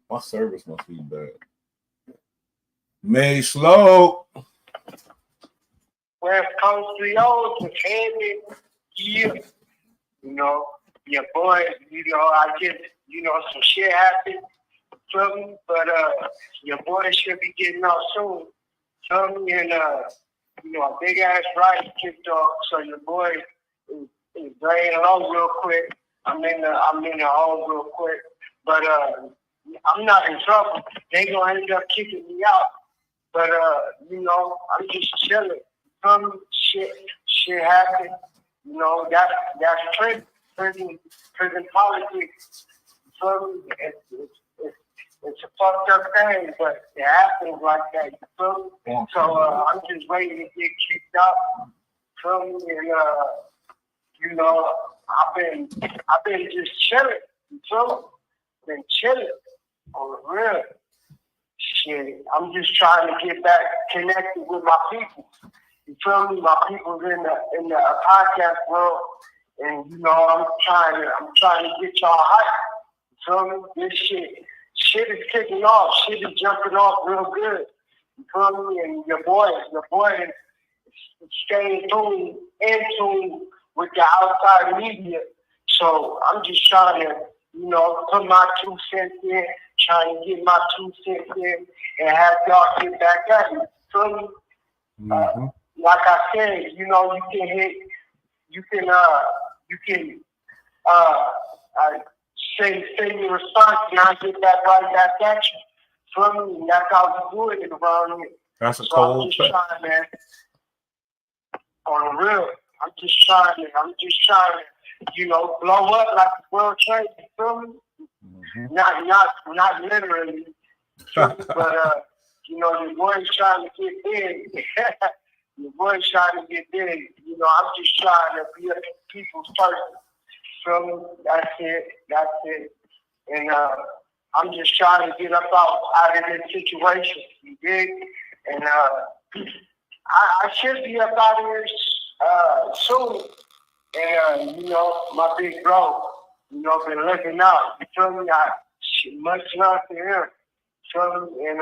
My service must be bad. May slow. West Coast Creole, the family, yeah. You know, your boy, I get, some shit happened from me, but your boy should be getting out soon. From me, and a big ass ride kicked off, so your boy is dragging along real quick. I'm in the hole real quick, but I'm not in trouble. They gonna end up kicking me out, but I'm just chilling. Some shit happened. That's prison politics. Some it's a fucked up thing, but it happens like that. So I'm just waiting to get kicked out. And I've been just chilling. Been chilling on the real. Shit, I'm just trying to get back connected with my people. You feel me? My people's in the podcast world, and I'm trying to get y'all hype. You feel me? This shit is kicking off. Shit is jumping off real good. You feel me? And your boy is staying in tune with the outside media. So I'm just trying to, put my 2 cents in, trying to get my 2 cents in, and have y'all get back at me. Feel me? Mm-hmm. Like I said, you can say your response, and I get that right back at you. Feel me? That's how we do it around here. That's a cold. I'm just trying, man. On the real, I'm just trying to, blow up like the World Trade. You feel me? Mm-hmm. Not literally, but your boy's trying to get big. Your boy's trying to get big. I'm just trying to be a people's person. So that's it. And I'm just trying to get up out of this situation. You dig? And I should be up out of here soon. And my big bro, been looking out. You feel me? Much love to him. So, and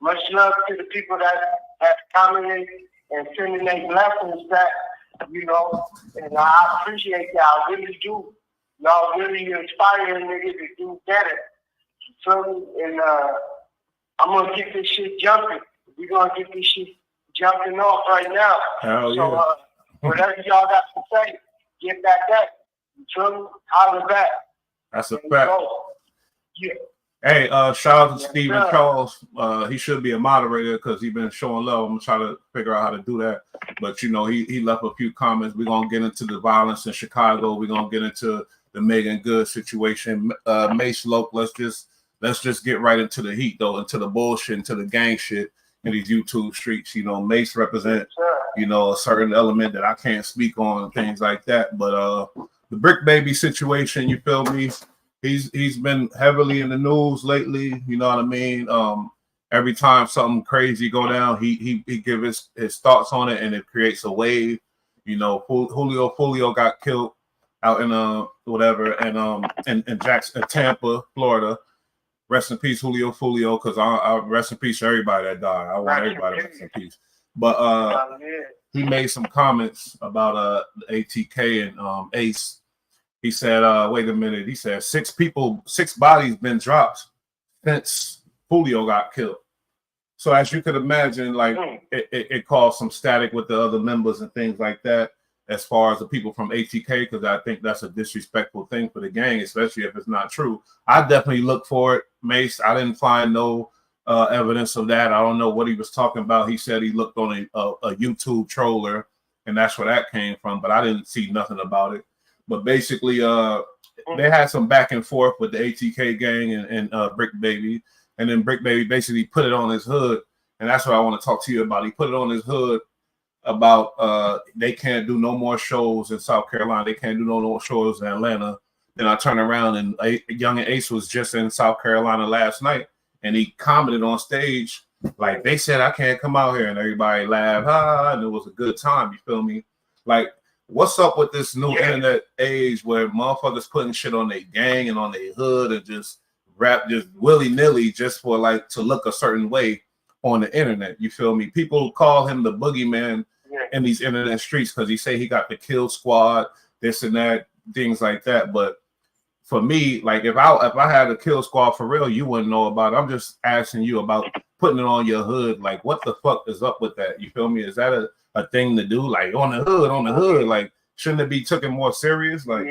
much love to the people that commented and sending their blessings back, and I appreciate that. I really do. Y'all really inspire niggas to do better. So, and I'm going to get this shit jumping. We're going to get this shit jumping off right now. Hell so, yeah. Whatever y'all got to say, get back at it. So, holler back. That's a fact. Yeah. Hey, shout out to Stephen Charles. He should be a moderator because he's been showing love. I'm gonna try to figure out how to do that. But he left a few comments. We're gonna get into the violence in Chicago. We're gonna get into the Megan Good situation. Mase Loke, let's just get right into the heat though, into the bullshit, into the gang shit in these YouTube streets. Mase represents a certain element that I can't speak on and things like that. But the Brick Baby situation, you feel me? He's been heavily in the news lately. You know what I mean? Every time something crazy go down, he give his thoughts on it, and it creates a wave. Julio got killed out in whatever, and in Jackson, Tampa, Florida. Rest in peace, Julio, because I rest in peace to everybody that died. I want everybody to rest in peace. But he made some comments about ATK and Ace. He said, wait a minute. He said 6 bodies been dropped since Julio got killed. So as you could imagine, like it caused some static with the other members and things like that, as far as the people from ATK, because I think that's a disrespectful thing for the gang, especially if it's not true. I definitely look for it, Mase. I didn't find no evidence of that. I don't know what he was talking about. He said he looked on a YouTube troller, and that's where that came from, but I didn't see nothing about it. But basically, they had some back and forth with the ATK gang and Brick Baby. And then Brick Baby basically put it on his hood. And that's what I want to talk to you about. He put it on his hood about they can't do no more shows in South Carolina. They can't do no more shows in Atlanta. Then I turned around and Young and Ace was just in South Carolina last night. And he commented on stage, like, they said I can't come out here. And everybody laughed. And it was a good time. You feel me? Like, what's up with this new internet age where motherfuckers putting shit on their gang and on their hood and just rap just willy-nilly just for like to look a certain way on the internet. You feel me? People call him the boogeyman in these internet streets because he say he got the kill squad, this and that, things like that. But for me, like if I had a kill squad for real, you wouldn't know about it. I'm just asking you about putting it on your hood. Like what the fuck is up with that? You feel me? Is that a thing to do? Like on the hood, like shouldn't it be taken more serious? Like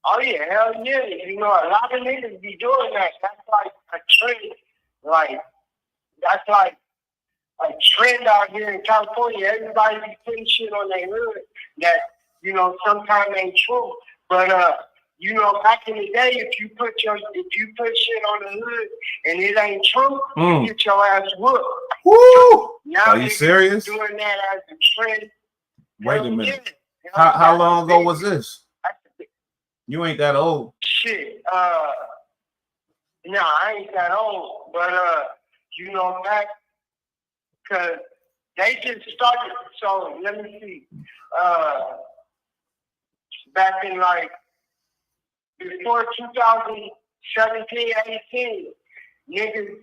oh yeah, hell yeah. You know, a lot of niggas be doing that. That's like a trend. Like that's like a trend out here in California. Everybody be putting shit on their hood that, you know, sometimes ain't true. But you know, back in the day, if you put shit on the hood and it ain't true, you get your ass whooped. Woo! Now are you serious? Doing that as a trend. Wait a minute. How long ago was this? You ain't that old. Shit. No, I ain't that old. But you know, back because they just started. So let me see. Back in like before 2017, 18, niggas,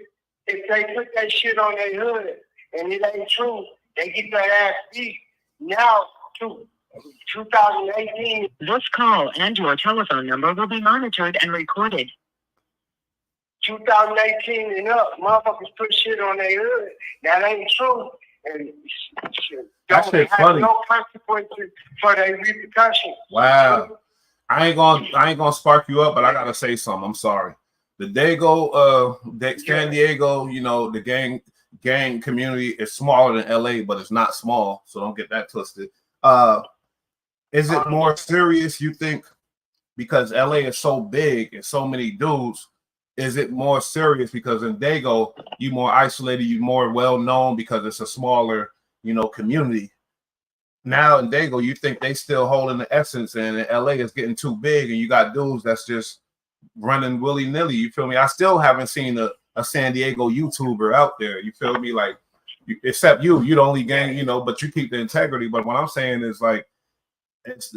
if they put that shit on their hood and it ain't true, they get their ass beat. Now, 2018. This call and your telephone number will be monitored and recorded. 2018 and up, motherfuckers put shit on their hood. That ain't true. And shit, that shit funny. No consequences for their repercussions. Wow. I ain't gonna spark you up, but I gotta say something. I'm sorry. The San Diego, you know, the gang community is smaller than LA, but it's not small, so don't get that twisted. Is it more serious, you think, because LA is so big and so many dudes? Is it more serious because in Dago you more isolated, you more well known because it's a smaller, you know, community? Now in Dago, you think they still holding the essence, and in LA is getting too big, and you got dudes that's just running willy nilly. You feel me? I still haven't seen a San Diego YouTuber out there. You feel me? Like, except you the only gang, you know, but you keep the integrity. But what I'm saying is like, it's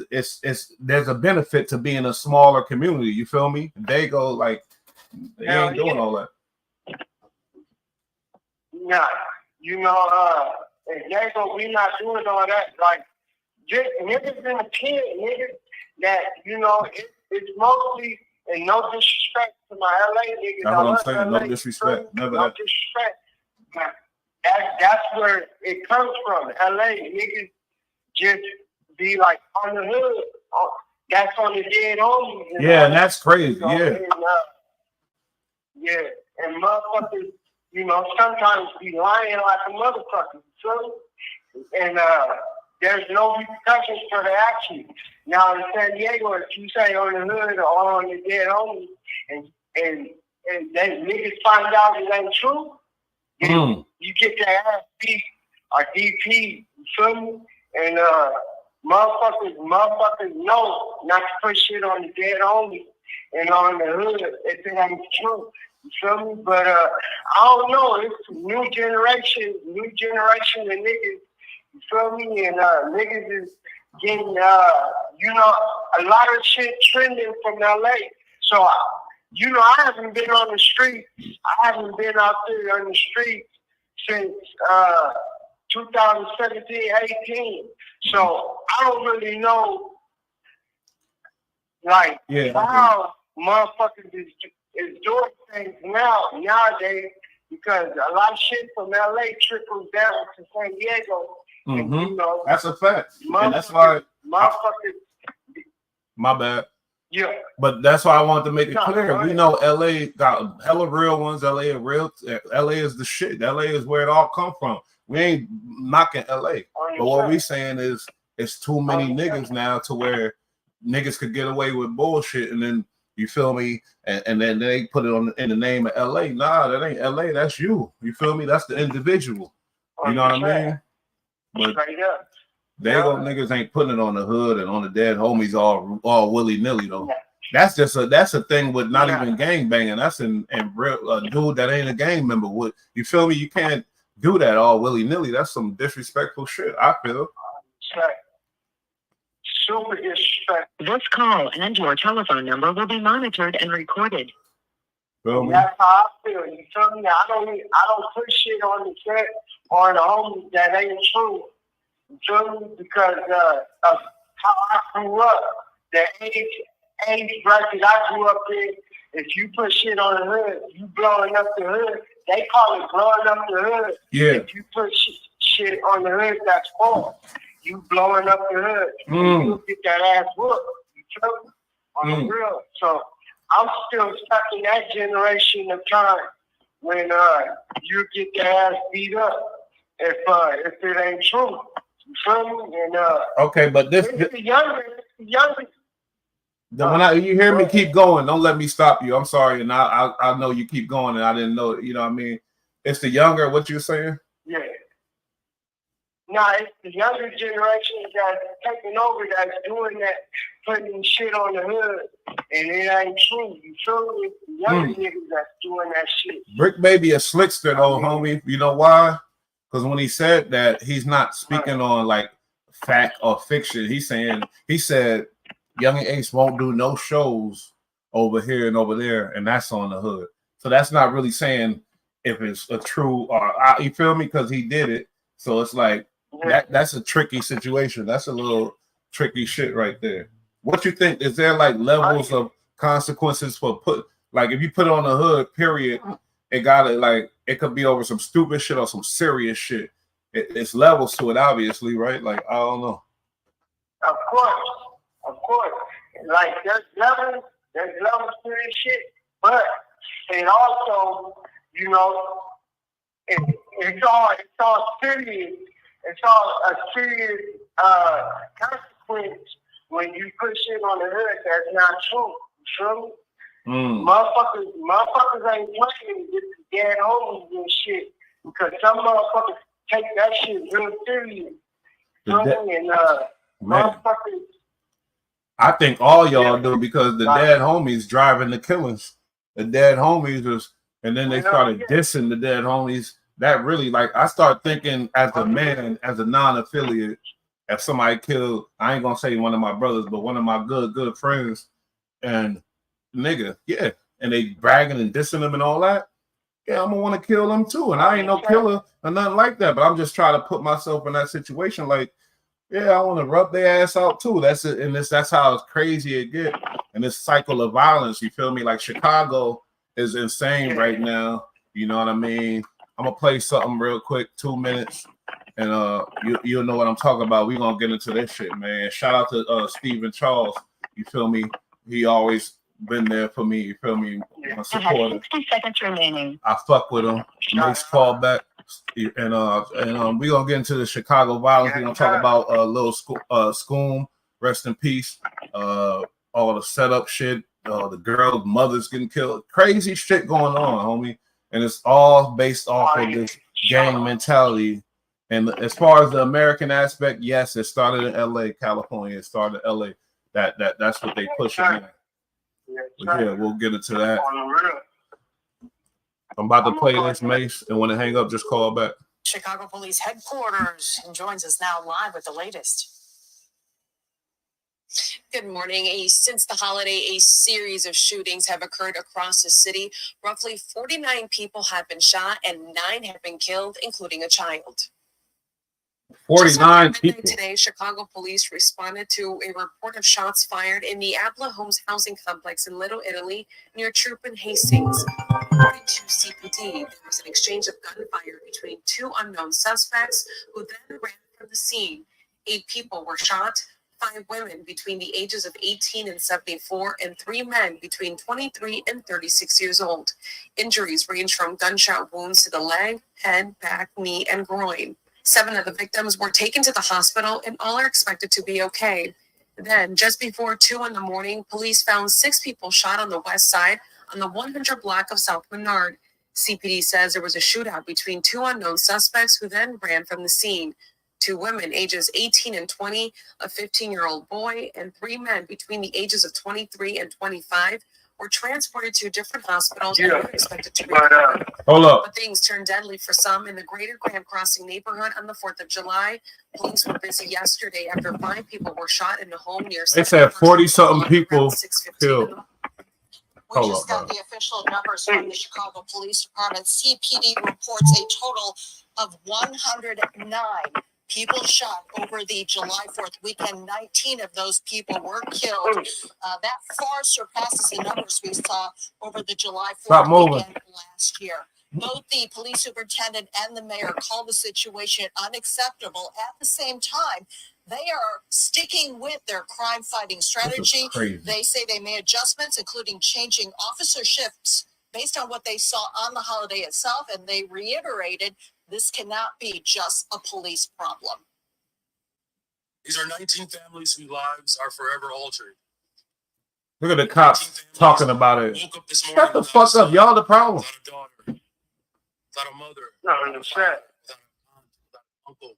there's a benefit to being a smaller community. You feel me? Dago, like, they ain't doing all that. Nah, you know, in Dago, we not doing all that. Like, just niggas in the pen, niggas that, you know, it's mostly, and no disrespect to my LA niggas. That's what I'm saying. No disrespect. Never no that. Disrespect. That's where it comes from. LA niggas just be like on the hood. That's on the dead homies. Yeah, and that's crazy. You know, and motherfuckers, you know, sometimes be lying like a motherfucker. So, and there's no repercussions for the action. Now in San Diego, if you say on the hood or on the dead homies, and then niggas find out it ain't true, you get your ass beat or DP, you feel me? And motherfuckers know not to put shit on the dead homies and on the hood if it ain't true. You feel me? But I don't know. It's new generation of niggas. You feel me? And niggas is getting, you know, a lot of shit trending from LA. So, you know, I haven't been on the street. I haven't been out there on the street since 2017, 18. So I don't really know, like, how motherfuckers is doing things nowadays, because a lot of shit from LA trickles down to San Diego. And, you know, that's a fact. And that's why motherfuckers. My bad. Yeah. But that's why I wanted to make it clear. We know LA got hella real ones. LA is the shit. LA is where it all come from. We ain't knocking LA. But what we saying is it's too many niggas now to where niggas could get away with bullshit, and then you feel me, and then they put it in the name of LA. Nah, that ain't LA, that's you. You feel me? That's the individual. You know what I mean? But Dago niggas ain't putting it on the hood and on the dead homies all willy-nilly though. That's a thing with not even gang banging. That's in real a dude that ain't a gang member. Would you feel me? You can't do that all willy-nilly. That's some disrespectful shit, I feel. Super disrespectful. This call and your telephone number will be monitored and recorded. And that's how I feel. You feel me? I don't put shit on the set or the homies that ain't true. You feel me? Because of how I grew up, the age bracket I grew up in. If you put shit on the hood, you blowing up the hood. They call it blowing up the hood. Yeah. If you put shit on the hood, that's false. You blowing up the hood. You'll get that ass whooped. You feel me? On the real. So I'm still stuck in that generation of time when you get your ass beat up if it ain't true. You feel me? And okay, but this the younger. When you hear me keep going, don't let me stop you. I'm sorry, and I know you keep going, and I didn't know. You know what I mean? It's the younger. What you saying? Yeah. No, it's the younger generation that's taking over, that's doing that, putting shit on the hood, and it ain't true. You feel me? It's the younger niggas that's doing that shit. Brick Baby a slickster though, homie. You know why? Because when he said that, he's not speaking on like fact or fiction. He said Young and Ace won't do no shows over here and over there, and that's on the hood. So that's not really saying if it's a true or you feel me? Because he did it. So it's like that's a tricky situation. That's a little tricky shit right there. What you think? Is there like levels of consequences for like if you put on the hood, period, it gotta like it could be over some stupid shit or some serious shit. It's levels to it, obviously, right? Like I don't know. Of course. Like there's levels to this shit, but it also, you know, it's all serious. It's all a serious consequence when you put shit on the hood that's not true. You feel me? Motherfuckers ain't playing with the dead homies and shit because some motherfuckers take that shit real serious. You feel me? And motherfuckers. I think all y'all do because the dead homies driving the killings. The dead homies was, and then they started dissing the dead homies. That really, like, I start thinking as a man, as a non-affiliate, if somebody killed, I ain't gonna say one of my brothers, but one of my good friends, and nigga, yeah, and they bragging and dissing them and all that. Yeah, I'm gonna want to kill them too, and I ain't no killer or nothing like that. But I'm just trying to put myself in that situation, like. Yeah, I want to rub their ass out too. That's it, and that's how it's crazy it get. And this cycle of violence, you feel me? Like Chicago is insane right now. You know what I mean? I'm gonna play something real quick, 2 minutes, and you'll know what I'm talking about. We're gonna get into this shit, man. Shout out to Stephen Charles. You feel me? He always been there for me. You feel me? Supporter. 60 seconds remaining. I fuck with him. Nice call back. And we're gonna get into the Chicago violence. We're gonna talk about little Scoom, rest in peace. All the setup shit, the girls' mothers getting killed, crazy shit going on, homie. And it's all based off of this gang mentality. And as far as the American aspect, yes, it started in LA, California. It started in LA. That's what they push it. Yeah, we'll get into that. I'm about to play this, Mase, and when it hang up, just call back. Chicago Police Headquarters and joins us now live with the latest. Good morning. Since the holiday, a series of shootings have occurred across the city. Roughly 49 people have been shot and 9 have been killed, including a child. 49 people. Today, Chicago police responded to a report of shots fired in the Abla Homes housing complex in Little Italy near Troop and Hastings. According to CPD, there was an exchange of gunfire between 2 unknown suspects who then ran from the scene. 8 people were shot, 5 women between the ages of 18 and 74, and 3 men between 23 and 36 years old. Injuries range from gunshot wounds to the leg, head, back, knee, and groin. 7 of the victims were taken to the hospital and all are expected to be okay. Then, just before 2 in the morning, police found 6 people shot on the west side on the 100 block of South Menard. CPD says there was a shootout between 2 unknown suspects who then ran from the scene. 2 women ages 18 and 20, a 15-year-old boy, and 3 men between the ages of 23 and 25 were transported to different hospitals and were expected to but Hold up. But things turned deadly for some in the greater Grand Crossing neighborhood on the 4th of July. Police were busy yesterday after 5 people were shot in a home near. They said 40-something people 6:15 killed. We just got the official numbers from the Chicago Police Department. CPD reports a total of 109 people shot over the July 4th weekend. 19 of those people were killed. That far surpasses the numbers we saw over the July 4th weekend last year. Both the police superintendent and the mayor called the situation unacceptable. At the same time, they are sticking with their crime fighting strategy. They say they made adjustments, including changing officer shifts based on what they saw on the holiday itself. And they reiterated this cannot be just a police problem. These are 19 families whose lives are forever altered. Look at the cops talking about it. Shut the fuck up. Y'all the problem. Without a daughter, without a mother, no, without a father, without an aunt, without an uncle.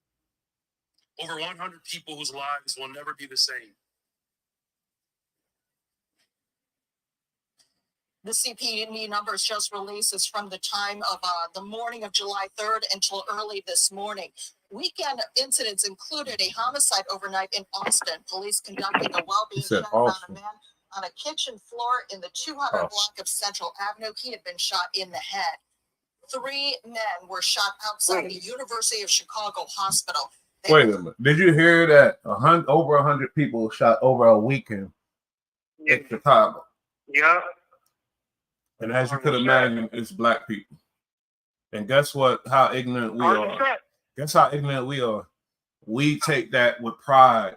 Over 100 people whose lives will never be the same. The CPD numbers just released is from the time of the morning of July 3rd until early this morning. Weekend incidents included a homicide overnight in Austin. Police conducting a well-being check found a man on a kitchen floor in the 200 block of Central Avenue. He had been shot in the head. 3 men were shot outside the University of Chicago Hospital. Wait a minute. Did you hear that over 100 people shot over a weekend in Chicago? Yeah. And as you could imagine, it's black people. And guess what? How ignorant we are. Guess how ignorant we are. We take that with pride.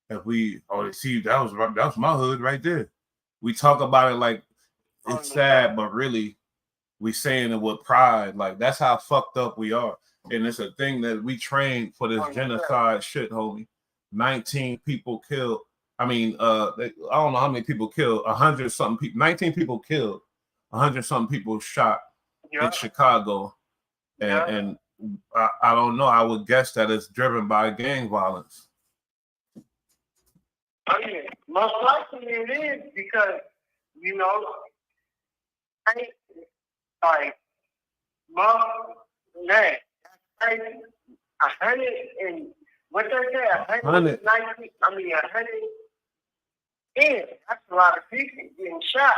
If we, see, that was my hood right there. We talk about it like it's sad, but really, we saying it with pride. Like that's how fucked up we are. And it's a thing that we trained for this genocide shit, homie. 19 people killed. I mean, I don't know how many people killed. 100-something people. 19 people killed. 100-something people shot in Chicago. And I don't know. I would guess that it's driven by gang violence. Oh, yeah. Most likely it is because, you know, like, mom, man, that's crazy. 100 and what they say, 119, 100. Yeah, that's a lot of people getting shot.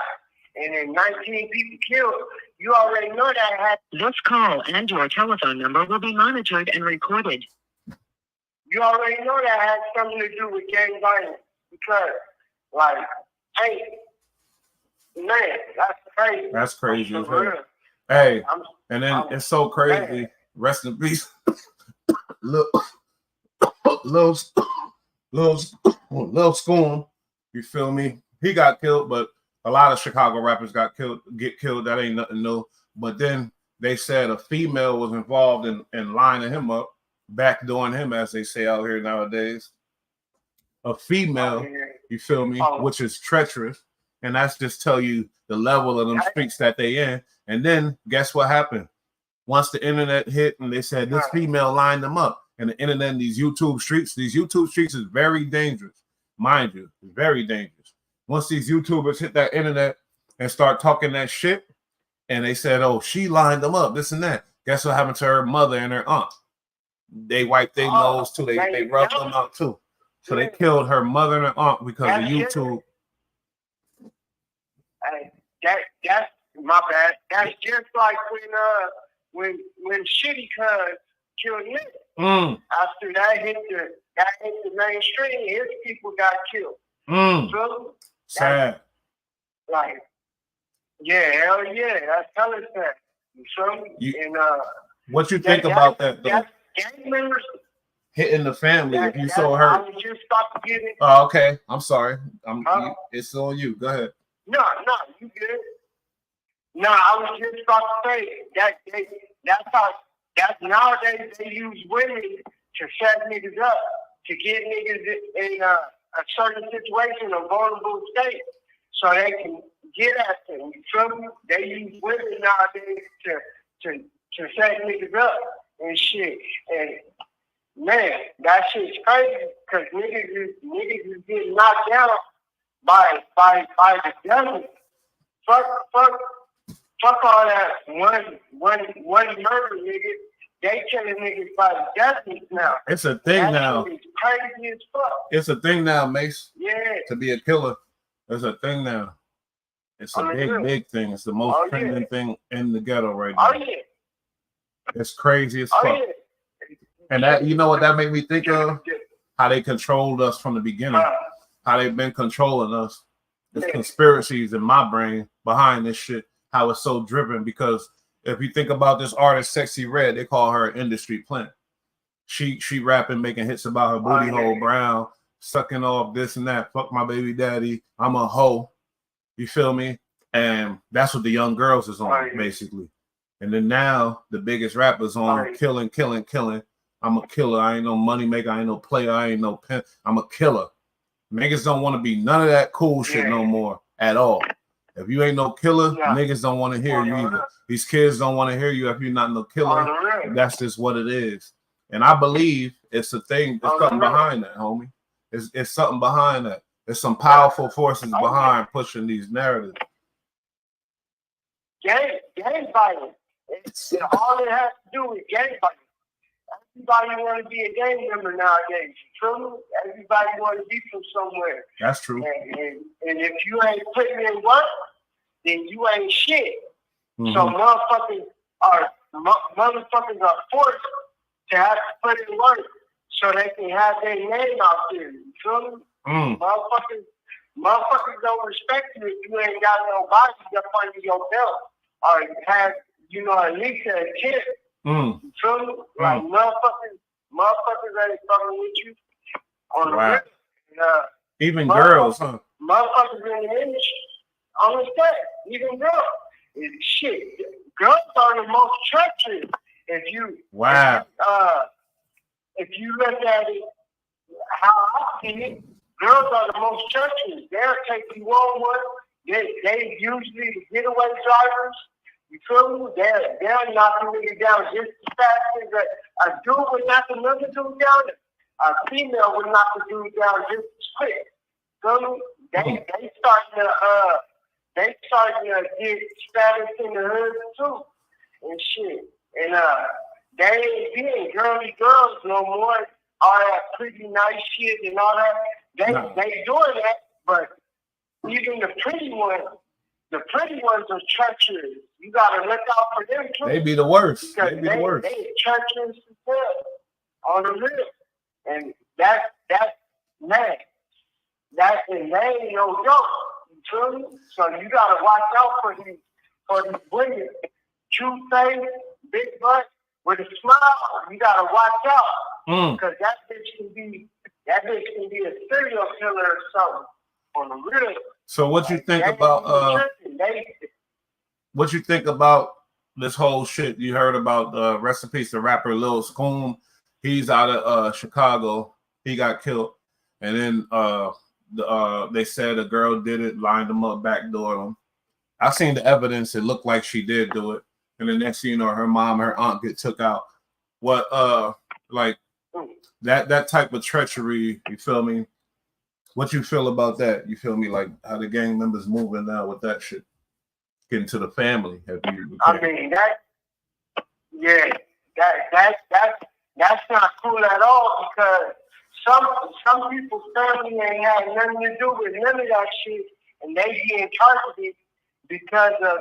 And then 19 people killed. You already know that had. This call and your telephone number will be monitored and recorded. You already know that had something to do with gang violence. Because, like, hey, man, that's crazy. That's crazy. Hey, and then it's so crazy. Man. Rest in peace. Lil Scoom, you feel me? He got killed, but a lot of Chicago rappers get killed. That ain't nothing new. But then they said a female was involved in lining him up, backdooring him, as they say out here nowadays. A female, you feel me, which is treacherous. And that's just tell you the level of them streets that they in. And then guess what happened? Once the internet hit and they said this female lined them up, and the internet and these YouTube streets is very dangerous. Mind you, it's very dangerous. Once these YouTubers hit that internet and start talking that shit, and they said, oh, she lined them up, this and that. Guess what happened to her mother and her aunt? They wiped their nose too. They rubbed them out too. So they killed her mother and her aunt because of YouTube. That's my bad. That's just like when Shitty Cuz killed Nick. After that hit the mainstream, his people got killed. So, sad. Like, yeah, hell yeah, that's hella sad. You feel me? And what you think about that though? Gang members hitting the family if you so hurt. I was just about to get it. Oh, okay. I'm sorry. It's on you. Go ahead. No, you good. No, I was just about to say that's nowadays they use women to set niggas up, to get niggas in a certain situation, a vulnerable state, so they can get at them. You feel me? They use women nowadays to set niggas up and shit. And man, that shit's crazy because niggas is getting knocked down by the devil. fuck all that one murder nigga. They killing niggas by the dozens now. It's a thing that now. Shit is crazy as fuck. It's a thing now, Mase. Yeah. To be a killer, it's a thing now. It's a big thing. It's the most trending thing in the ghetto right now. Oh yeah. It's crazy as fuck. Oh, yeah. And that, you know what that made me think of? How they controlled us from the beginning. How they've been controlling us. There's conspiracies in my brain behind this shit. How it's so driven, because if you think about this artist, Sexy Red, they call her an industry plant. She rapping, making hits about her booty hole brown, sucking off this and that. Fuck my baby daddy. I'm a hoe. You feel me? And that's what the young girls is on, basically. And then now the biggest rappers on killing. I'm a killer. I ain't no money maker. I ain't no player. I ain't no pimp. I'm a killer. Niggas don't want to be none of that cool shit no more at all. If you ain't no killer, niggas don't want to hear you either. These kids don't want to hear you if you're not no killer. That's just what it is. And I believe it's a thing. There's something behind that, homie. It's something behind that. There's some powerful forces behind pushing these narratives. Gang violence. All it has to do with gang violence. Everybody want to be a gang member nowadays. True. Everybody want to be from somewhere. That's true. And if you ain't putting in work, then you ain't shit. Mm-hmm. So motherfuckers are forced to have to put in work so they can have their name out there. You feel me? Motherfuckers don't respect you if you ain't got nobody up under your belt or have, at least a kid. You feel me? Like motherfuckers ain't fucking with you on the real. Even girls, huh? Motherfuckers in the industry, understand? Even girls. Shit, girls are the most treacherous. If you look at it, how I see it, girls are the most treacherous. They'll take you on one. They usually the getaway drivers. You feel me? They're knocking niggas down just as fast as a dude would knock another dude down. A female would knock a dude down just as quick. Feel me? They starting to get status in the hood too and shit. And they ain't being girly girls no more. All that pretty nice shit and all that. They doing that, but even the pretty ones are treacherous. You gotta look out for them too. They be the worst. They be the worst. They treacherous as well on the real. And that's man. They ain't no joke. You feel me? So you gotta watch out for these women. True face, big butt, with a smile. You gotta watch out. Because that bitch can be a serial killer or something on the real. So what you think about what you think about this whole shit you heard about rest in peace, the rapper Lil Scoom? He's out of Chicago. He got killed. And then they said a girl did it, lined him up, backdoored him. I seen the evidence. It looked like she did do it. And the next thing you know, her aunt get took out. What like that type of treachery, you feel me? What you feel about that? You feel me? Like how the gang members moving now with that shit, getting to the family. I mean that's not cool at all, because some people's family ain't had nothing to do with none of that shit, and they being targeted because of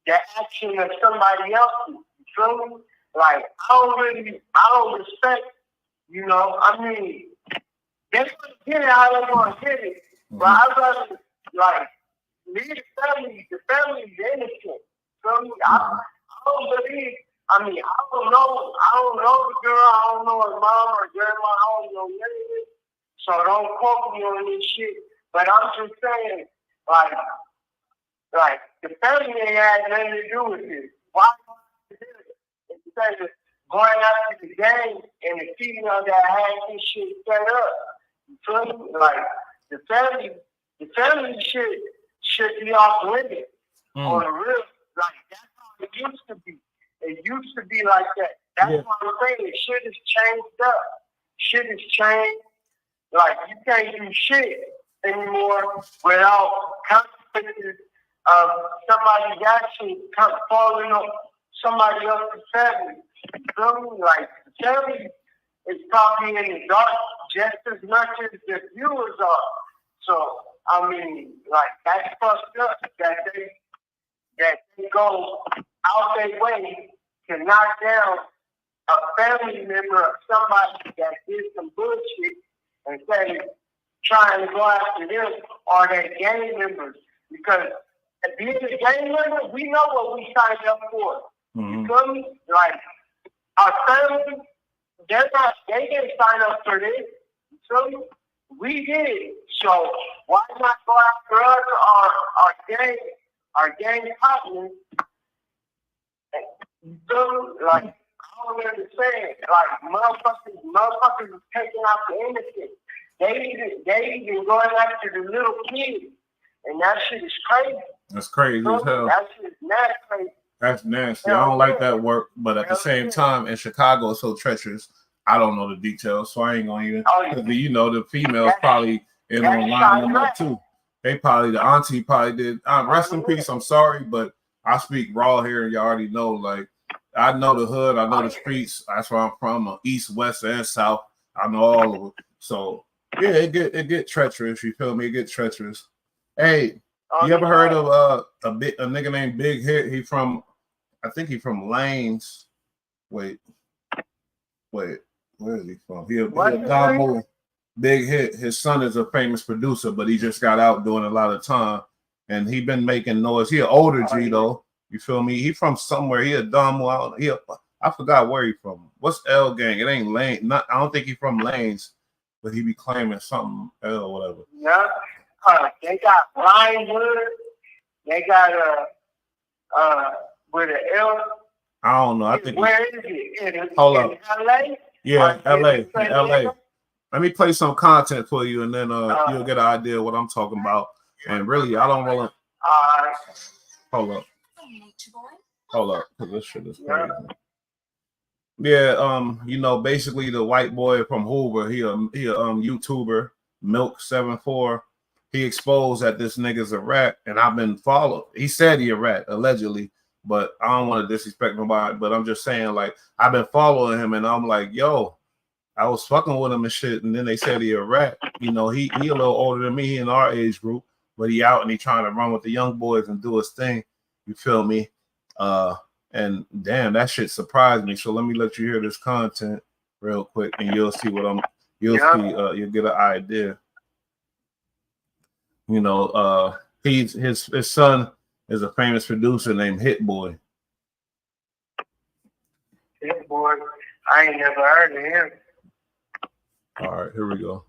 the action of somebody else. You feel me? Like I don't respect. I mean, they want to get it how they want to get it. But I'd rather, leave the family. The family's innocent. Feel me? I don't believe. I mean, I don't know the girl. I don't know her mom or grandma. I don't know none of this. So don't quote me on this shit. But I'm just saying, like the family ain't had nothing to do with this. Why do it? Instead of going out to the game and the female that had this shit set up. You feel me? Like the family should be off limits on the real. Like that's how it used to be. It used to be like that. That's what I'm saying. Shit has changed up. Shit has changed. Like you can't do shit anymore without consequences somebody's actually falling on somebody else's family. You feel me? Like, the family is probably in the dark just as much as the viewers are. So, I mean, like, that's fucked up that they go out their way to knock down a family member of somebody that did some bullshit instead of trying to go after them or their gang members. Because being a gang member, we know what we signed up for. You feel me? Like, our family, they didn't sign up for this. You feel me? We did. So why not go after us or our gang partners? You feel me? Like, I don't understand. Like, motherfuckers is taking out the innocent. They even going after the little kids. And that shit is crazy. That's crazy as hell. That shit is mad crazy. That's nasty. I don't like that work, but at the same time, in Chicago, it's so treacherous. I don't know the details, so I ain't gonna even. You know, the females probably in on lining them up too. They probably, the auntie probably did. Rest in peace. I'm sorry, but I speak raw here, and you already know. Like, I know the hood, I know the streets. That's where I'm from, east, west, and south. I know all of them. So yeah, it get treacherous. You feel me? It get treacherous. Hey, you ever heard of a nigga named Big Hit? I think he from Lanes. Wait, where is he from? He a Don Big Hit. His son is a famous producer, but he just got out doing a lot of time, and he been making noise. He an older G though. You feel me? He from somewhere. He a Don. I forgot where he from. What's L gang? It ain't Lane. I don't think he from Lanes, but he be claiming something L or whatever. Yeah. They got Brinewood. They got with an L. I don't know. I think. Where is it? Hold up. LA? Yeah, LA. Let me play some content for you, and then you'll get an idea of what I'm talking about. And really, I don't want to. Hold up, because this shit is crazy. Yeah, you know, basically the white boy from Hoover, he a YouTuber, Milk74. He exposed that this nigga's a rat, and I've been followed. He said he a rat, allegedly, but I don't want to disrespect nobody, but I'm just saying, like, I've been following him, and I'm like, yo, I was fucking with him and shit, and then they said he a rat. You know, he a little older than me, he in our age group, but he out and he trying to run with the young boys and do his thing. You feel me? And damn, that shit surprised me. So let me let you hear this content real quick, and you'll see you'll get an idea. You know, his son is a famous producer named Hit Boy. Hit Boy, I ain't never heard of him. All right, here we go.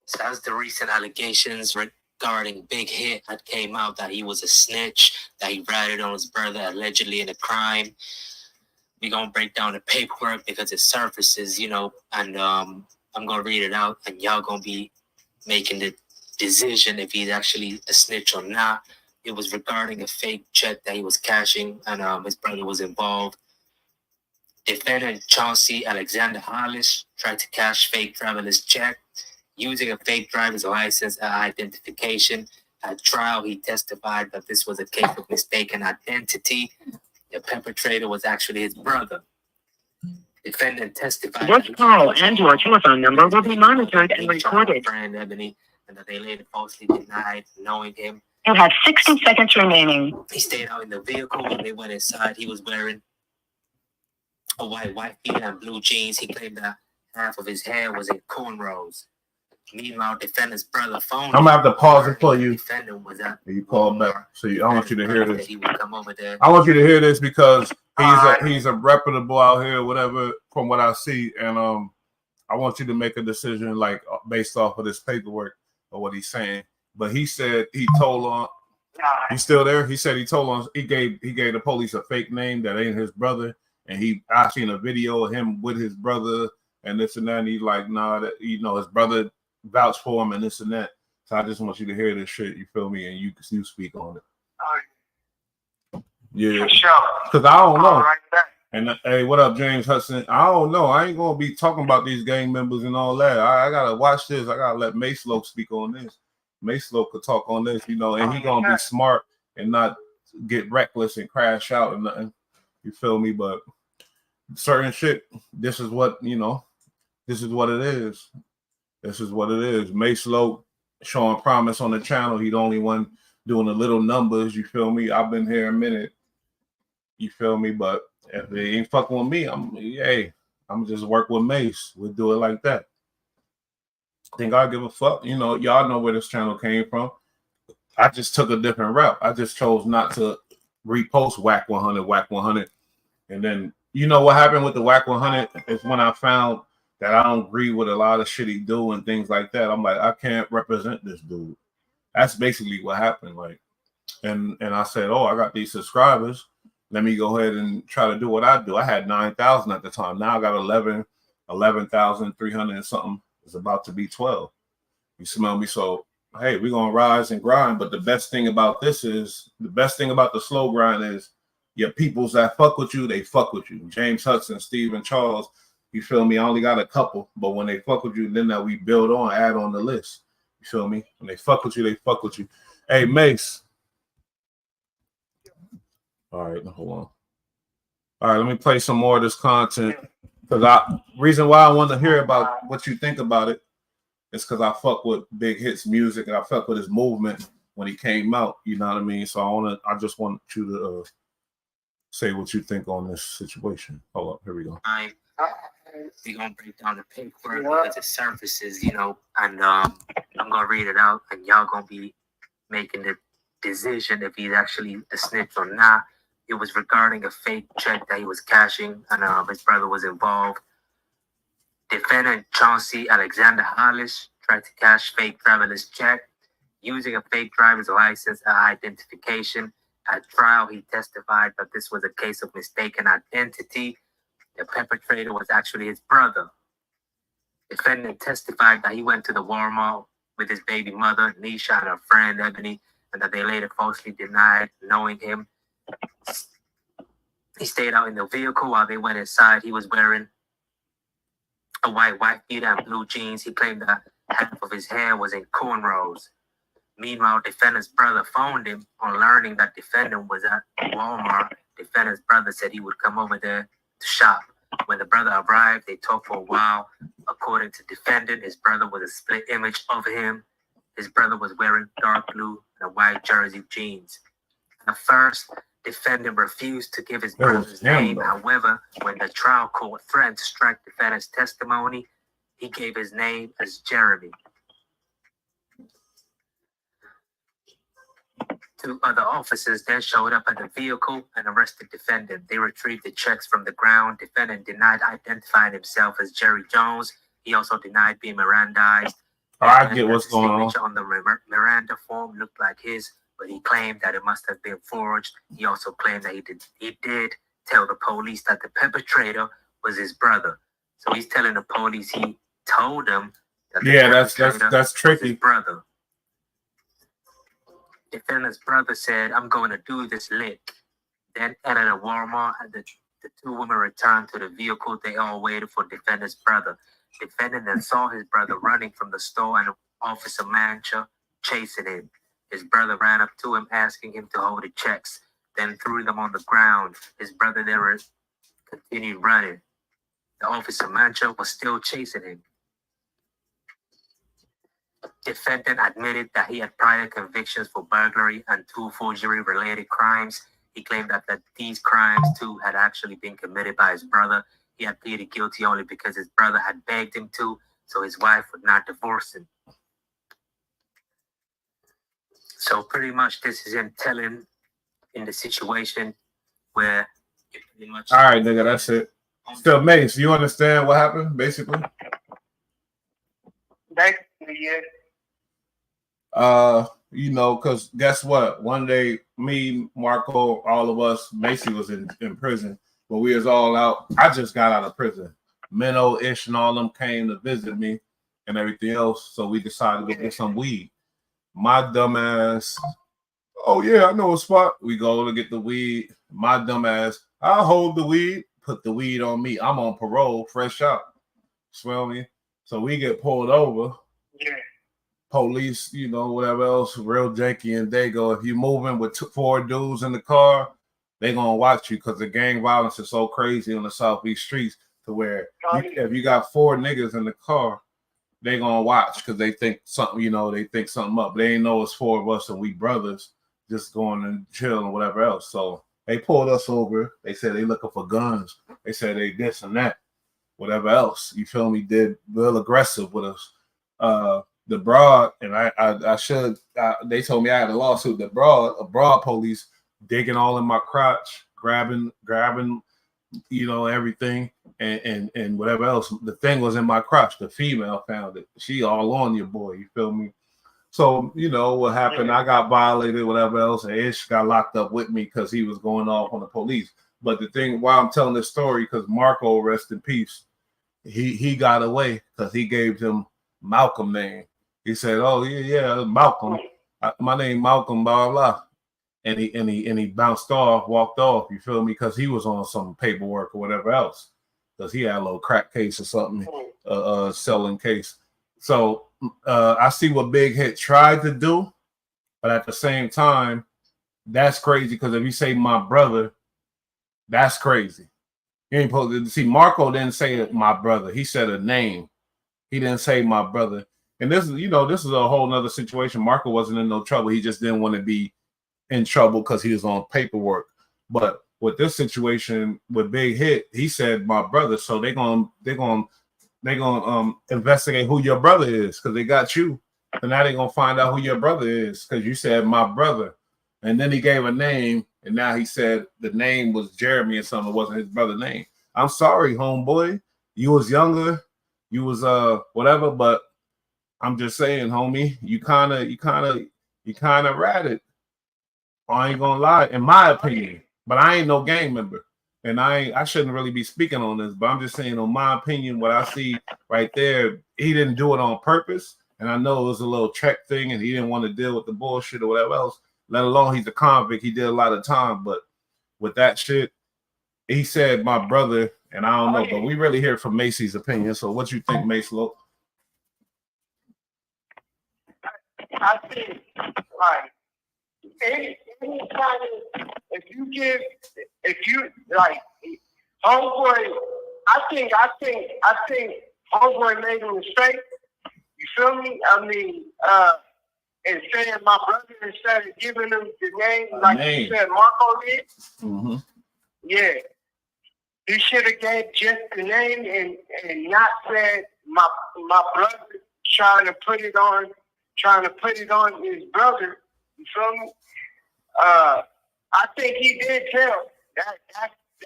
So as the recent allegations regarding Big Hit that came out that he was a snitch, that he ratted on his brother allegedly in a crime. We're gonna break down the paperwork because it surfaces, you know, and I'm gonna read it out, and y'all gonna be making the decision if he's actually a snitch or not. It was regarding a fake check that he was cashing, and his brother was involved. Defendant Chauncey Alexander Hollis tried to cash fake driverless check using a fake driver's license and identification. At trial, he testified that this was a case of mistaken identity. The perpetrator was actually his brother. Defendant testified. This call and your telephone number will be monitored and recorded. Friend Ebony, and that they later falsely denied knowing him. You have 60 seconds remaining. He stayed out in the vehicle. When they went inside, he was wearing a white beater and blue jeans. He claimed that half of his hair was in cornrows. Meanwhile, defendant's brother phone. I'm gonna have to pause it for you. Defendant was at you call back. So I want you to hear this. He would come over there. I want you to hear this because he's a reputable out here, whatever, from what I see, and I want you to make a decision like based off of this paperwork or what he's saying. But he said he told on. He's still there. He said he told on. He gave the police a fake name that ain't his brother, and I seen a video of him with his brother and this and that. And he's like, nah, that, you know, his brother vouched for him and this and that. So I just want you to hear this shit. You feel me? And you speak on it. Yeah, for sure. Because I don't know. Right back. And hey, what up, James Hudson? I don't know. I ain't gonna be talking about these gang members and all that. I gotta watch this. I gotta let Mase Loke speak on this. Mace Low could talk on this, you know, and he gonna be smart and not get reckless and crash out and nothing. You feel me? But certain shit, this is what, you know, this is what it is. This is what it is. Mace Low showing promise on the channel. He the only one doing the little numbers. You feel me? I've been here a minute. You feel me? But if they ain't fucking with me, I'm just work with Mace. We'll do it like that. Think I give a fuck? You know, y'all know where this channel came from. I just took a different route. I just chose not to repost Whack 100, Whack 100. And then, you know what happened with the Whack 100 is when I found that I don't agree with a lot of shit he do and things like that. I'm like, I can't represent this dude. That's basically what happened. Like, and I said, oh, I got these subscribers. Let me go ahead and try to do what I do. I had 9,000 at the time. Now I got 11,300 and something. It's about to be 12. You smell me? So, hey, we're going to rise and grind. But the best thing about this is, the best thing about the slow grind is your peoples that fuck with you, they fuck with you. James Hudson, Stephen Charles, you feel me? I only got a couple. But when they fuck with you, then that we build on, add on the list. You feel me? When they fuck with you, they fuck with you. Hey, Mace. All right, hold on. All right, let me play some more of this content. Because reason why I want to hear about what you think about it is because I fuck with Big Hit's music and I fuck with his movement when he came out. You know what I mean? So I just want you to say what you think on this situation. Hold up, here we go. We're gonna break down the paperwork because it surfaces, you know, and I'm gonna read it out, and y'all gonna be making the decision if he's actually a snitch or not. It was regarding a fake check that he was cashing, and his brother was involved. Defendant Chauncey Alexander Hollis tried to cash fake driverless check using a fake driver's license identification. At trial, he testified that this was a case of mistaken identity. The perpetrator was actually his brother. Defendant testified that he went to the Walmart with his baby mother, Nisha, and her friend, Ebony, and that they later falsely denied knowing him. He stayed out in the vehicle while they went inside. He was wearing a white beater and blue jeans. He claimed that half of his hair was in cornrows. Meanwhile, defendant's brother phoned him on learning that defendant was at Walmart. Defendant's brother said he would come over there to shop. When the brother arrived, they talked for a while. According to defendant, his brother was a split image of him. His brother was wearing dark blue and a white jersey jeans. At first, defendant refused to give his brother's name. However, when the trial court threatened to strike defendant's testimony, he gave his name as Jeremy. Two other officers then showed up at the vehicle and arrested defendant. They retrieved the checks from the ground. Defendant denied identifying himself as Jerry Jones. He also denied being Mirandized. I get what's going on. On the Miranda form looked like his, but he claimed that it must have been forged. He also claimed that he did tell the police that the perpetrator was his brother. So he's telling the police he told them that that's tricky. Was his brother. Defendant's brother said, "I'm going to do this lick." Then entered a Walmart, and the two women returned to the vehicle. They all waited for defendant's brother. Defendant then saw his brother running from the store and Officer Mancha chasing him. His brother ran up to him, asking him to hold the checks, then threw them on the ground. His brother then continued running. The Officer Mancha was still chasing him. Defendant admitted that he had prior convictions for burglary and 2 forgery-related crimes. He claimed that these crimes, too, had actually been committed by his brother. He had pleaded guilty only because his brother had begged him to, so his wife would not divorce him. So pretty much this is him telling in the situation where you pretty much... All right, nigga, that's it. So, Mace, you understand what happened, basically? Basically, yeah. You know, because guess what? One day, me, Marco, all of us, Macy was in prison, but we was all out. I just got out of prison. Minnow, Ish, and all them came to visit me and everything else, so we decided to go get some weed. My dumb ass, oh yeah, I know a spot. We go to get the weed. My dumb ass, I'll hold the weed, put the weed on me. I'm on parole, fresh out. Smell me? So we get pulled over. Yeah. police, you know, whatever else, real janky and Dago. If you moving with 4 dudes in the car, they gonna watch you because the gang violence is so crazy on the Southeast streets to where if you got 4 niggas in the car, they gonna watch because they think something, you know, they think something up. They ain't know it's 4 of us and we brothers just going and chill and whatever else. So they pulled us over. They said they looking for guns. They said they this and that, whatever else. You feel me? Did real aggressive with us. The broad, and they told me I had a lawsuit. The broad police digging all in my crotch, grabbing, you know, everything and whatever else. The thing was in my crotch. The female found it. She all on your boy. You feel me? So, you know what happened? I got violated, whatever else, and Ish got locked up with me because he was going off on the police. But the thing, why I'm telling this story, because Marco, rest in peace, he got away because he gave him Malcolm name. He said, "Oh yeah, Malcolm. My name Malcolm, blah blah." And he bounced off, walked off. You feel me? Because he was on some paperwork or whatever else. Because he had a little crack case or something, selling case. So I see what Big Hit tried to do, but at the same time, that's crazy. Because if you say my brother, that's crazy. You ain't supposed to see. Marco didn't say my brother. He said a name. He didn't say my brother. And this is, you know, this is a whole nother situation. Marco wasn't in no trouble. He just didn't want to be in trouble because he was on paperwork. But with this situation with Big Hit, he said my brother. So they're gonna investigate who your brother is because they got you. And now they're gonna find out who your brother is because you said my brother. And then he gave a name, and now he said the name was Jeremy or something. It wasn't his brother's name. I'm sorry, homeboy. You was younger, you was whatever, but I'm just saying, homie, you kind of ratted. I ain't gonna lie, in my opinion. But I ain't no gang member. And I shouldn't really be speaking on this, but I'm just saying, on my opinion, what I see right there, he didn't do it on purpose. And I know it was a little check thing, and he didn't want to deal with the bullshit or whatever else. Let alone he's a convict. He did a lot of time. But with that shit, he said my brother, and I don't know, but we really hear from Macy's opinion. So what you think, Mace Lowe? I think, like, any kind of, if you like, homeboy, I think homeboy made a mistake. You feel me? I mean, and saying my brother instead of giving him the name like you said Marco did. Mm-hmm. Yeah. He should have gave just the name and not said my brother trying to put it on his brother. You feel me? I think he did tell.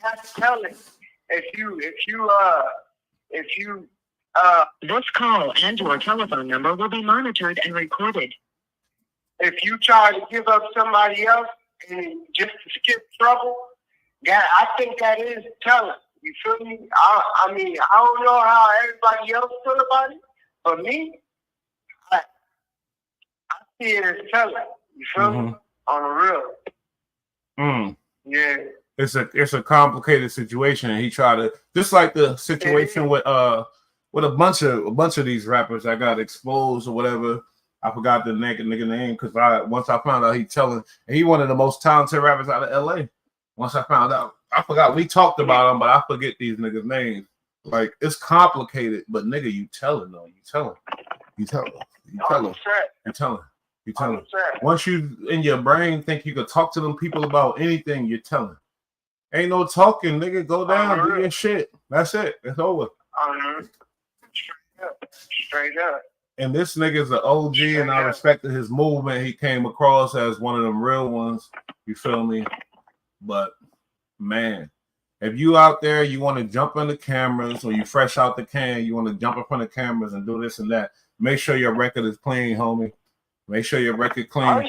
That's telling. If you This call and your telephone number will be monitored and recorded. If you try to give up somebody else and just to skip trouble, I think that is telling. You feel me? I mean, I don't know how everybody else feel about it, but me, I see it as telling. You feel me? On the real. Yeah. It's a complicated situation, and he tried to, just like the situation with a bunch of these rappers that got exposed or whatever. I forgot the nigga name because once I found out he one of the most talented rappers out of LA. Once I found out, I forgot we talked about him, but I forget these niggas' names. Like, it's complicated, but nigga, you telling. Once you in your brain think you could talk to them people about anything, you're telling. Ain't no talking, nigga. Go down, do your shit. That's it. It's over. Straight up. And this nigga's an OG, and I respected his movement. He came across as one of them real ones. You feel me? But man, if you out there, you want to jump in the cameras, or you fresh out the can, you want to jump in front of cameras and do this and that, make sure your record is clean, homie. Make sure your record clean.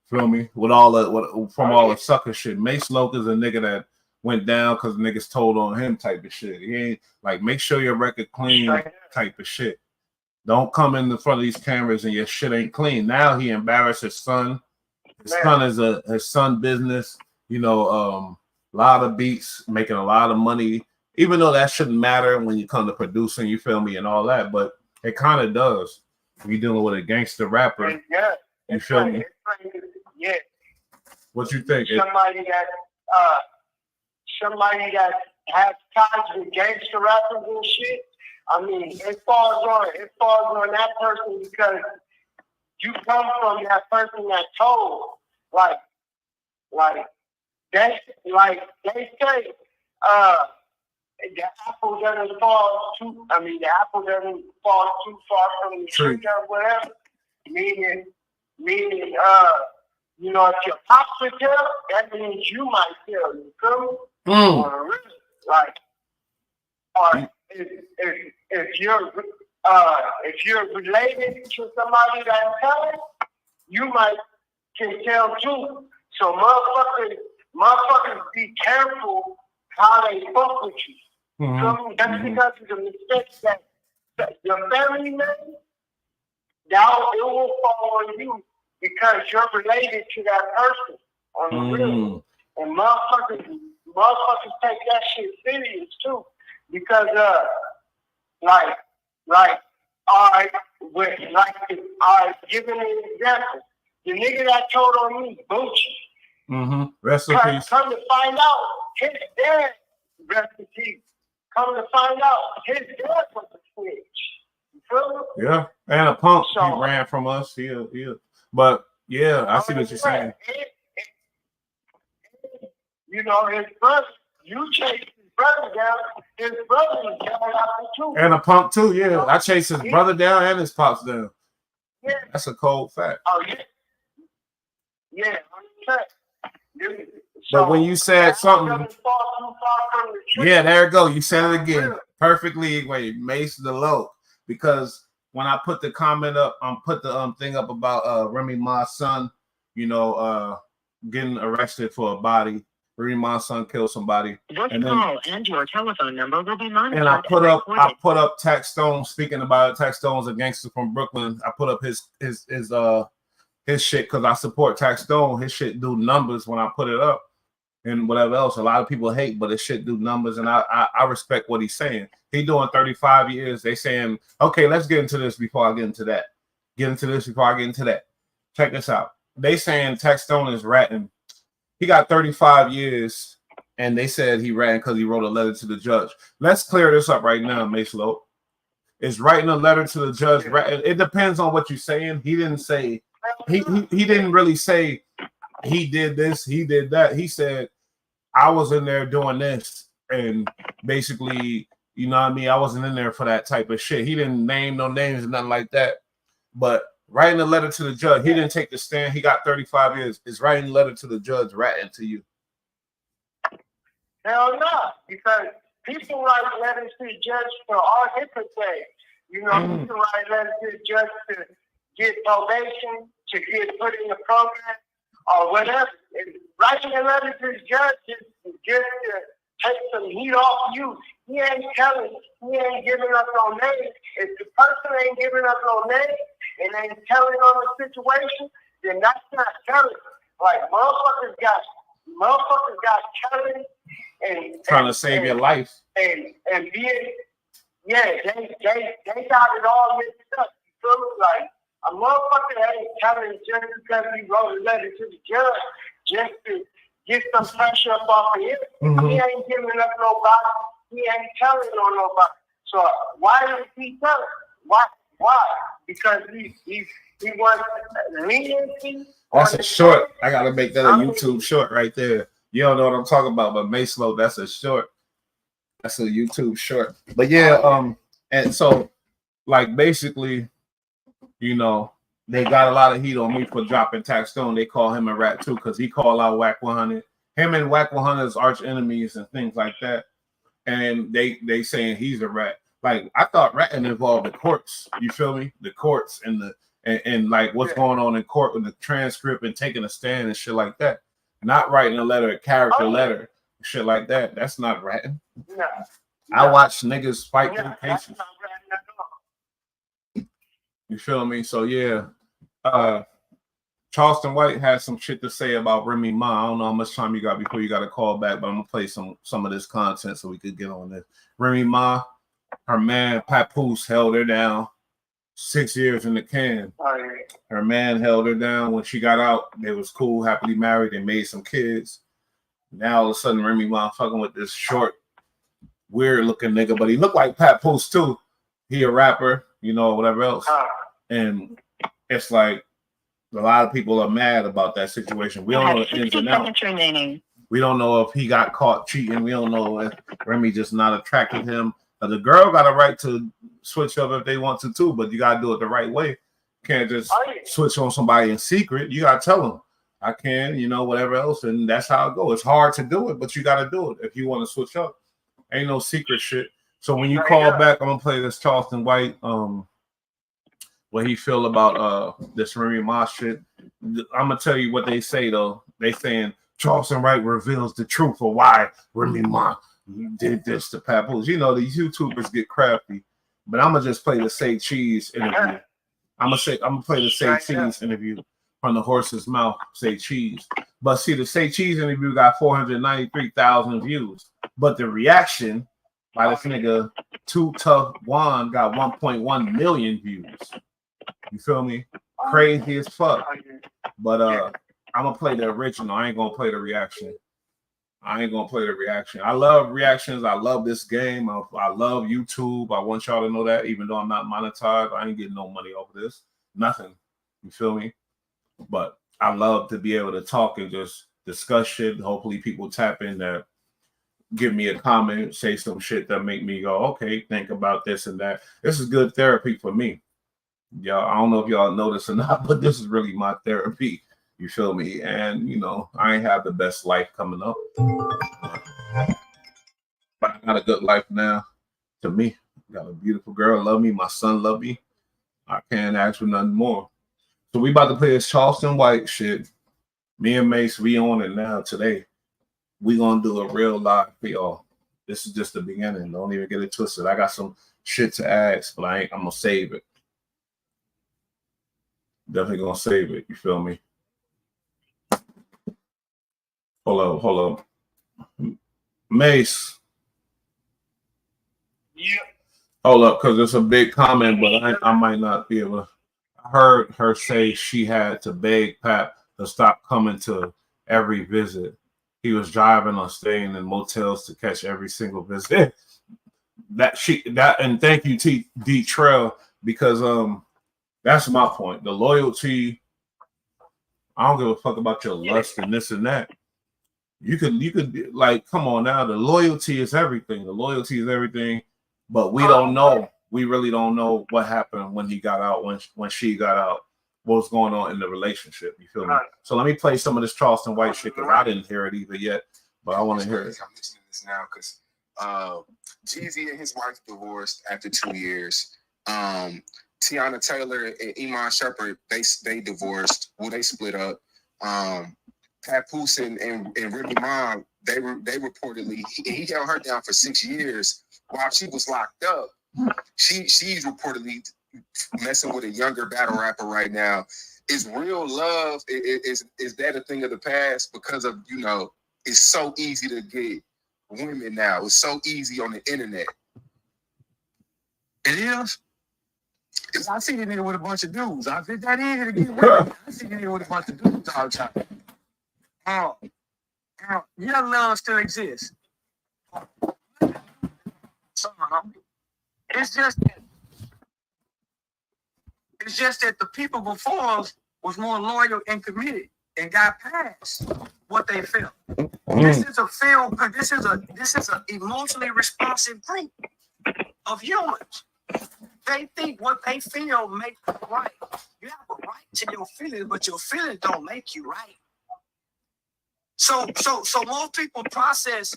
Feel me? With all the sucker shit. Mace Loke is a nigga that went down because niggas told on him type of shit. He ain't like, make sure your record clean type of shit. Don't come in front of these cameras and your shit ain't clean. Now he embarrassed his son. His son is his son business. You know, a lot of beats, making a lot of money. Even though that shouldn't matter when you come to producing, you feel me, and all that, but it kind of does. We dealing with a gangster rapper. And yeah, You feel me? Yeah. What you think? Somebody that has ties with gangster rappers and shit. I mean, it falls on that person because you come from that person that told, like they say, the apple doesn't fall too. I mean, the apple doesn't fall too far from the tree or whatever. Meaning, you know, if your pops would tell, that means you might tell. You feel me? Or really, like, or if you're related to somebody that's telling, you might can tell too. So motherfuckers be careful how they fuck with you. So that's because of the mistakes that your family made. Now it will fall on you because you're related to that person on the real. And motherfuckers take that shit serious too. Because giving an example. The nigga that told on me, Bucci. Rest in peace. Come to find out, his dad, rest in peace. Come to find out, his dad was a snitch. You feel me? Yeah, and a punk. So, he ran from us. Yeah. But yeah, I see what you're saying. You know, his brother, you chased his brother down. His brother is down after too. And a punk too, yeah. You know? I chased his brother down and his pops down. Yeah. That's a cold fact. Oh, yeah. Yeah, 100%. But when you said something, yeah, there it go. You said it again. Perfectly. Wait, Mase the low. Because when I put the comment up, put the thing up about Remy Ma's son, you know, getting arrested for a body. Remy Ma's son killed somebody. This call and your telephone number will be monitored. And I put up Tax Stone speaking about it. Tax Stone's a gangster from Brooklyn. I put up his shit because I support Tax Stone. His shit do numbers when I put it up. And whatever else, a lot of people hate, but it shit do numbers, and I respect what he's saying. He doing 35 years. They saying, okay, let's get into this before I get into that. Get into this before I get into that. Check this out. They saying Tax Stone is ratting. He got 35 years, and they said he ran because he wrote a letter to the judge. Let's clear this up right now, Mase Low. Is writing a letter to the judge. It depends on what you're saying. He didn't say. He didn't really say. He did this, he did that. He said, I was in there doing this. And basically, you know what I mean? I wasn't in there for that type of shit. He didn't name no names and nothing like that. But writing a letter to the judge, he didn't take the stand. He got 35 years. Is writing a letter to the judge ratting to you? Hell no. Because people write letters to the judge for all different things. You know, people write letters to the judge to get probation, to get put in the program, or whatever. And writing a letter to the judge is just to take some heat off you. He ain't giving up no name. If the person ain't giving up no name and ain't telling on the situation, then that's not telling. Like motherfuckers got telling and trying to save your life. And being they got it all mixed up. You feel me? Like a motherfucker ain't telling just because he wrote a letter to the judge just to get some pressure up off of him. He ain't giving up nobody. He ain't telling on nobody. So why is he telling? Why? Because he wants leniency. That's a short. I gotta make that a YouTube short right there. You don't know what I'm talking about, but Mase Low, that's a short. That's a YouTube short. But yeah, and so like basically, you know, they got a lot of heat on me for dropping Tax Stone. They call him a rat too, because he called out WAC 100. Him and WAC 100's arch enemies and things like that. And they saying he's a rat. Like I thought ratting involved the courts. You feel me? The courts and like what's going on in court with the transcript and taking a stand and shit like that. Not writing a letter, a character letter, shit like that. That's not ratting. No. I watch niggas fight through cases. You feel me? So yeah, Charleston White has some shit to say about Remy Ma. I don't know how much time you got before you got to call back, but I'm gonna play some of this content so we could get on this. Remy Ma, her man Papoose held her down. 6 years in the can. Oh, yeah. Her man held her down when she got out. They was cool, happily married, and made some kids. Now all of a sudden, Remy Ma fucking with this short, weird looking nigga, but he looked like Papoose too. He a rapper, you know, whatever else. And it's like a lot of people are mad about that situation. We don't know the ins and outs. We don't know if he got caught cheating. We don't know if Remy just not attracted him. The girl got a right to switch up if they want to too, but you gotta do it the right way. You can't just switch on somebody in secret. You gotta tell them, I can, you know, whatever else, and that's how it goes. It's hard to do it, but you gotta do it if you want to switch up. Ain't no secret shit. So when you call back, I'm gonna play this Charleston White, what he feel about this Remy Ma shit. I'm gonna tell you what they say though. They saying Charleston White reveals the truth of why Remy Ma did this to Papoose. You know, these YouTubers get crafty, but I'm gonna just play the Say Cheese interview. I'm gonna play the Say Cheese interview from the horse's mouth. Say Cheese, but see, the Say Cheese interview got 493,000 views, but the reaction by this nigga Too Tough Juan got 1.1 million views. You feel me? Crazy as fuck. But I'm gonna play the original. I ain't gonna play the reaction. I love reactions. I love this game. I love YouTube. I want y'all to know that, even though I'm not monetized, I ain't getting no money off of this. Nothing. You feel me? But I love to be able to talk and just discuss shit. Hopefully people tap in that, give me a comment, say some shit that make me go, okay, think about this and that. This is good therapy for me. Y'all, I don't know if y'all notice or not, but this is really my therapy. You feel me? And, you know, I ain't have the best life coming up. But I got a good life now. To me, I got a beautiful girl, love me. My son love me. I can't ask for nothing more. So we about to play this Charleston White shit. Me and Mase, we on it now today. We gonna do a real live for y'all. This is just the beginning. Don't even get it twisted. I got some shit to ask, but I'm gonna save it. Definitely gonna save it. You feel me? Hold up. Mase. Yeah. Hold up, because it's a big comment, but I might not be able to. I heard her say she had to beg Pap to stop coming to every visit. He was driving or staying in motels to catch every single visit. And thank you, D Trail, because that's my point. The loyalty. I don't give a fuck about your lust and this and that. You could like, come on now. The loyalty is everything. But we don't know. We really don't know what happened when he got out, when she got out, what was going on in the relationship. You feel me? So let me play some of this Charleston White shit, because I didn't hear it either yet, but I want to hear it. I'm listening to this now because Jeezy and his wife divorced after 2 years. Tiana Taylor and Iman Shumpert, they divorced. Well, they split up. Papoose and Remy Ma, they reportedly, he held her down for 6 years while she was locked up. She's reportedly messing with a younger battle rapper right now. Is real love, is that a thing of the past? Because of, you know, it's so easy to get women now. It's so easy on the internet. It is. Because I see you nigga with a bunch of dudes. I think that easy to get women. I see you nigga with a bunch of dudes all the time. Young love still exists. So, it's just that the people before us was more loyal and committed and got past what they felt. This is a emotionally responsive group of humans. They think what they feel makes them right. You have a right to your feelings, but your feelings don't make you right. So most people process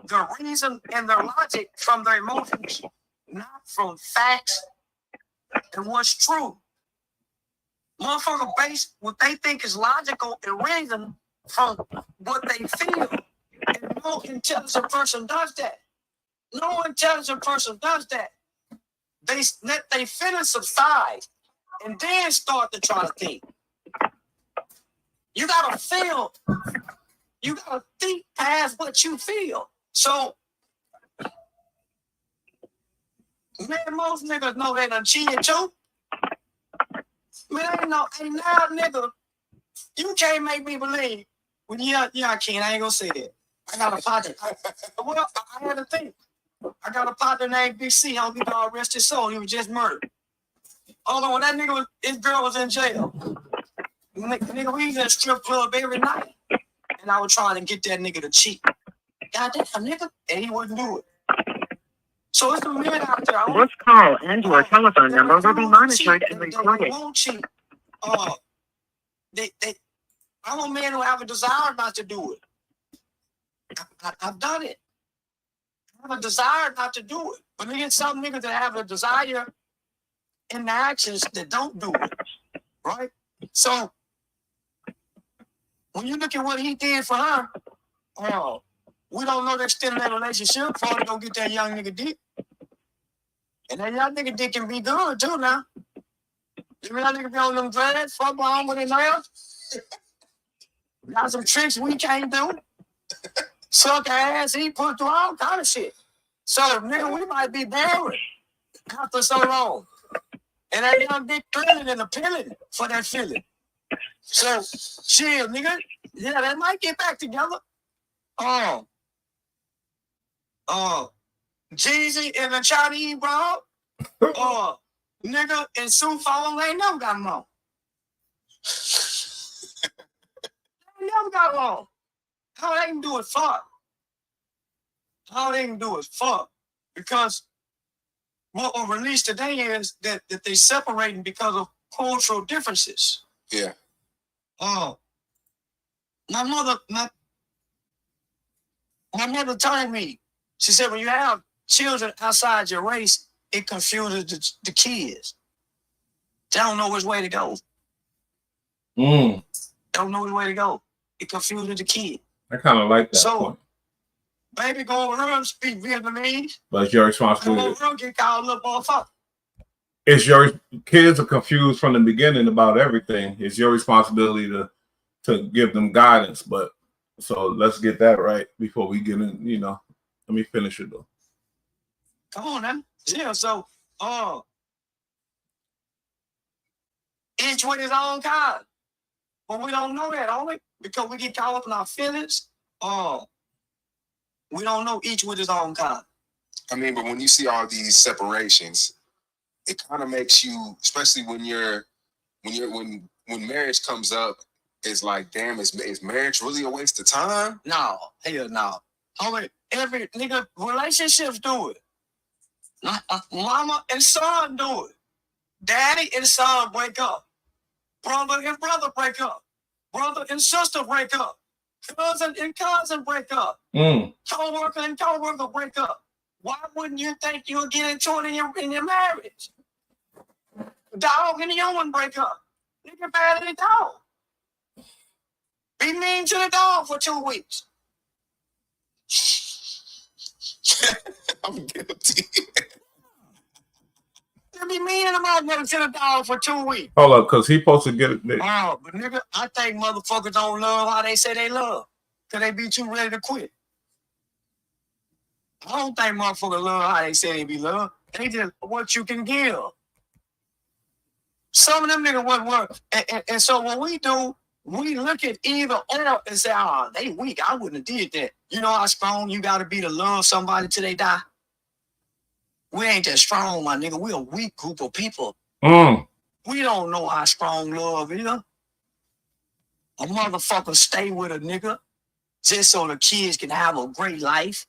the reason and their logic from their emotions, not from facts and what's true. Motherfucker base what they think is logical and reason from what they feel. And no intelligent person does that. No intelligent person does that. They let their feelings subside and then start to try to think. You gotta feel. You gotta think past what you feel. So, man, most niggas know they done cheated too. Man, ain't now, nigga, you can't make me believe. Well, yeah, I can't. I ain't gonna say that. I got a partner. Well, I had to think. I got a partner named Big C. I'll be God rest his soul. He was just murdered. Although when that nigga was, his girl was in jail. Nigga, we was in a strip club every night. And I was trying to get that nigga to cheat. Goddamn, nigga. And he wouldn't do it. So it's the men out there. This call and your telephone number will be monitored and They recorded. won't cheat. I'm a man who have a desire not to do it. I've done it. I have a desire not to do it. But there's some niggas that have a desire in the actions that don't do it. Right? So when you look at what he did for her, we don't know the extent of that relationship before they go get that young nigga dick. And that young nigga dick can be good too now. You that nigga be on them dreads, fuck on with it now. Got some tricks we can't do. Suck ass, he put through all kind of shit. So nigga, we might be buried after so long. And that young dick thrilling and appealing for that feeling. So chill, nigga. Yeah, they might get back together. Jeezy and the Chinese bro. Nigga and Sue Phone ain't never got along. They never got along. How they can do it fuck? How they can do it fuck? Because what was released today is that they separating because of cultural differences. Yeah. My mother told me, she said, when you have children outside your race, it confuses the kids. They don't know which way to go. Don't know which way to go. It confuses the kid. I kind of like that point. Baby, go over here and speak Vietnamese. But it's your responsibility. Go over here and get called up on fuck. It's your kids are confused from the beginning about everything. It's your responsibility to give them guidance. But so let's get that right before we get in. You know, let me finish it though. Come on, man. Yeah. So, each with his own kind. But we don't know that, only because we get caught up in our feelings. We don't know each with his own kind. I mean, but when you see all these separations, it kind of makes you, especially when marriage comes up, it's like, damn, is marriage really a waste of time? No, hell no. Only every nigga relationships do it. Mama and son do it. Daddy and son break up. Brother and brother break up. Brother and sister break up. Cousin and cousin break up. Co-worker and co-worker break up. Why wouldn't you think you'll get into it in your marriage? Dog and the young one break up. Nigga bad at the dog. Be mean to the dog for 2 weeks. I'm guilty. Be mean about never to the dog for 2 weeks. Hold up, because he supposed to get it. But nigga, I think motherfuckers don't love how they say they love. Because they be too ready to quit. I don't think motherfuckers love how they say they be loved. They just what you can give. Some of them niggas wouldn't work. And so what we do, we look at either or and say, they weak. I wouldn't have did that. You know how strong you got to be to love somebody till they die? We ain't that strong, my nigga. We a weak group of people. We don't know how strong love is. A motherfucker stay with a nigga just so the kids can have a great life.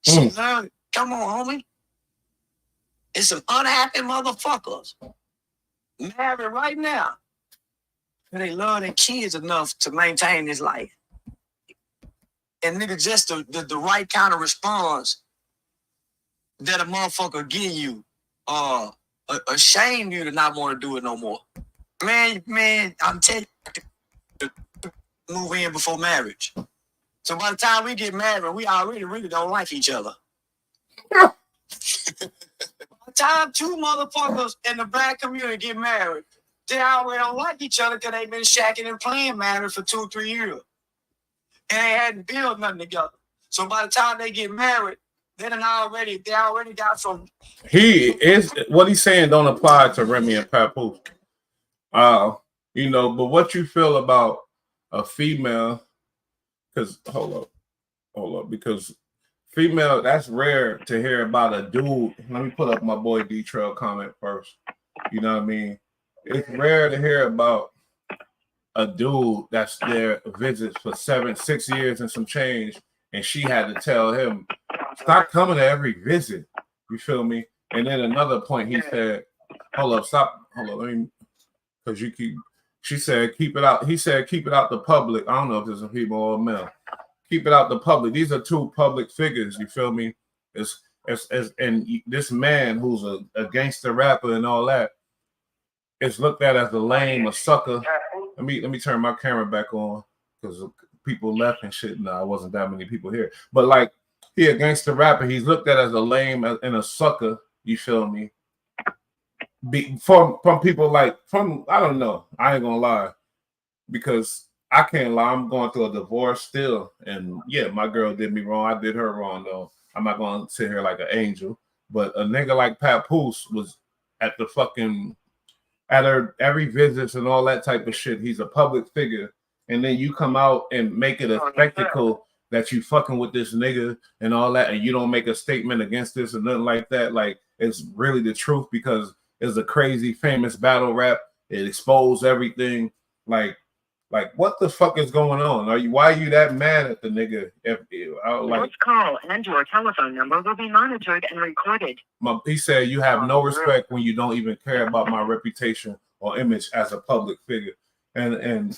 She learned, come on, homie. It's some unhappy motherfuckers married right now. And they love their kids enough to maintain this life. And nigga, just the right kind of response that a motherfucker give you, ashamed you to not want to do it no more. Man, I'm telling you, move in before marriage. So by the time we get married, we already really don't like each other. By the time two motherfuckers in the black community get married, they already don't like each other because they've been shacking and playing married for 2-3 years. And they hadn't built nothing together. So by the time they get married, they already got some. He is what he's saying don't apply to Remy and Papoose. You know, but what you feel about a female? Because hold up, because female, that's rare to hear about a dude. Let me put up my boy D-Trail comment first. You know what I mean? It's rare to hear about a dude that's there visits for 6 years and some change, and she had to tell him, stop coming to every visit. You feel me? And then another point, he said, hold up, let me, because you keep, she said, keep it out. He said, keep it out the public. I don't know if there's a female or a male. Keep it out the public. These are two public figures. You feel me? And this man who's a gangster rapper and all that is looked at as a lame, a sucker. Let me turn my camera back on because people left and shit. No, it wasn't that many people here. But like, he a gangster rapper. He's looked at as a lame and a sucker. You feel me? From people like, I don't know. I ain't gonna lie, because I can't lie. I'm going through a divorce still, and yeah, my girl did me wrong. I did her wrong though. I'm not gonna sit here like an angel, but a nigga like Papoose was at the fucking at her every visits and all that type of shit. He's a public figure, and then you come out and make it a spectacle that you fucking with this nigga and all that, and you don't make a statement against this or nothing like that. Like, it's really the truth, because it's a crazy famous battle rap. It exposed everything. Like what the fuck is going on? Why are you that mad at the nigga? This call and your telephone number will be monitored and recorded. He said you have no respect when you don't even care about my reputation or image as a public figure, and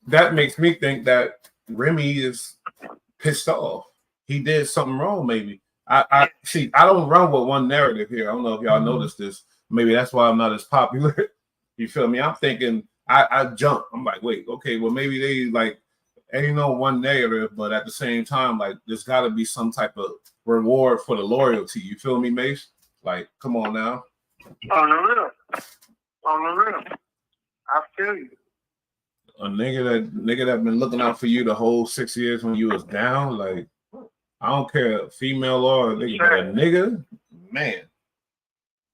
that makes me think that Remy is pissed off. He did something wrong, maybe. I see. I don't run with one narrative here. I don't know if y'all noticed this. Maybe that's why I'm not as popular. You feel me? I'm thinking. I jump. I'm like, wait, okay, well, maybe they like ain't no one narrative, but at the same time, like, there's got to be some type of reward for the loyalty. You feel me, Mase? Like, come on now. On the real. I feel you. A nigga that been looking out for you the whole 6 years when you was down. Like, I don't care, female or a nigga, but a nigga, man,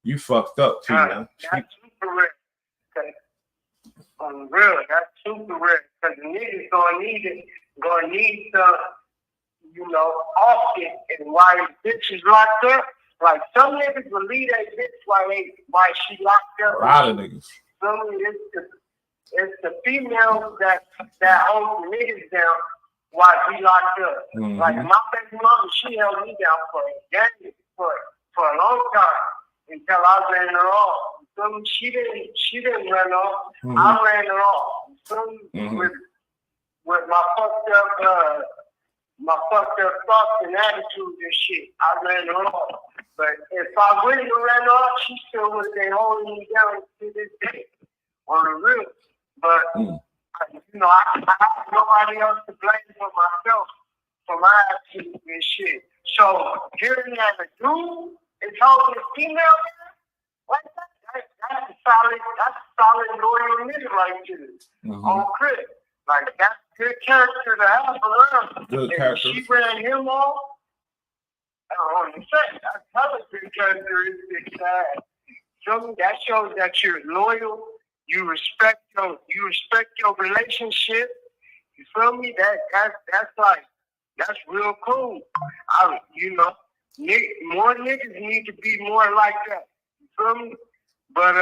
you fucked up, female. That's super rare. On the real, that's super rare, because the niggas gonna need some, off it, and why bitch is locked up. Like, some niggas will leave that bitch why she locked up. A lot of niggas. Some it's the females that hold the niggas down while he locked up. Mm-hmm. Like, my baby mama, she held me down for a long time until I ran her off. She didn't run off. Mm-hmm. I ran her off. With my fucked up thoughts and attitudes and shit, I ran her off. But if I wouldn't have ran her off, she still would have been holding me down to this day, on the real. But I have nobody else to blame but myself for my attitude and shit. So hearing that a dude is holding a female down like that. That's a solid loyal nigga right there. On Crip. Like, that's good character to have around. Good character. She ran him off. That's another good characteristic. That shows that you're loyal. You respect your relationship. You feel me? That's real cool. More niggas need to be more like that. You feel me? But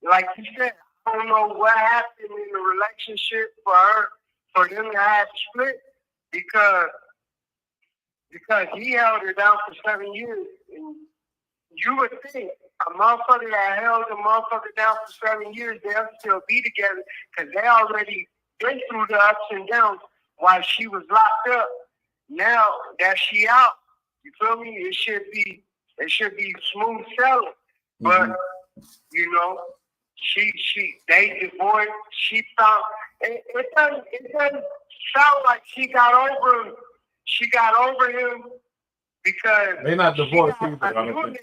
like you said, I don't know what happened in the relationship for them to have split, because he held her down for 7 years. And you would think a motherfucker that held a motherfucker down for 7 years, they'll still be together, because they already been through the ups and downs while she was locked up. Now that she out, you feel me? It should be smooth sailing. But they divorced. She found it doesn't sound like she got over him. She got over him because they're not divorced either. I don't think.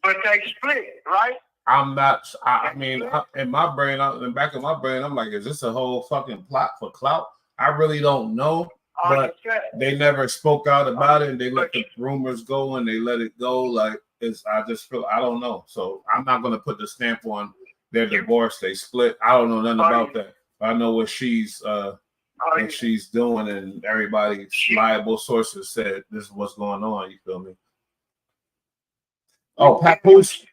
But they split, right? I'm not. I mean, in my brain, in the back of my brain, I'm like, is this a whole fucking plot for clout? I really don't know. But they never spoke out about it, and they let the rumors go, and they let it go. Like, I just feel I don't know. So I'm not gonna put the stamp on their divorce. They split. I don't know nothing about that. But I know what she's doing, and everybody's reliable sources said this is what's going on. You feel me? Oh, Papoose.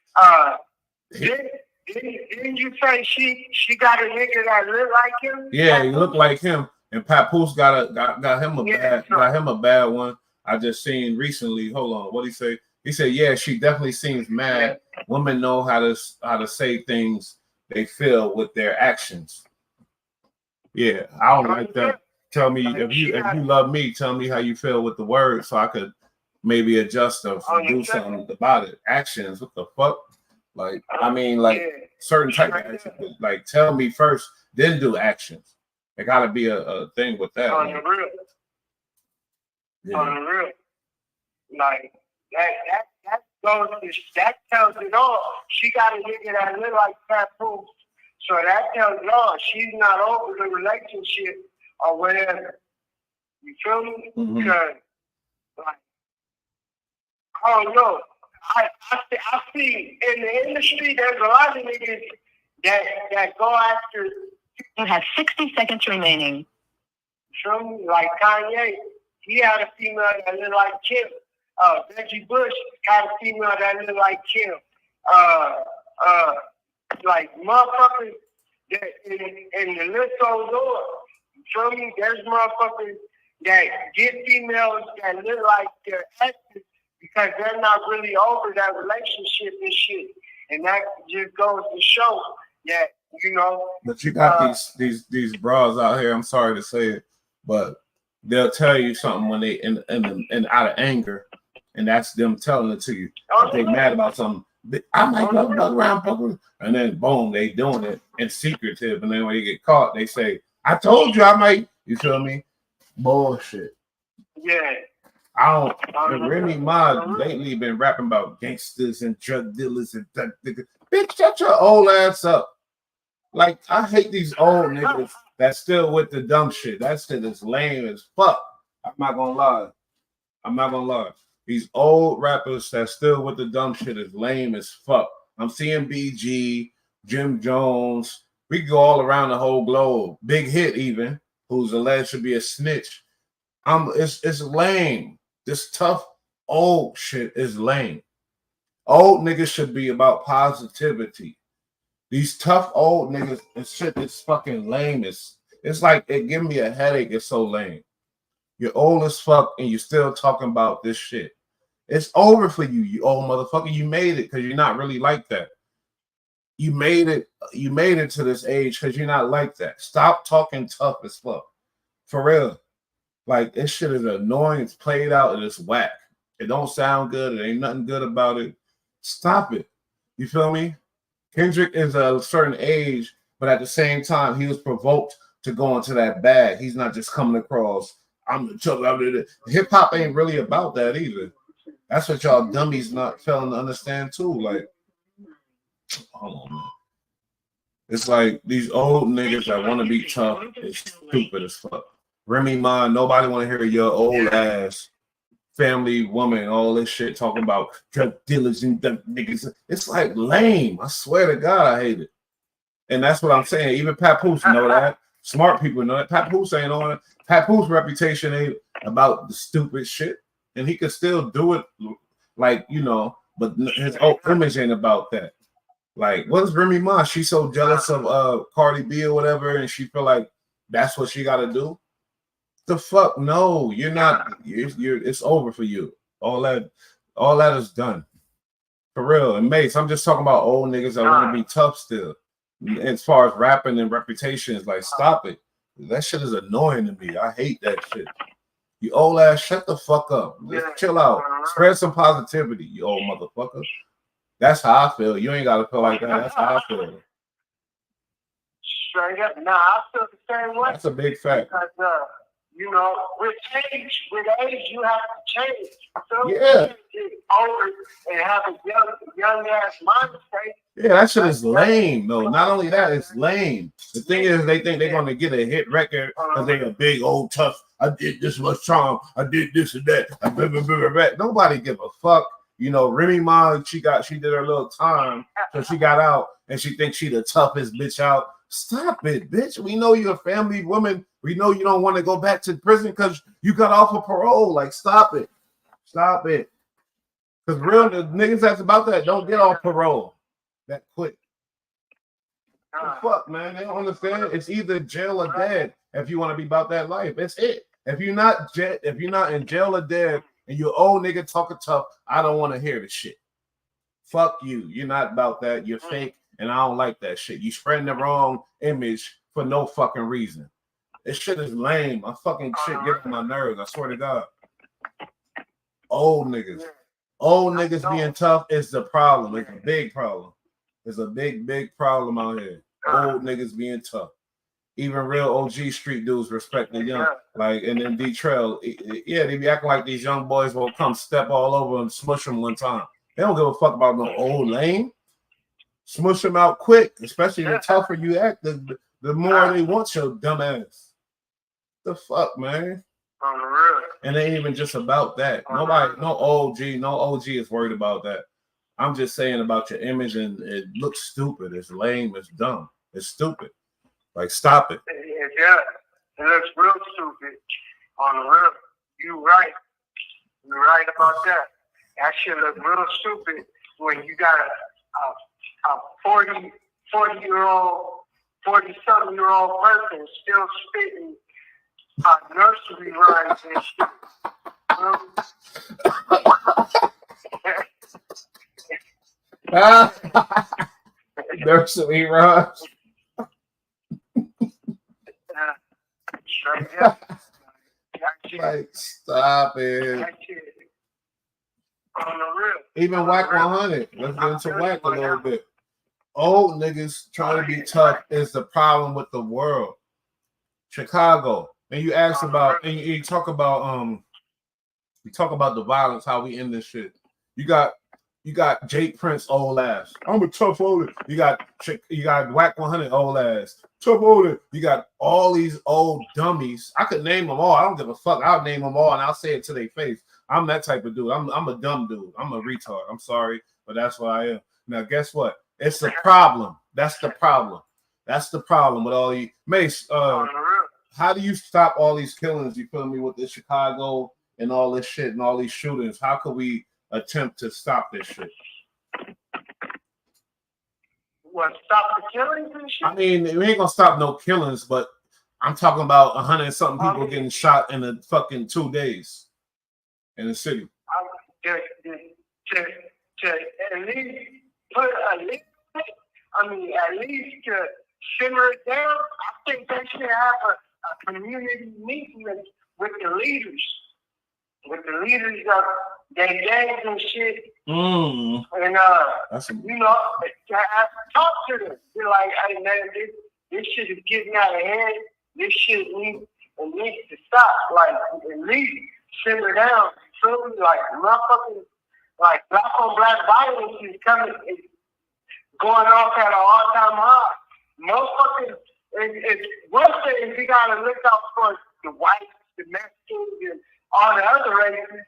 Didn't you say she got a nigga that look like him? Yeah, he looked like him, and Papoose got him a bad one. I just seen recently. Hold on, what he say? He said, "Yeah, she definitely seems mad. Women know how to say things they feel with their actions." Yeah, I don't like that. Tell me if you love me, tell me how you feel with the words, so I could maybe adjust or do something about it. Actions, what the fuck? Like, I mean, like certain type of actions. Like, tell me first, then do actions. There gotta be a thing with that. On the real. Yeah. On the real. Like that goes that tells it all. She got a nigga that look like Papoose. So that tells it all. She's not over the relationship or whatever. You feel me? Because like I don't know. I see in the industry there's a lot of niggas that go after. You have 60 seconds remaining. Feel me? Like Kanye, he had a female that looked like Kim. Reggie Bush had a female that looked like Kim. Like motherfuckers that in the list goes on. You feel me? There's motherfuckers that get females that look like their exes because they're not really over that relationship and shit. And that just goes to show that, you know. But you got these bras out here, I'm sorry to say it, but they'll tell you something when they in out of anger, and that's them telling it to you. If they mad about something, I might go around, and then boom, they doing it in secretive, and then when you get caught, they say, I told you I might, you feel me? Bullshit. Yeah. I don't. Remy Ma lately been rapping about gangsters and drug dealers and bitch, shut your old ass up. Like, I hate these old niggas that's still with the dumb shit. That shit is lame as fuck. I'm not gonna lie. These old rappers that's still with the dumb shit is lame as fuck. I'm seeing BG, Jim Jones. We can go all around the whole globe. Big Hit even, who's alleged to be a snitch. It's lame. This tough old shit is lame. Old niggas should be about positivity. These tough old niggas and shit is fucking lame. It's like it give me a headache. It's so lame. You're old as fuck and you're still talking about this shit. It's over for you, you old motherfucker. You made it because you're not really like that. You made it to this age because you're not like that. Stop talking tough as fuck. For real. Like, this shit is annoying. It's played out and it's whack. It don't sound good. It ain't nothing good about it. Stop it. You feel me? Kendrick is a certain age, but at the same time, he was provoked to go into that bag. He's not just coming across, I'm the tough. Hip hop ain't really about that either. That's what y'all dummies not failing to understand too. Like, hold on, man. It's like these old niggas that want to be tough is stupid as fuck. Remy Ma, nobody want to hear your old ass family woman, all this shit talking about drug dealers and niggas. It's like lame. I swear to God, I hate it. And that's what I'm saying. Even Papoose know that. Smart people know that. Papoose ain't on it. Papoose reputation ain't about the stupid shit. And he could still do it, like, you know, but his old image ain't about that. Like, what's Remy Ma? She's so jealous of Cardi B or whatever, and she feel like that's what she got to do. The fuck? No, you're not. You're. It's over for you. All that is done. For real. And Mase, I'm just talking about old niggas that want to be tough still. As far as rapping and reputation, is like, stop it. That shit is annoying to me. I hate that shit. You old ass, shut the fuck up. Just chill out. Spread some positivity, you old motherfucker. That's how I feel. You ain't gotta feel like that. That's how I feel. Straight up. Nah, I feel the same way. That's a big fact. Because, you know, with age, you have to change. So yeah. Get older and have a young ass mind state. Yeah, that shit is lame, though. Not only that, it's lame. The thing is, they think they're gonna get a hit record because they a big old tough. I did this much time. I did this and that. Nobody give a fuck. You know, Remy Ma, she did her little time, so she got out, and she thinks she the toughest bitch out. Stop it, bitch. We know you're a family woman. We know you don't want to go back to prison because you got off of parole. Like, stop it. Stop it. Because real the niggas that's about that don't get off parole that quick. Fuck, man. They don't understand. It's either jail or dead if you want to be about that life. It's it. If you're not in jail or dead and you're old nigga talking tough, I don't want to hear the shit. Fuck you. You're not about that. You're fake, and I don't like that shit. You spreading the wrong image for no fucking reason. This shit is lame. I fucking shit get on my nerves. I swear to God. Old niggas. Old niggas being tough is the problem. It's a big problem. It's a big, big problem out here. Old niggas being tough. Even real OG street dudes respect the young. Like, and then betrayal. Yeah, they be acting like these young boys will come step all over and smush them one time. They don't give a fuck about no old lame. Smush them out quick. Especially the tougher you act, the more they want your dumb ass. The fuck, man? And it ain't even just about that. Nobody, no OG is worried about that. I'm just saying about your image, and it looks stupid. It's lame. It's dumb. It's stupid. Like, stop it. Yeah, it looks real stupid. On the real, you're right. You're right about that. That shit look real stupid when you got a 40-something-year-old person still spitting nursery rhymes and shit. Nursery rhymes. Like, stop it. On the real. Even WAC 100. Let's get into WAC a little bit. Old niggas trying to be tough is the problem with the world. Chicago. And you ask about, and you talk about the violence, how we end this shit. You got Jake Prince old ass. I'm a tough older. You got WAC 100 old ass. Tough older. You got all these old dummies. I could name them all. I don't give a fuck. I'll name them all and I'll say it to their face. I'm that type of dude. I'm a dumb dude. I'm a retard. I'm sorry, but that's what I am. Now, guess what? It's a problem. That's the problem. That's the problem with all you Mase. How do you stop all these killings? You feel me, with the Chicago and all this shit and all these shootings? How could we attempt to stop this shit? What, stop the killings and shit? I mean, we ain't gonna stop no killings, but I'm talking about 100 and something people getting shot in the fucking 2 days in the city. To at least put at least to simmer it down. I think they should have a community meeting with the leaders. With the leaders of their gangs and shit. And talk to them. Be like, hey man, this shit is getting out of hand. This shit needs to stop. Like, at least simmer down. So, like, motherfucking, like, black on black violence is going off at an all-time high. Motherfucking, it's one thing if you gotta look out for the whites, the Mexicans, and all the other races.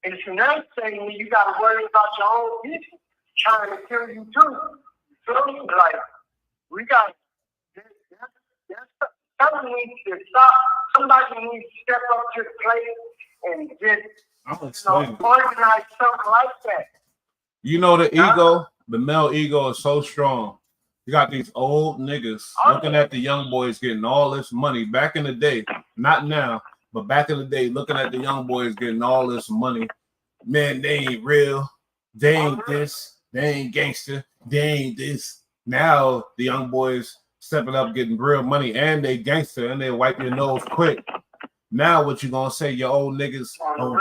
It's another thing when you gotta worry about your own people trying to kill you too. So, like, we got something needs to stop. Somebody needs to step up to the plate and just organize something like that. You know, the ego, the male ego is so strong. You got these old niggas looking at the young boys getting all this money. Back in the day, not now, but back in the day, looking at the young boys getting all this money. Man, they ain't real. They ain't this. They ain't gangster. They ain't this. Now the young boys stepping up, getting real money, and they gangster, and they wipe your nose quick. Now what you gonna say? Your old niggas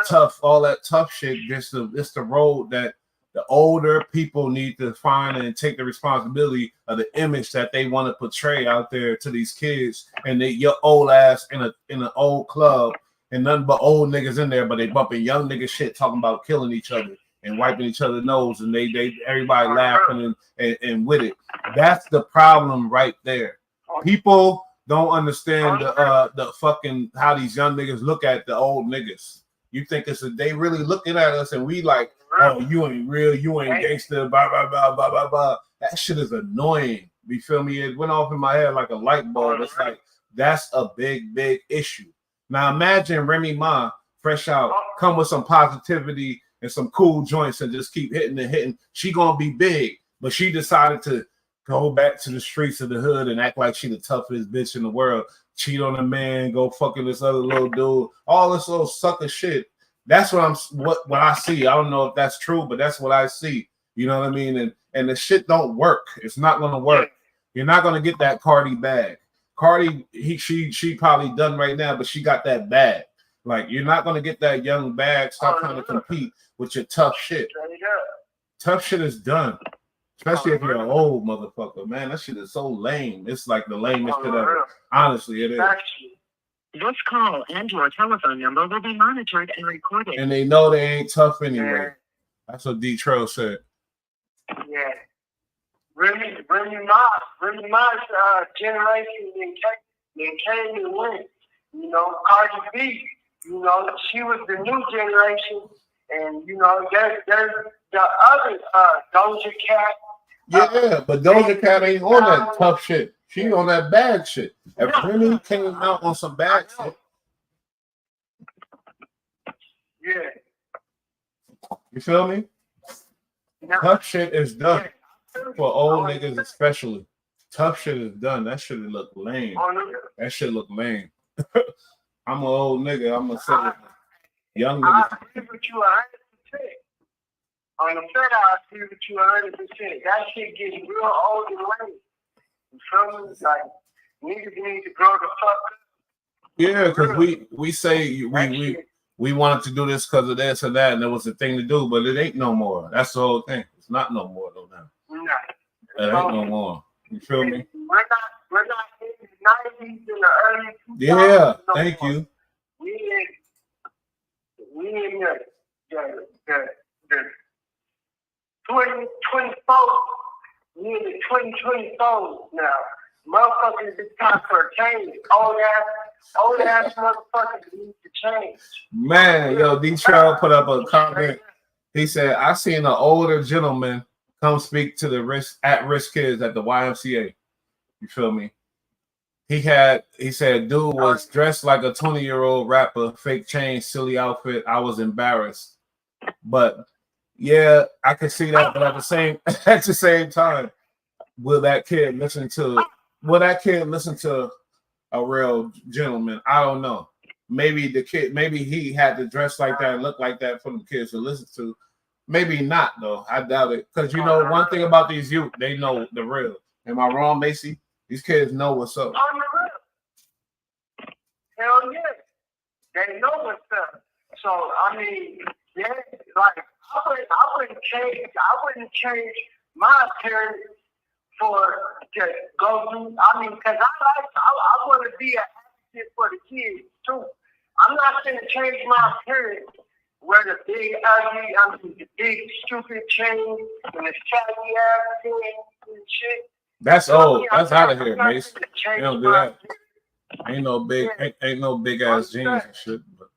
tough, all that tough shit. It's the road that the older people need to find and take the responsibility of the image that they want to portray out there to these kids. And your old ass in an old club and nothing but old niggas in there, but they bumping young nigga shit, talking about killing each other and wiping each other's nose, and everybody laughing and with it. That's the problem right there. People don't understand the fucking how these young niggas look at the old niggas. You think they really looking at us and we like, oh, you ain't real, you ain't gangster, blah, blah, blah, blah, blah, blah. That shit is annoying. You feel me? It went off in my head like a light bulb. It's like, that's a big, big issue. Now imagine Remy Ma, fresh out, come with some positivity and some cool joints and just keep hitting and hitting. She gonna be big, but she decided to go back to the streets of the hood and act like she the toughest bitch in the world. Cheat on a man, go fucking this other little dude, all this little sucker shit. That's what I see. I don't know if that's true, but that's what I see. You know what I mean? And the shit don't work. It's not gonna work. You're not gonna get that Cardi bag. Cardi, she probably done right now, but she got that bag. Like, you're not gonna get that young bag. Stop trying to compete with your tough shit. Tough shit is done. Especially if you're an old motherfucker, man. That shit is so lame. It's like the lamest shit ever. Honestly, it is. This call and your telephone number will be monitored and recorded. And they know they ain't tough anyway. That's what D-Trail said. Yeah. Remy Ma's generation came and went. You know, Cardi B, you know, she was the new generation. And, you know, there's the other Doja Cat. Yeah, but Doja Cat ain't on that tough shit. She on that bad shit. If Remy came out on some bad shit. Yeah. You feel me? Tough shit is done. For old niggas especially. Tough shit is done. That shit look lame. That shit look lame. I'm an old nigga. I'm a young nigga. I agree with you 100%. On the Fed, I agree with you 100%. That shit getting real old and lame. You feel me? Like, niggas need to grow the fuck up. Yeah, because we say we wanted to do this because of this or that, and it was the thing to do, but it ain't no more. That's the whole thing. It's not no more though now. It ain't no more. You feel me? We're not in the 90s and the early 2000s. Yeah, thank you. We in the 2024. We in the 2024 now. Motherfuckers, it's time for a change. Old ass motherfuckers need to change. Man, yo, D-Trail put up a comment. He said, I seen an older gentleman come speak to the at-risk kids at the YMCA. You feel me? He said, dude was dressed like a 20-year-old rapper, fake chain, silly outfit. I was embarrassed. But yeah, I could see that. But at the same time, will that kid listen to a real gentleman? I don't know. Maybe he had to dress like that and look like that for the kids to listen to. Maybe not, though. I doubt it. Because, you know, one thing about these youth, they know the real. Am I wrong, Macy? These kids know what's up. On the real. Hell yeah. They know what's up. So, I mean, yeah, like, I wouldn't change my appearance for to go through. I mean, because I want to be an advocate for the kids, too. I'm not going to change my appearance. Wear the big ugly, the big stupid chain and the shaggy ass thing and shit. That's old. That's out of here, Mace. They don't do that. Ain't no big ass jeans and shit. But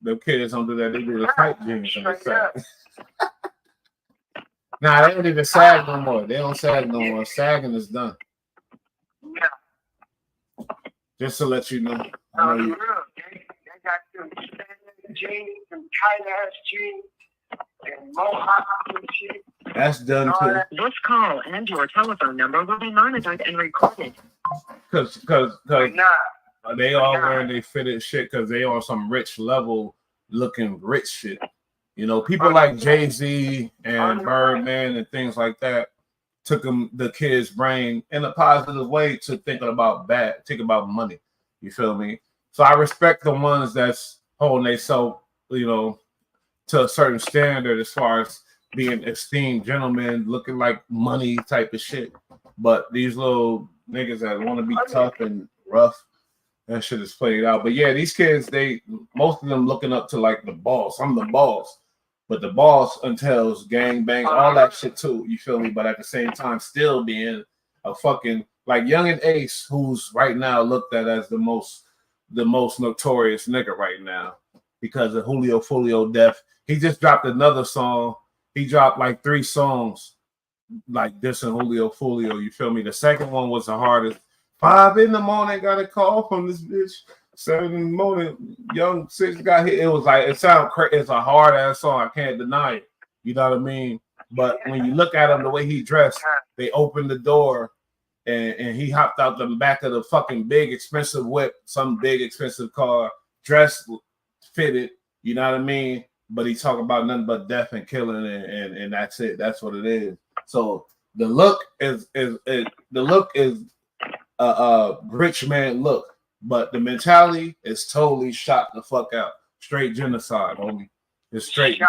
the kids don't do that. They do the tight jeans and the sag. Nah, they don't even sag no more. They don't sag no more. Sagging is done. Yeah. Just to let you know. They got them jeans and tight ass jeans and mohawks and shit. That's done too. This call and your telephone number will be monitored and recorded. Cause they all wearing their fitted shit because they on some rich level looking rich shit. You know, people like Jay-Z and Birdman and things like that took the kids' brain in a positive way to think about money. You feel me? So I respect the ones that's holding themselves, you know, to a certain standard as far as being esteemed gentlemen, looking like money type of shit. But these little niggas that want to be tough and rough, that shit is played out. But yeah, these kids, most of them looking up to like the boss. I'm the boss. But the boss entails gang bang, all that shit too. You feel me? But at the same time, still being a fucking like Young and Ace, who's right now looked at as the most notorious nigga right now. because of Julio Folio death. He just dropped another song. He dropped like 3 songs like this and Julio Folio. You feel me? The second one was the hardest. 5 in the morning, got a call from this bitch. 7 in the morning, young 6 got hit. It was like, it sounds crazy. It's a hard ass song. I can't deny it. You know what I mean? But when you look at him, the way he dressed, they opened the door and he hopped out the back of the fucking big expensive whip, some big expensive car, dressed, fitted. You know what I mean? But he talk about nothing but death and killing, and that's it. That's what it is. So the look is rich man look, but the mentality is totally shot the fuck out. Straight genocide, homie. It's straight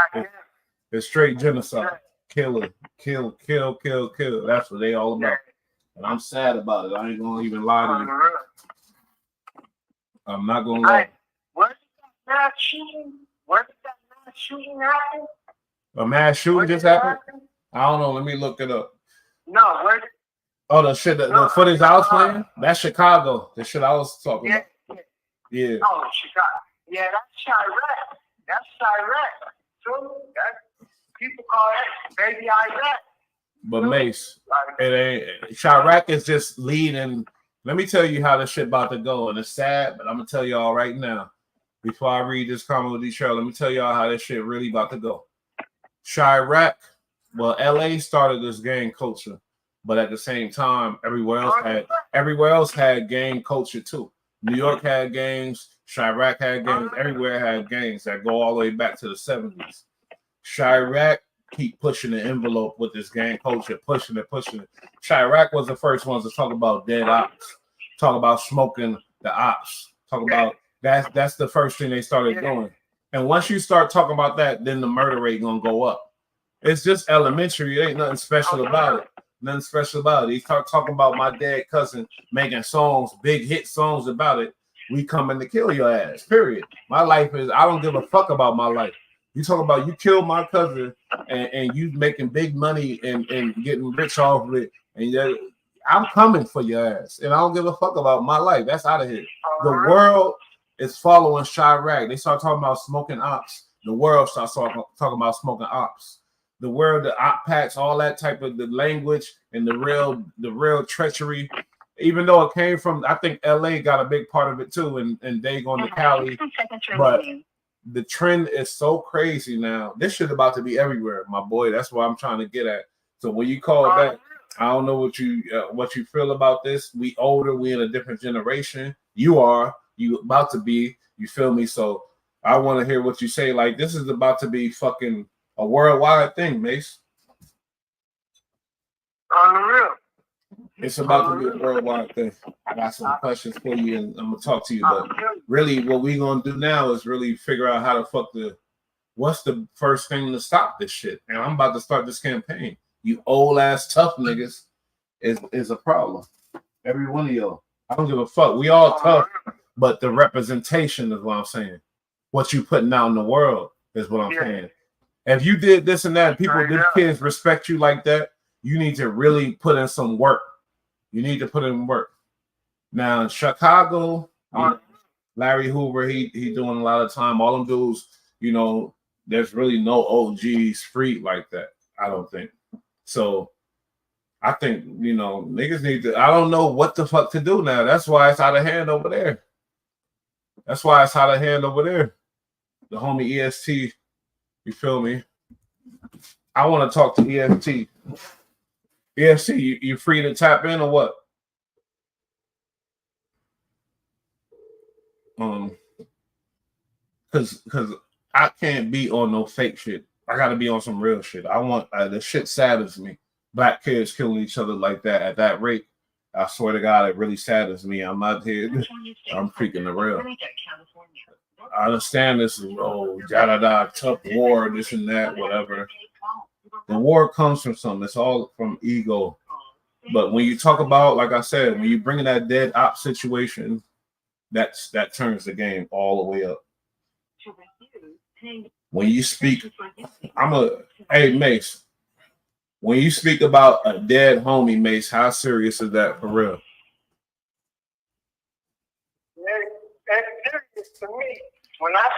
genocide. Kill. That's what they all about. And I'm sad about it. I ain't gonna even lie to you. I'm not gonna lie. Where did that mass shooting? Happen? A mass shooting just happened? I don't know. Let me look it up. No, where did... Oh, the shit, the footage I was playing? That's Chicago. The shit I was talking about. Yeah. Oh, Chicago. Yeah, that's Chirac. That's Chirac. So people call it Baby Iraq. But Mase, it ain't. Chirac is just leading. Let me tell you how this shit about to go, and it's sad, but I'm gonna tell y'all right now. Before I read this comment with Detroit, let me tell y'all how this shit really about to go. Chirac, well, LA started this gang culture, but at the same time, everywhere else had gang culture too. New York had gangs, Chirac had gangs, everywhere had gangs that go all the way back to the 70s. Chirac keep pushing the envelope with this gang culture, pushing it. Chirac was the first ones to talk about dead ops, talk about smoking the ops, talk about that's the first thing they started doing. And once you start talking about that, then the murder rate gonna go up. It's just elementary. It ain't nothing special about it. Nothing special about it. He start talking about my dead cousin making songs, big hit songs about it. We coming to kill your ass. Period. My life is, I don't give a fuck about my life. You talk about you killed my cousin and you making big money and getting rich off of it, and I'm coming for your ass, and I don't give a fuck about my life. That's out of here. The world is following Chirac. They start talking about smoking ops. The world starts talking about smoking ops. The world, the op packs, all that type of the language and the real treachery. Even though it came from, I think LA got a big part of it too, and they going to Cali, but the trend is so crazy now. This shit about to be everywhere, my boy. That's what I'm trying to get at. So when you call back, I don't know what you feel about this. We older, we in a different generation. You about to be, you feel me? So I want to hear what you say. Like, this is about to be fucking a worldwide thing, Mase. Unreal. It's about to be a worldwide thing. I got some questions for you, and I'm gonna talk to you. But really, what we gonna do now is really figure out how to what's the first thing to stop this shit. And I'm about to start this campaign. You old ass tough niggas is a problem. Every one of y'all. I don't give a fuck. We all tough, but the representation is what I'm saying. What you putting out in the world is what I'm saying. If you did this and that, these kids respect you like that, you need to really put in some work. You need to put in work. Now in Chicago, Larry Hoover, he doing a lot of time. All them dudes, there's really no OGs free like that. I don't think. So I think, niggas need to, I don't know what the fuck to do now. That's why it's out of hand over there. The homie EST, you feel me? I want to talk to EST. EST, you free to tap in or what? Cause I can't be on no fake shit. I gotta be on some real shit. I want the shit saddens me. Black kids killing each other like that at that rate. I swear to God, it really saddens me. I'm not here. I'm freaking the real. I understand this is tough war, this and that, whatever. The war comes from something. It's all from ego. But when you talk about, like I said, when you bring in that dead op situation, that turns the game all the way up. When you speak, hey Mase, when you speak about a dead homie, Mase, how serious is that for real? That's serious to me. when I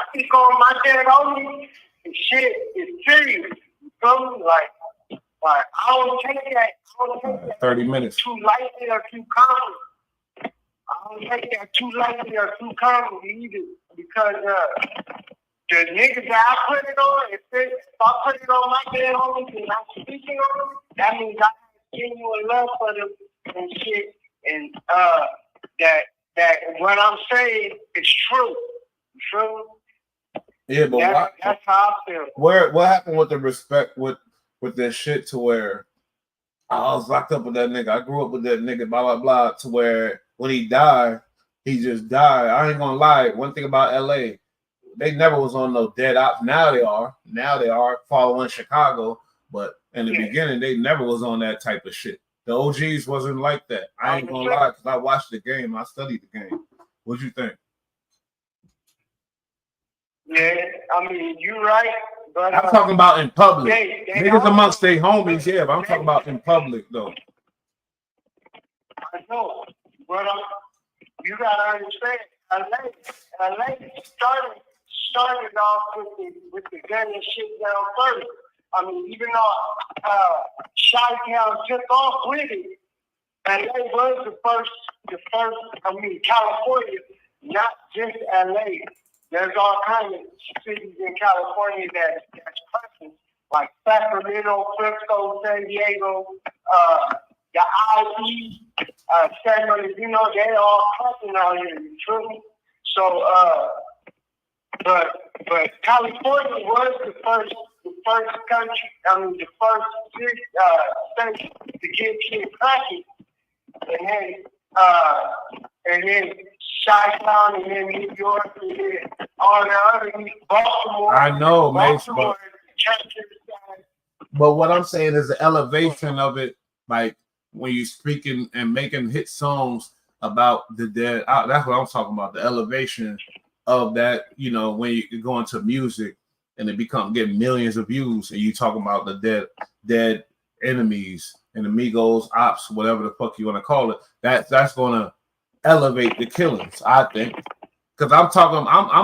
speak on my dead homie, the shit is serious. You feel me? Like I don't take that 30 minutes. too lightly or too calmly. I don't take that too lightly or too calmly either, because the niggas that I put it on, if I put it on my dead homies and I'm speaking on them, that means I have genuine love for them and shit, and that what I'm saying is true. You feel me? Yeah, but that's how I feel. What happened with the respect with this shit to where I was locked up with that nigga. I grew up with that nigga, blah blah blah, to where when he died, he just died. I ain't gonna lie. One thing about LA, they never was on no dead ops. Now they are following Chicago, but in the beginning they never was on that type of shit. The OGs wasn't like that. I ain't gonna lie, because I watched the game. I studied the game. What you think? Yeah, I mean, you're right. But I'm talking about in public. Niggas amongst their homies, yeah, but I'm talking about in public, though. I know, but you gotta understand, LA started off with the gun and shit down first. I mean, even though Chi-Town took off with it, LA was the first. I mean, California, not just LA. There's all kinds of cities in California that's present, like Sacramento, Frisco, San Diego, the IE, San Bernardino. They all present out here. You feel me? So, but California was the first country. I mean, the first state to get shit cracking, and then Chi-Town, and then New York, and then all the other Baltimore. I know, Mace, but what I'm saying is the elevation of it, like when you speaking and making hit songs about the dead. That's what I'm talking about. The elevation of that, you know, when you go into music and it getting millions of views, and you talking about the dead enemies and amigos, ops, whatever the fuck you want to call it. That's gonna elevate the killings, I think. Because I'm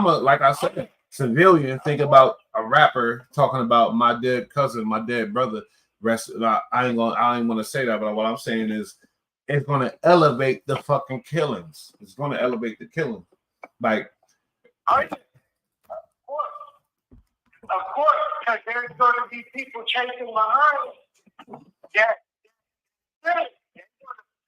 a, like I said, civilian. Think about a rapper talking about my dead cousin, my dead brother. I ain't gonna say that, but what I'm saying is it's gonna elevate the fucking killings. It's gonna elevate the killing. Like, of course, because there's gonna be people chasing behind that. They're gonna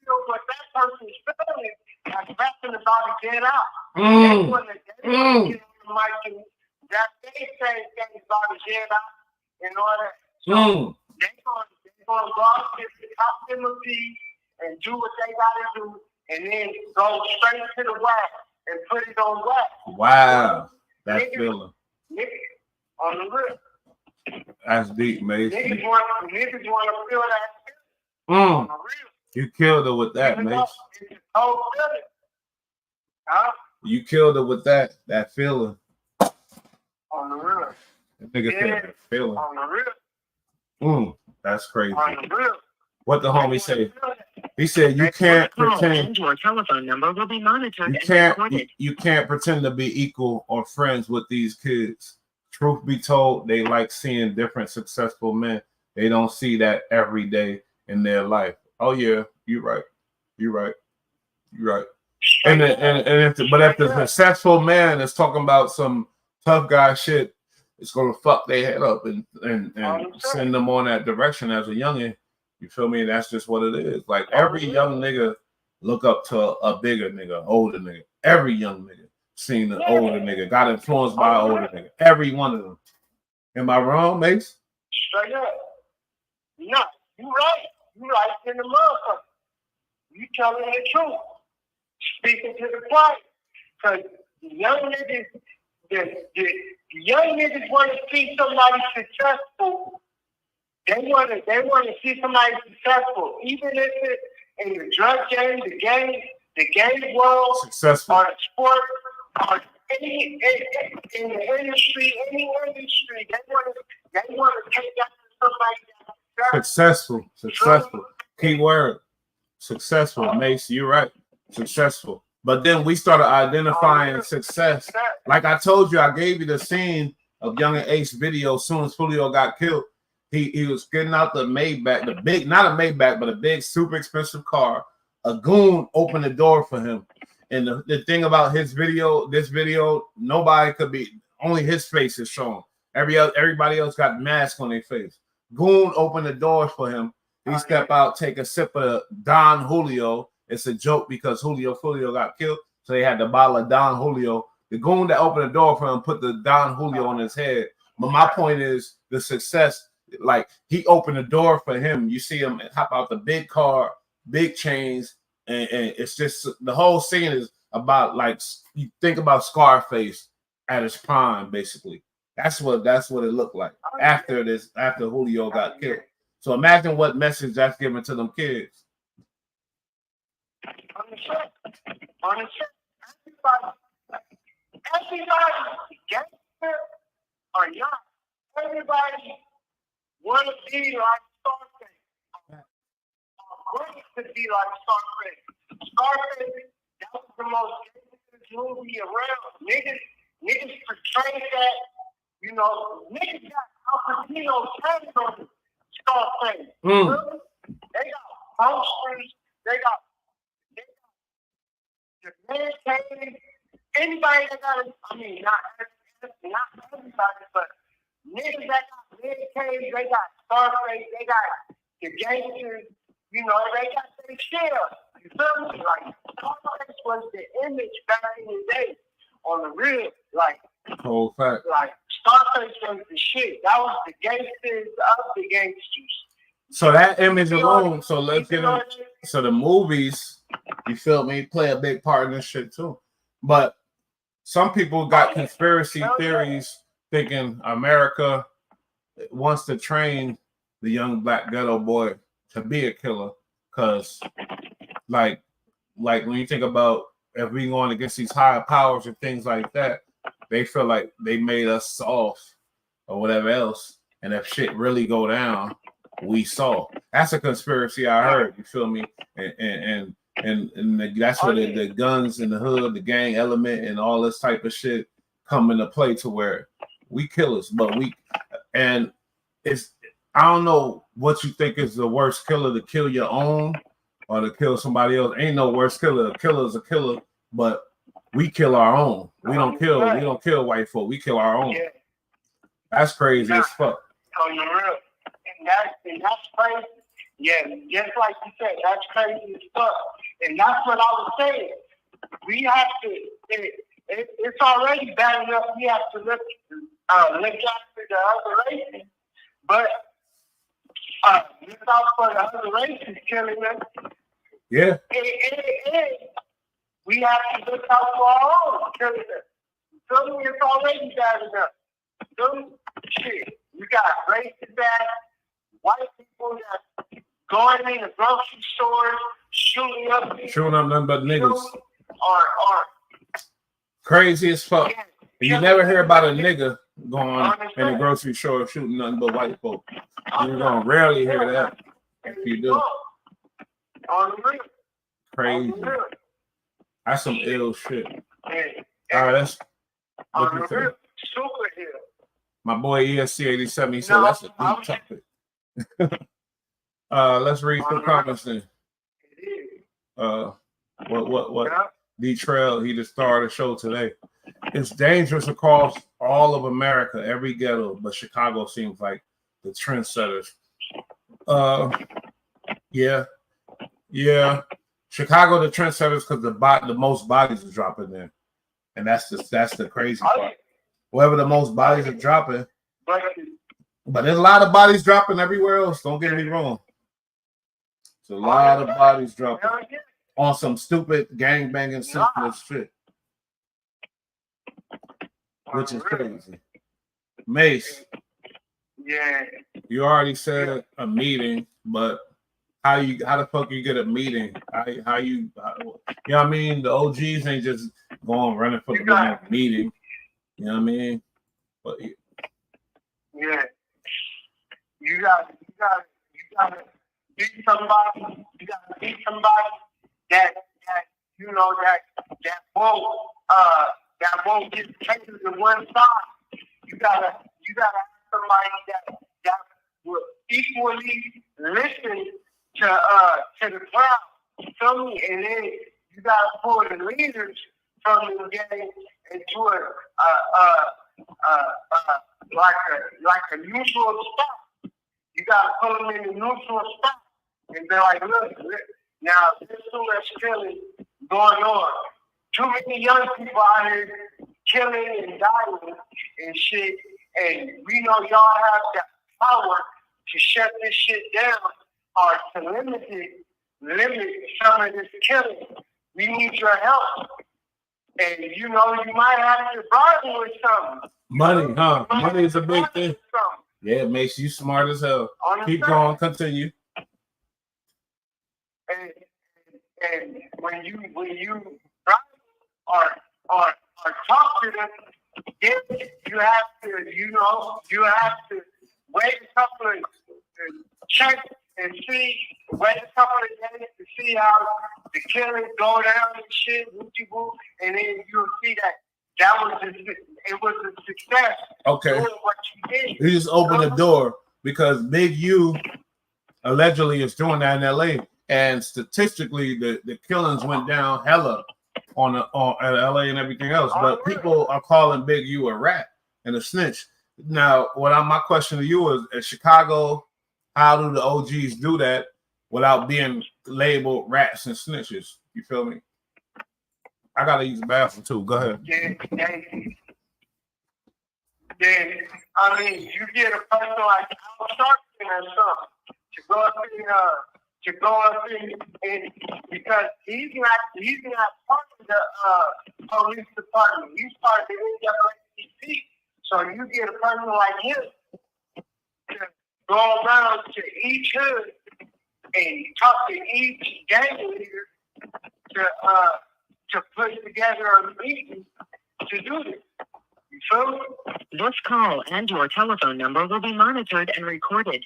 feel what that person's feeling. That's rapping about to get out. They want to get on the mic and rap they say things about to get out and all that. So they're going to go out there to top them a beat and do what they got to do, and then go straight to the wax and put it on wax. Wow, that feeling. Niggas on the real. That's deep, Mace. Niggas want to feel that. On the real. You killed her with that, Mace. Huh? You killed her with that feeling. On the real. That nigga said that feeling. On the real. That's crazy. On the real. What the homie say? He said you can't pretend. Your telephone number will be monitored You can't pretend to be equal or friends with these kids. Truth be told, they like seeing different successful men. They don't see that every day in their life. Oh yeah, you're right. You're right. You're right. And if the successful man is talking about some tough guy shit, it's gonna fuck their head up and send them on that direction as a youngin'. You feel me? That's just what it is. Like every young nigga look up to a bigger nigga, older nigga. Every young nigga seen an older nigga, got influenced by an older nigga. Every one of them. Am I wrong, Mace? Straight up. No, you right. You right in the motherfucker. You telling the truth. Speaking to the choir. Because the young niggas want to see somebody successful. They want to see somebody successful, even if it's in the drug game, the game world, successful, or sport, or in the industry, any industry. They want to take that to somebody successful. Key word, successful. Mace, you're right. Successful. But then we started identifying success Like I told you, I gave you the scene of Young and Ace video. As soon as Julio got killed, he was getting out the Maybach, the big, not a Maybach, but a big, super expensive car. A goon opened the door for him. And the thing about his video, this video, nobody could be, only his face is shown. Everybody else got masks on their face. Goon opened the door for him. He stepped out, take a sip of Don Julio. It's a joke because Julio got killed, so they had the bottle of Don Julio. The goon that opened the door for him put the Don Julio on his head. But my point is the success, like he opened the door for him. You see him hop out the big car, big chains, and it's just the whole scene is about like you think about Scarface at his prime, basically. That's what it looked like after Julio got killed. So imagine what message that's given to them kids. Everybody, gangster or not, everybody want to be like Scarface. Wanted to be like Scarface. Scarface, that was the most gangster movie around. Niggas portrayed that, you know, niggas got Al Pacino tagged on Scarface. They got posters, they got the man cave. Anybody that got, I mean, not everybody, but niggas that got man cave, they got Scarface, they got the gangsters, you know, they got their share. You feel me? Like, Scarface was the image back in the day on the real, like, whole fact. Like, Scarface was the shit. That was the gangsters of the gangsters. So that image alone, so let's get in. So the movies, you feel me, play a big part in this shit too. But some people got conspiracy theories thinking America wants to train the young black ghetto boy to be a killer. Because like when you think about if we going against these higher powers and things like that, they feel like they made us soft or whatever else. And if shit really go down, we saw. That's a conspiracy I heard. You feel me? And that's where the guns in the hood, the gang element, and all this type of shit come into play to where we killers, but it's I don't know what you think is the worst killer, to kill your own or to kill somebody else. Ain't no worse killer. A killer is a killer, but we kill our own. We don't kill white folk. We kill our own. Yeah. That's crazy as fuck. On the real. And that's crazy. Yeah, just like you said, that's crazy as fuck. And that's what I was saying. We have to, it's already bad enough we have to look after the other races, but look out for the other races killing us. Yeah. And we have to look out for our own killing us. So it's already bad enough. So, shit, we got racist ass white people that going in the grocery store, shooting up nothing but niggas. Or crazy as fuck. Yeah. You never hear about a nigga going in the grocery store shooting nothing but white folk. You're gonna rarely hear that. If you do. Crazy. That's some ill shit. All right, that's what you think. My boy ESC87, he said that's a deep topic. Let's read some comments then. What betrayal, he just started the show today. It's dangerous across all of America, every ghetto, but Chicago seems like the trendsetters. Yeah. Chicago, the trendsetters, because the most bodies are dropping there, and that's the crazy part. Wherever the most bodies are dropping, but there's a lot of bodies dropping everywhere else. Don't get me wrong. It's a lot of bodies dropping on some stupid gangbanging senseless shit, which is crazy. Mase, yeah, you already said a meeting, but how the fuck you get a meeting? How you know what I mean? The OGs ain't just going running for the meeting. You know what I mean? But yeah, you got to be somebody. You got to be somebody that won't won't get taken to one side. You gotta have somebody that will equally listen to the crowd. You feel me? And then you gotta pull the leaders from the game into like a neutral spot. You gotta pull them in the neutral spot and be like, look, now there's too much killing going on. Too many young people out here killing and dying and shit. And we know y'all have the power to shut this shit down or to limit some of this killing. We need your help. And you know, you might have to bargain with something. Money, huh? Money is a big thing. Yeah, it makes you smart as hell. Keep going, continue. And when you or talk to them, then you have to wait a couple of check and see, wait a couple of days to see how the killings go down and shit, and then you'll see that was a success. Okay. Doing what you did. You just opened the door because Big U allegedly is doing that in LA. And statistically, the killings went down hella on LA and everything else. But people are calling Big U a rat and a snitch. Now, my question to you is, in Chicago, how do the OGs do that without being labeled rats and snitches? You feel me? I gotta use the bathroom too. Go ahead. Then I mean, you get a person like Al Sharpton or something to go up and because he's not part of the police department. He's part of the NAACP. So you get a person like him to go around to each hood and talk to each gang leader to put together a meeting to do this. You feel me? This call and your telephone number will be monitored and recorded.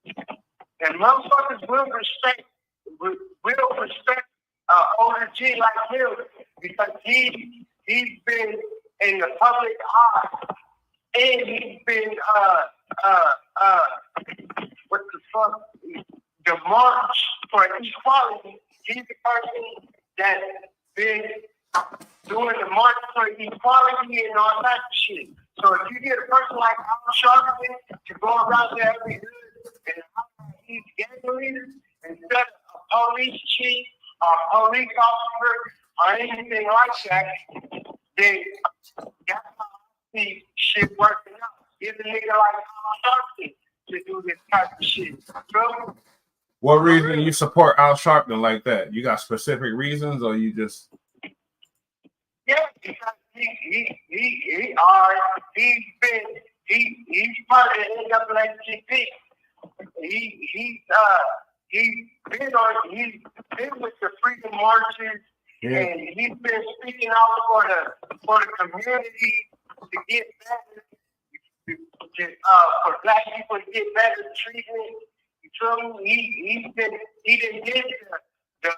And motherfuckers will respect older G like him because he's been in the public eye and he's been what the fuck, the march for equality. He's the person that's been doing the march for equality and all that shit. So if you get a person like Al Sharpton to go around to every hood and these gang leaders instead of a police chief or police officer or anything like that, then that's how I see shit working out. Give a nigga like Al Sharpton to do this type of shit. So, what reason you support Al Sharpton like that? You got specific reasons, or you just? Yeah, because he's part of the NAACP. He's been with the freedom marches, and he's been speaking out for the community to get better, for black people to get better treatment. You feel me? He didn't get the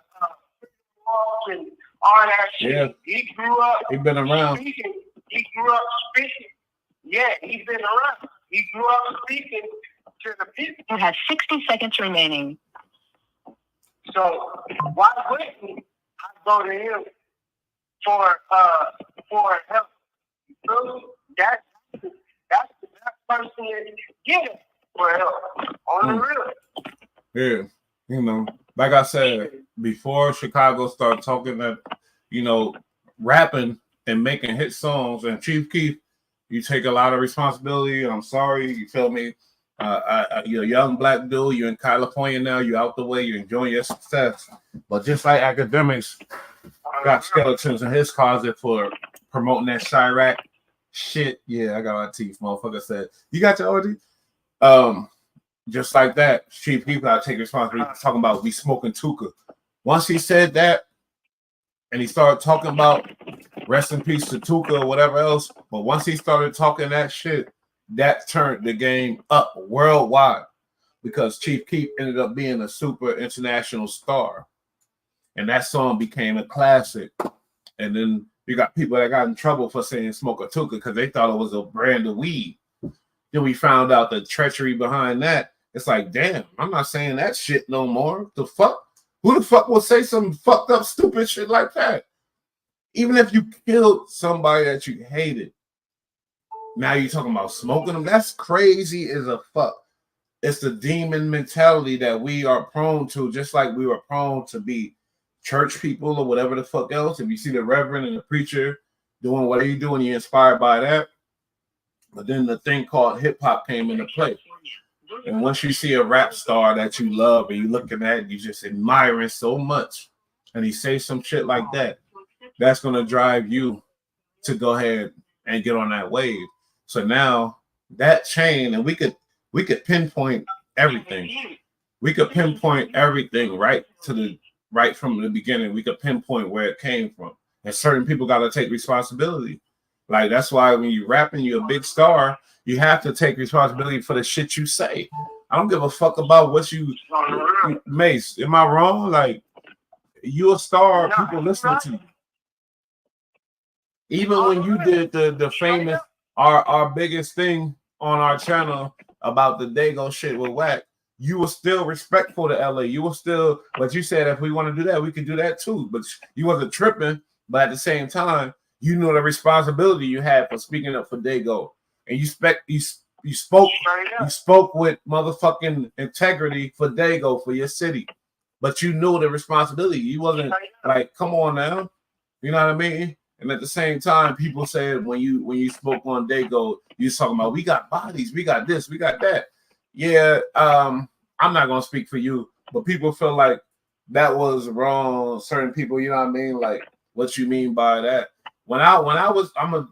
walls and all that shit. Yeah. He grew up. He's been around. Speaking. He grew up speaking. Yeah, he's been around. He grew up speaking to the people. You have 60 seconds remaining. So why wouldn't I go to him for help? You feel me? That's the best person to get it for help on the real. Yeah, you know, like I said before, Chicago started talking that, you know, rapping and making hit songs, and Chief Keef, you take a lot of responsibility. I'm sorry, you feel me? You're a young black dude. You're in California now. You're out the way. You're enjoying your success. But just like academics got skeletons in his closet for promoting that Chirac shit. Yeah, I got my teeth. Motherfucker said, "You got your OG?" Just like that, Chief Keef got to take responsibility. Talking about we smoking Tuka. Once he said that, and he started talking about rest in peace to Tuka or whatever else. But once he started talking that shit, that turned the game up worldwide because Chief Keef ended up being a super international star. And that song became a classic. And then You got people that got in trouble for saying smoke a took because they thought it was a brand of weed. Then we found out the treachery behind that. It's like, damn, I'm not saying that shit no more. The fuck? Who the fuck will say some fucked up, stupid shit like that? Even if you killed somebody that you hated, now you're talking about smoking them? That's crazy as a fuck. It's the demon mentality that we are prone to, just like we were prone to be church people or whatever the fuck else. If you see the reverend and the preacher doing what they do and you're inspired by that, but then the thing called hip hop came into play. And once you see a rap star that you love and you looking at, you just admiring so much, and he says some shit like that, that's gonna drive you to go ahead and get on that wave. So now that chain, and we could pinpoint everything. We could pinpoint everything right from the beginning. We could pinpoint where it came from. And certain people got to take responsibility. Like, that's why when you rapping, you're a big star, you have to take responsibility for the shit you say. I don't give a fuck about what you Mase. Am I wrong? Like, you a star, people listening to you. Even when you did the famous our biggest thing on our channel about the Dago shit with w.i.g, you were still respectful to LA. You were still, but you said if we want to do that, we could do that too. But you wasn't tripping. But at the same time, you know the responsibility you had for speaking up for Dago, and you spoke with motherfucking integrity for Dago, for your city. But you knew the responsibility. You wasn't like, come on now, you know what I mean? And at the same time, people said when you spoke on Dago, you was talking about we got bodies, we got this, we got that. Yeah, I'm not gonna speak for you, but people feel like that was wrong. Certain people, you know what I mean? Like, what you mean by that?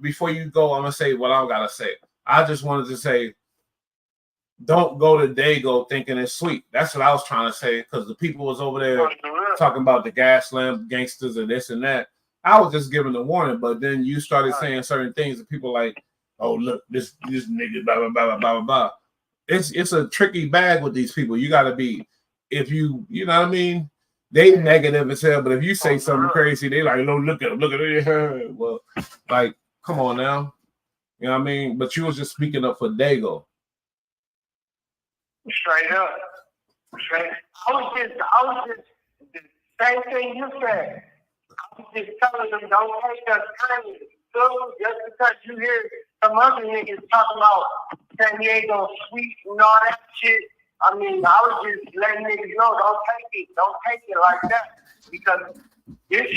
Before you go, I'm gonna say what I gotta say. I just wanted to say, don't go to Dago thinking it's sweet. That's what I was trying to say, because the people was over there talking about the gas lamp gangsters and this and that. I was just giving a warning, but then you started saying certain things and people like, oh, look, this nigga, blah, blah, blah, blah, blah, blah. It's a tricky bag with these people. You got to be, if you know what I mean? They negative as hell, but if you say something crazy, they like, no, look at it. Well, like, come on now. You know what I mean? But you was just speaking up for Dago. Straight up. I was just the same thing you said. I was just telling them, don't take us kindly. So just because you hear some other niggas talking about San Diego sweet and all that shit, I mean, I was just letting niggas know, don't take it like that. Because this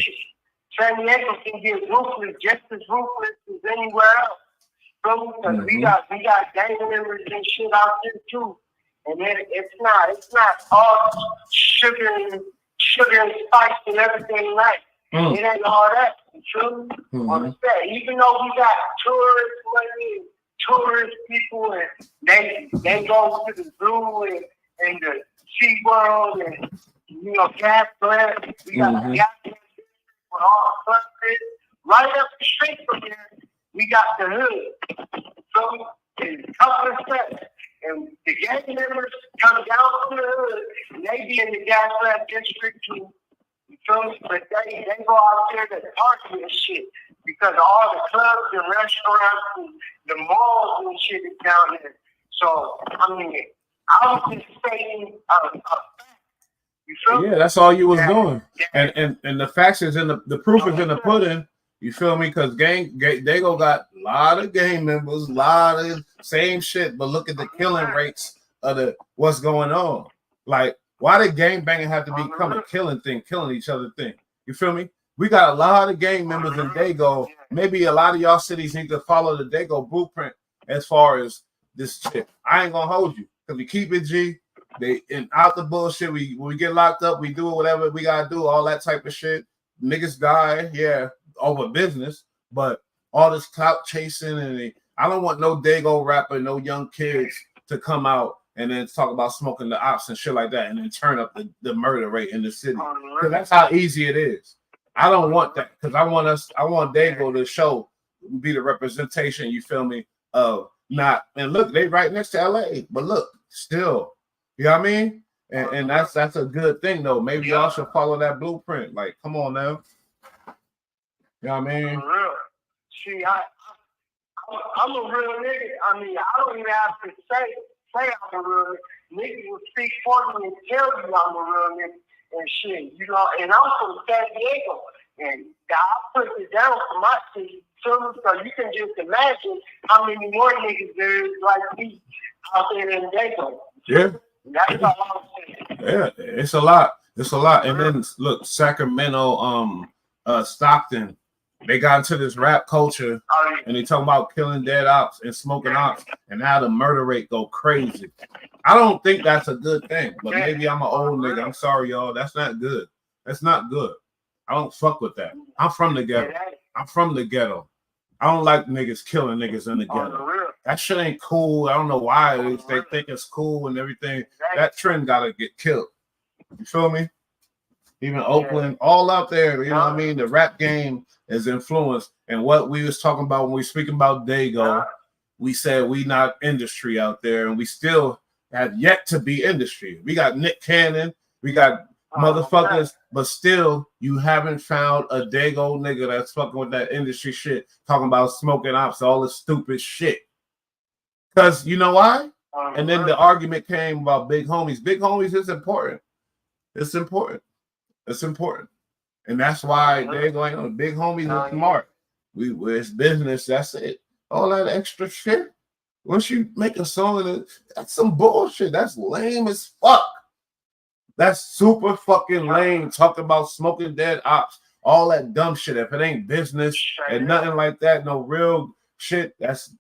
San Diego can get ruthless, just as ruthless as anywhere else. So, because we got gang members and shit out there too. And then it's not all sugar and spice and everything right. It ain't all that. You feel me? On the set. Even though we got tourist money, tourist people, and they go to the zoo and the Sea World and gas plants. We got gas plants with all the countries. Right up the street from here, we got the hood. So it's a couple of steps. And the gang members come down to the hood, and they be in the gas plant district too. You feel me? But they go out there to party and shit because all the clubs and restaurants and the malls and shit is down there. So, I mean, I was just saying a fact. You feel me? Yeah, that's all you was doing. And the facts is in the proof is in the pudding. You feel me? Because Dago got a lot of gang members, a lot of same shit, but look at the killing rates of what's going on. Like, why did gang banging have to become a killing each other thing? You feel me? We got a lot of gang members in Dago. Maybe a lot of y'all cities need to follow the Dago blueprint as far as this shit. I ain't gonna hold you because we keep it G. And out the bullshit. When we get locked up, we do whatever we gotta do, all that type of shit. Niggas die, yeah, over business, but all this clout chasing and I don't want no Dago rapper, no young kids to come out and then talk about smoking the ops and shit like that and then turn up the murder rate in the city. Because that's how easy it is. I don't want that because I want Dago to show, be the representation, you feel me, of not, and look, they right next to LA, but look, still, you know what I mean? And that's a good thing though. Maybe y'all should follow that blueprint. Like, come on now. You know what I mean? For real. See, I'm a real nigga. I mean, I don't even have to say I'm a real nigga. Niggas will speak for me and tell you I'm a real nigga and shit. You know, and I'm from San Diego. And I put it down for my city too, so you can just imagine how many more niggas there is like me out there in Dago. Yeah. That's all I'm saying. Yeah, it's a lot. It's a lot. And then look, Sacramento, Stockton, they got into this rap culture and they talking about killing dead ops and smoking ops, and now the murder rate go crazy. I don't think that's a good thing, but maybe I'm an old nigga. I'm sorry, y'all. That's not good. That's not good. I don't fuck with that. I'm from the ghetto. I'm from the ghetto. I don't like niggas killing niggas in the ghetto. That shit ain't cool. I don't know why they think it's cool and everything. That trend gotta get killed. You feel me? Even Oakland, all out there, you know what I mean? The rap game is influenced. And what we was talking about when we speaking about Dago, we said we not industry out there, and we still have yet to be industry. We got Nick Cannon, we got motherfuckers, but still you haven't found a Dago nigga that's fucking with that industry shit, talking about smoking ops, all this stupid shit. Because you know why? And then the argument came about big homies. Big homies is important. It's important. It's important. And that's why they're going on. Big homies are smart. It's business, that's it. All that extra shit. Once you make a song, that's some bullshit. That's lame as fuck. That's super fucking lame. Talking about smoking dead ops, all that dumb shit. If it ain't business and nothing like that, no real shit. That's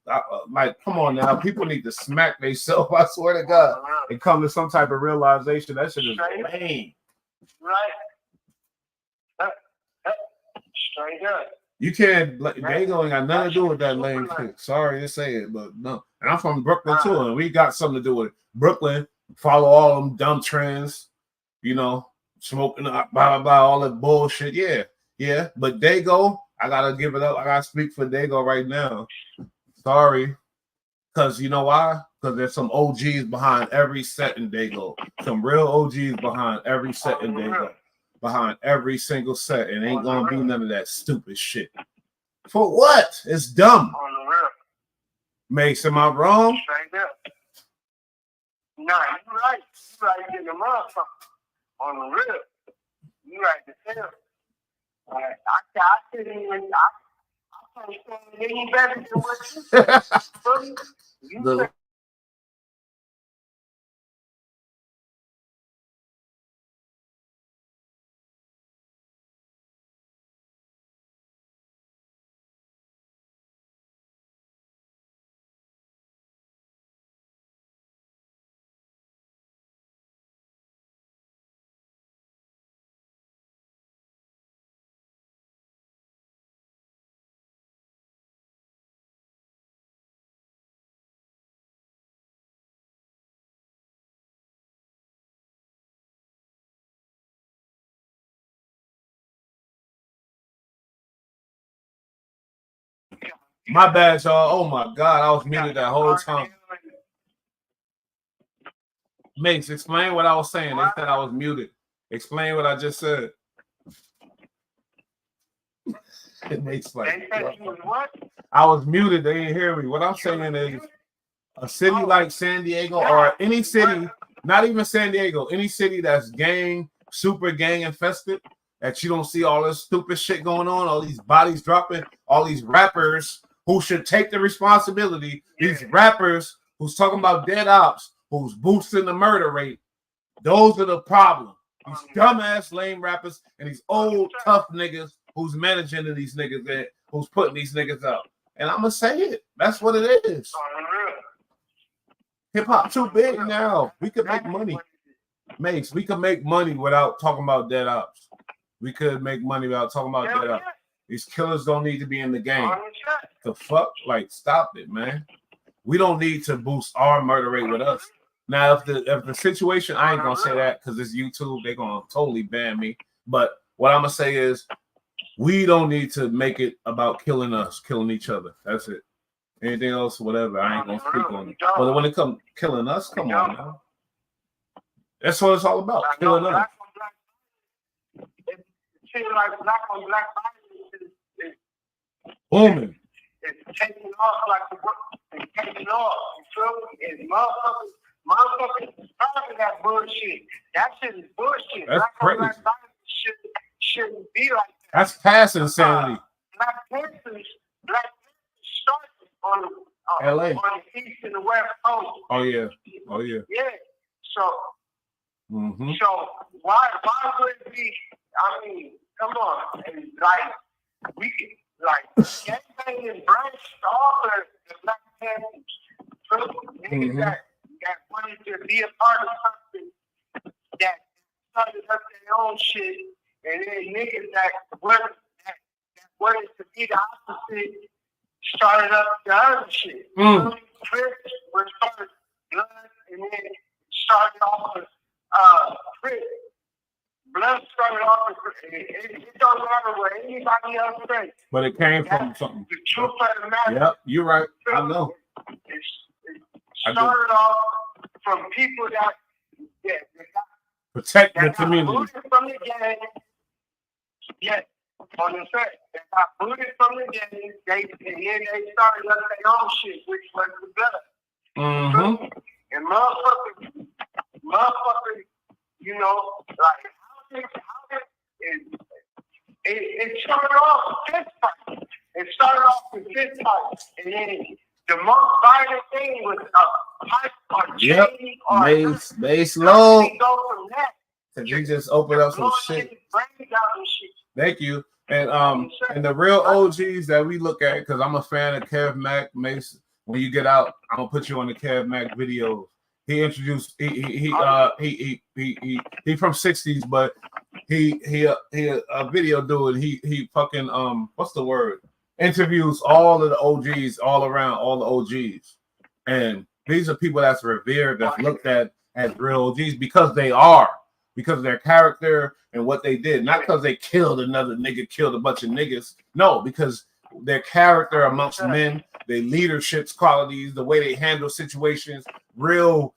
like, come on now. People need to smack themselves. I swear to God, and come to some type of realization. That shit is lame. Right. Straight up. You can't. Dago ain't got nothing to do with that lame shit. Sorry to say it, but no. And I'm from Brooklyn too, and we got something to do with it. Brooklyn, follow all them dumb trends. You know, smoking up, blah, blah, blah, all that bullshit. Yeah. But Dago, I got to give it up. I got to speak for Dago right now. Sorry. Because you know why? Because there's some OGs behind every set in Dago. Some real OGs behind every set in Dago. Behind every single set. And ain't going to be none of that stupid shit. For what? It's dumb. Mase, am I wrong? Straight up. Nah, you're right. You're right in the motherfucker. On the real, you right to tell. I can't even. I can't say any better than what you said. You said. My bad, y'all. Oh my God, I was muted that whole time. Mase, explain what I was saying. They said I was muted. Explain what I just said. It makes like I was muted. They didn't hear me. What I'm saying is a city like San Diego or any city, not even San Diego, any city that's super gang infested, that you don't see all this stupid shit going on, all these bodies dropping, all these rappers who should take the responsibility, these rappers who's talking about dead ops, who's boosting the murder rate. Those are the problem. These dumbass lame rappers and these old tough niggas who's managing these niggas and who's putting these niggas out. And I'm gonna say it. That's what it is. Hip hop too big now. We could make money. Mase, we could make money without talking about dead ops. We could make money without talking about dead ops. These killers don't need to be in the game. The fuck? Like, stop it, man. We don't need to boost our murder rate with us. Now, if the situation, I ain't gonna say that because it's YouTube, they're gonna totally ban me. But what I'm gonna say is, we don't need to make it about killing us, killing each other. That's it. Anything else, whatever, I ain't gonna speak on it. But when it comes killing us, come on now. That's what it's all about, killing us. It seems like black on black violence is Booming. It's taking off like it's taking off. You feel me? It's motherfuckers started that bullshit. That shit is bullshit. That's crazy. Shouldn't be like that. That's past insanity. Black Panthers started on LA. On the east and the west coast. Oh yeah. Yeah. So so why would it be? I mean, come on. And like we can gangbang and branched off of the Black Panthers. So niggas that wanted to be a part of something that started up their own shit, and then niggas that wanted to be the opposite started up the other shit. Crips were started blood, and then started off with Crips. Blood started off with it don't matter what anybody else says. But it came from something. The truth of the matter. Yep, you're right. I know. It started off from people that protect the community. Booted from the gang. Yes, on the set. They got booted from the gang. And then they started up their own shit, which was the blood. And motherfuckers, you know, like it started off with fist fight. It started off with fist fight, and then the most violent thing was pipe or chain or Mace low. Go from that. Cause you just open up some shit. Thank you. And the real OGs that we look at, because I'm a fan of Kev Mac Mace. When you get out, I'm gonna put you on the Kev Mac videos. He introduced he from 60s, but he a video dude. He fucking what's the word? Interviews all of the OGs all around, all the OGs. And these are people that's revered, that's looked at as real OGs because of their character and what they did. Not because they killed another nigga, killed a bunch of niggas. No, because their character amongst men, their leadership qualities, the way they handle situations, real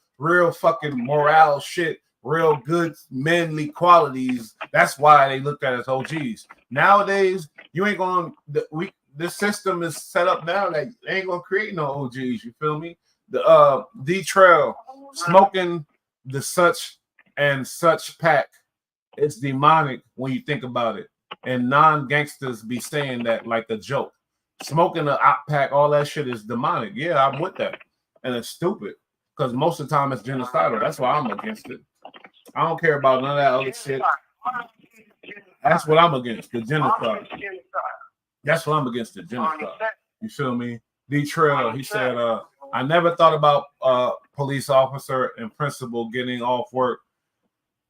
fucking morale shit, real good manly qualities. That's why they looked at as OGs. Nowadays, you ain't going to this system is set up now that they ain't gonna create no OGs. You feel me? The betrayal, smoking the such and such pack. It's demonic when you think about it. And non-gangsters be saying that like a joke. Smoking the op pack, all that shit is demonic. Yeah, I'm with that. And it's stupid. Because most of the time it's genocidal. That's why I'm against it. I don't care about none of that other shit. That's what I'm against, the genocide. That's what I'm against, the genocide. You feel me? Betrayal. He said, I never thought about police officer and principal getting off work,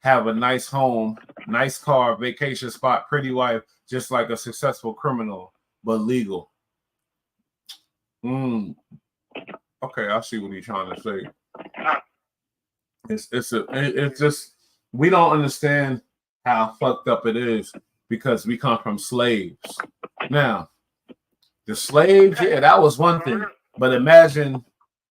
have a nice home, nice car, vacation spot, pretty wife, just like a successful criminal, but legal. Okay, I see what he's trying to say. It's just we don't understand how fucked up it is because we come from slaves. Now, the slaves, yeah, that was one thing. But imagine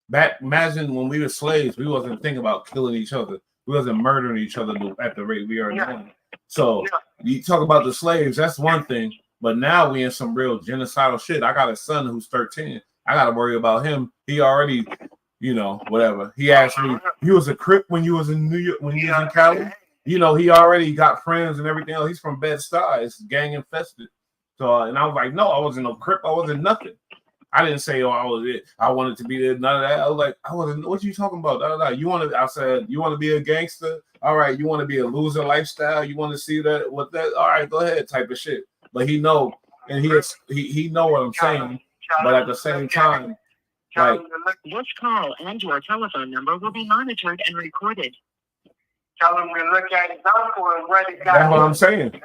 when we were slaves, we wasn't thinking about killing each other. We wasn't murdering each other at the rate we are now. So you talk about the slaves, that's one thing. But now we in some real genocidal shit. I got a son who's 13. I got to worry about him. He already, you know, whatever. He asked me, you was a Crip when you was in New York, when you was in Cali? You know, he already got friends and everything else. He's from Bed-Stuy. It's gang infested. So, and I was like, no, I wasn't no Crip. I wasn't nothing. I didn't say, oh, I was it. I wanted to be there. None of that. I was like, I wasn't. What you talking about? You want to? I said, you want to be a gangster? All right. You want to be a loser lifestyle? You want to see that? What that? All right, go ahead. Type of shit. But he know, and he know what I'm saying. But at the same time, like this call and your telephone number will be monitored and recorded. Tell him to look at his uncle and where they got. That's what I'm saying.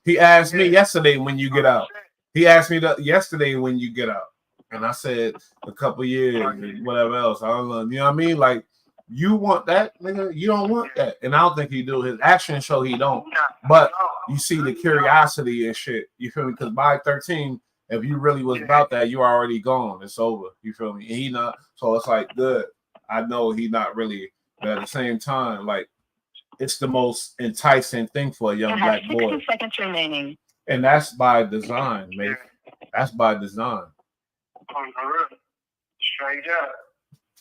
He asked me yesterday when you get out. He asked me yesterday when you get out, and I said a couple years, whatever else. I don't know. You know what I mean? Like, you want that, nigga? You don't want that, and I don't think he do. His actions show he don't. But you see the curiosity and shit. You feel me? Because by 13, if you really was about that, you already gone. It's over. You feel me? And he not. So it's like good. I know he not really, but at the same time, like it's the most enticing thing for a young black boy. 60 seconds remaining. And that's by design, mate. That's by design. Straight up.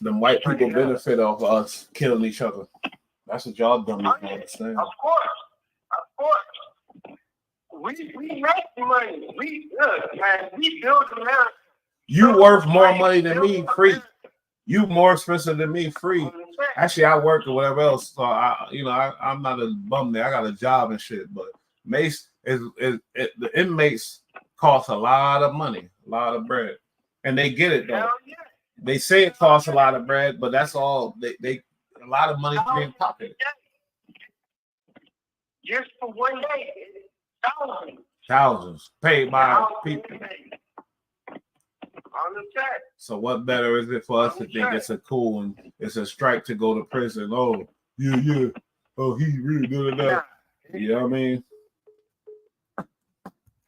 Them white people benefit off us killing each other. That's what y'all dummies don't understand. Of course. We make money. We look, man. We build America. You worth more money than me, free. You more expensive than me, free. Actually, I work or whatever else, so I'm not a bum there. I got a job and shit. But Mase the inmates cost a lot of money, a lot of bread, and they get it though. Yeah. They say it costs a lot of bread, but that's all they a lot of money being pocketed. Just for one day, thousands paid by people. So what better is it for us to think it's a cool and it's a strike to go to prison? Oh, yeah. Oh, he really did that. You know what I mean?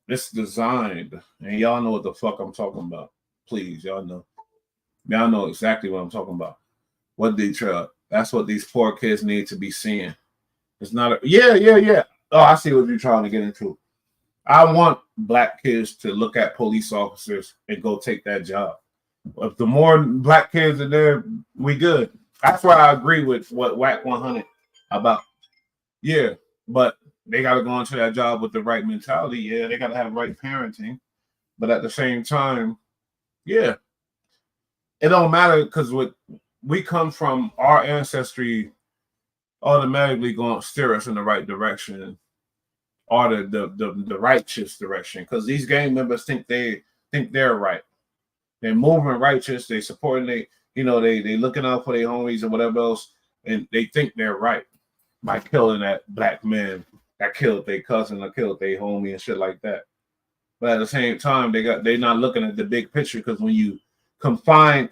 It's designed, and y'all know what the fuck I'm talking about. Please, y'all know. Y'all know exactly what I'm talking about. What betrayal? That's what these poor kids need to be seeing. It's not yeah. Oh, I see what you're trying to get into. I want black kids to look at police officers and go take that job. If the more black kids are there, we good. That's why I agree with what WAC 100 about. Yeah, but they got to go into that job with the right mentality. Yeah, they got to have right parenting. But at the same time, yeah, it don't matter because we come from our ancestry automatically going to steer us in the right direction. Or the righteous direction, because these gang members think they're right. They're moving righteous. They supporting they looking out for their homies and whatever else, and they think they're right by killing that black man that killed their cousin or killed their homie and shit like that. But at the same time, they're not looking at the big picture, because when you confined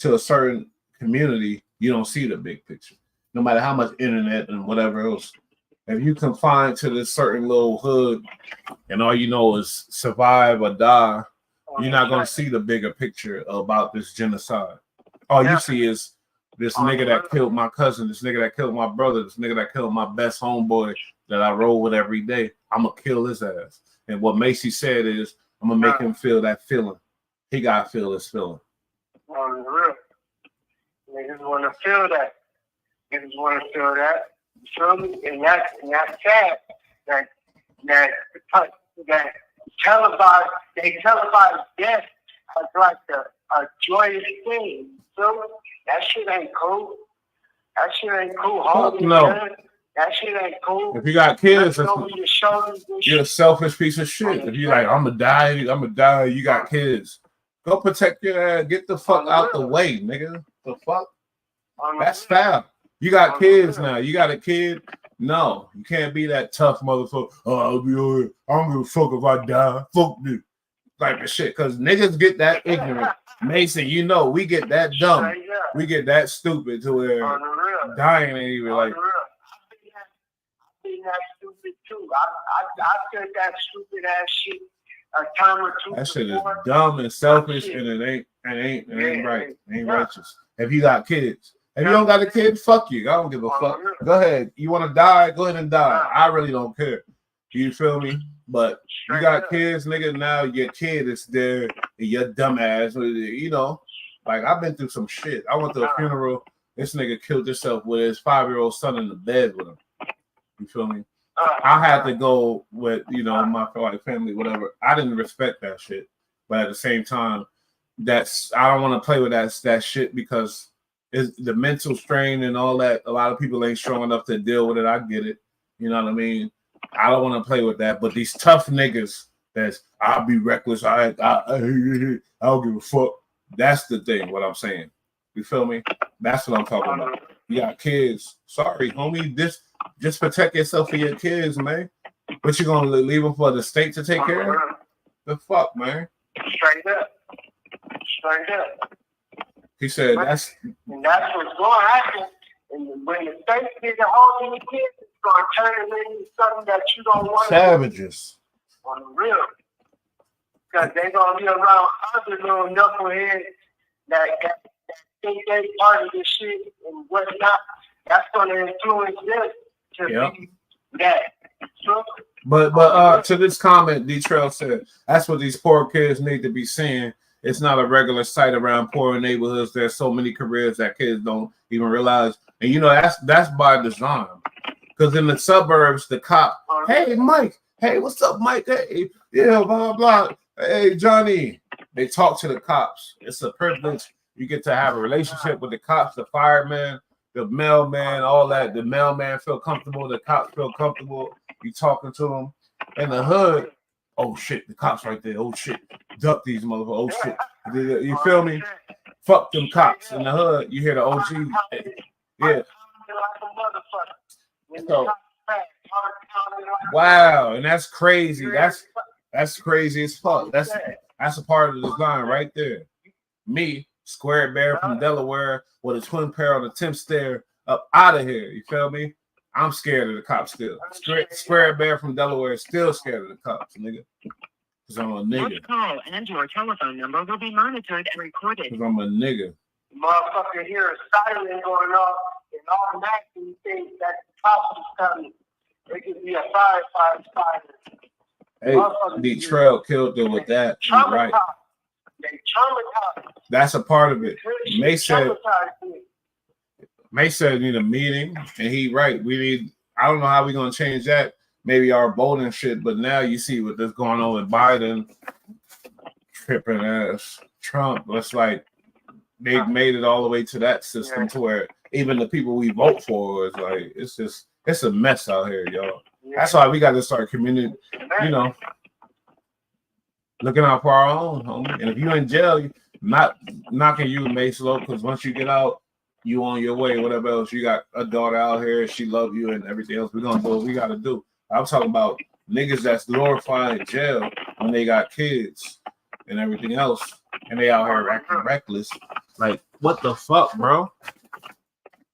to a certain community, you don't see the big picture. No matter how much internet and whatever else. If you confine to this certain little hood and all you know is survive or die, you're not going to see the bigger picture about this genocide. All you see is this nigga that killed my cousin, this nigga that killed my brother, this nigga that killed my best homeboy that I roll with every day. I'm going to kill his ass. And what Macy said is, I'm going to make him feel that feeling. He got to feel this feeling. On the real. Niggas want to feel that. Niggas want to feel that. You feel me? And that's sad that televised death as like a joyous thing. You feel me? That shit ain't cool. That shit ain't cool. No. That shit ain't cool. If you got kids, you're a selfish piece of shit. If you're like, I'm gonna die, you got kids. Go protect your ass. Get the fuck out the way, nigga. The fuck? That's foul. You got kids now. You got a kid. No, you can't be that tough motherfucker. Oh, I'll be all right. I don't give a fuck if I die. Fuck me. Like the shit. Because niggas get that ignorant. Mason, we get that dumb. We get that stupid to where dying ain't even like. I've been that stupid too. I said that stupid ass shit a time or two. That shit is dumb and selfish, and it ain't right. It ain't righteous. If you got kids. If you don't got a kid, fuck you. I don't give a fuck. Go ahead. You want to die? Go ahead and die. I really don't care. You feel me? But you got kids, nigga. Now your kid is there, and your dumb ass. Like I've been through some shit. I went to a funeral. This nigga killed himself with his 5-year-old son in the bed with him. You feel me? I had to go with my family, whatever. I didn't respect that shit, but at the same time, I don't want to play with that shit because. Is the mental strain and all that. A lot of people ain't strong enough to deal with it. I get it. You know what I mean? I don't want to play with that. But these tough niggas I'll be reckless. I don't give a fuck. That's the thing, what I'm saying. You feel me? That's what I'm talking about. You got kids. Sorry, homie. Just protect yourself for your kids, man. But you gonna leave them for the state to take care of? The fuck, man? Straight up. He said that's what's going to happen. And when the state gets a hold of your kids, it's going to turn them into something that you don't want to savages. Do. On the real. Because they're going to be around other little knuckleheads that think they part of this shit and whatnot. That's going to influence them to be that. So, But to this comment, D-Trail said, that's what these poor kids need to be seeing. It's not a regular sight around poor neighborhoods. There's so many careers that kids don't even realize. And you know, that's by design. Because in the suburbs, the cop, hey Mike, hey, what's up, Mike? Hey, yeah, blah blah. Hey Johnny. They talk to the cops. It's a privilege. You get to have a relationship with the cops, the fireman, the mailman, all that. The mailman feel comfortable, the cops feel comfortable. You talking to them. In the hood, oh shit, the cops right there. Oh shit, duck these motherfuckers. Oh shit, you feel me? Fuck them cops in the hood. You hear the OG, yeah. So, wow, and that's crazy. That's crazy as fuck. That's a part of the design right there. Me, Square Bear from Delaware, with a twin pair on the 10th stair, up out of here. You feel me? I'm scared of the cops still. Square Bear from Delaware is still scared of the cops, nigga. Because I'm a nigga. This call and your telephone number will be monitored and recorded. Because I'm a nigga. Motherfucker hear a siren going off and automatically you think that the cops is coming. It could be a firefighter. Hey, D-Trail killed them with that. He's right. They traumatized. That's a part of it. May said need a meeting, and he right. We need. I don't know how we're gonna change that. Maybe our voting shit, but now you see what that's going on with Biden, tripping ass Trump. It's like they've made it all the way to that system to where even the people we vote for is like it's a mess out here, y'all. That's why we got to start community, you know, looking out for our own, homie. And if you're in jail, not knocking you, Mase Low, because once you get out, you on your way, whatever else. You got a daughter out here, she love you and everything else. We're gonna do what we gotta do. I'm talking about niggas that's glorifying jail when they got kids and everything else, and they out here acting reckless. Like, what the fuck, bro?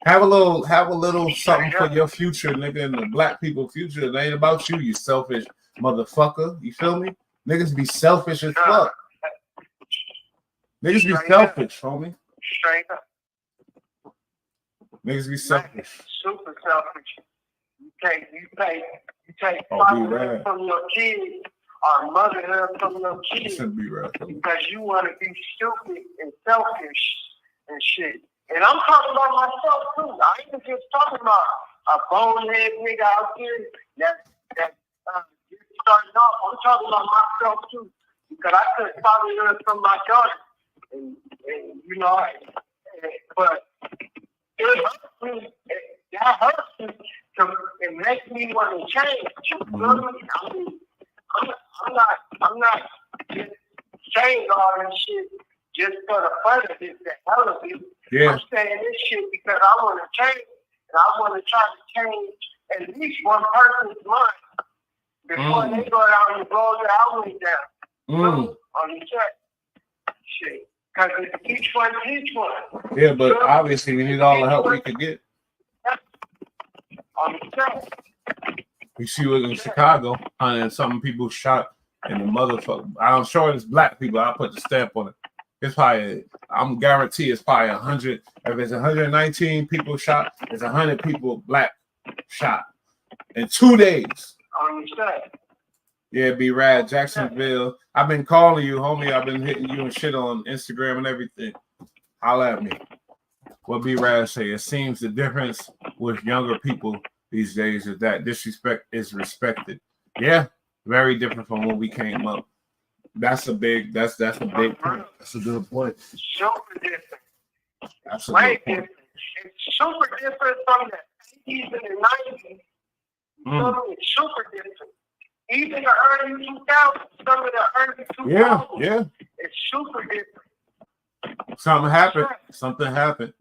Have a little something for your future, nigga, and the black people future. It ain't about you, you selfish motherfucker. You feel me? Niggas be selfish as fuck. Niggas be selfish, homie. Straight up. Niggas be selfish. Super selfish. You take Oh, fatherhood from your kids or motherhood from your kids because you want to be stupid and selfish and shit. And I'm talking about myself too. I ain't just talking about a bonehead nigga out here that starting off. I'm talking about myself too because I took fatherhood from my daughter, and you know, but it hurts me. That hurts me. It makes me want to change. You feel me? I mean, I'm not just saying all this shit just for the fun of it, the hell of it. Yeah. I'm saying this shit because I want to change, and I want to try to change at least one person's mind before they go down and blow their hours down on the check. Shit. Because it's each one teach one. Yeah, but obviously we need all the help we could get. On the check. We see what in Chicago, and some people shot in the motherfucker. I'm sure it's black people. I'll put the stamp on it. It's probably, I'm guarantee it's probably 100. If it's 119 people shot, it's 100 people black shot in 2 days. On the check. Yeah, be rad, Jacksonville. I've been calling you, homie. I've been hitting you and shit on Instagram and everything. Holla at me. What B Rad say? It seems the difference with younger people these days is that disrespect is respected. Yeah, very different from when we came up. That's a big point. That's a good point. Super different. That's a Way good point. different. It's super different from the 80s and the 90s. It's super different. Even the early 2000s, some of the early 2000s. Yeah. It's super different. Something happened.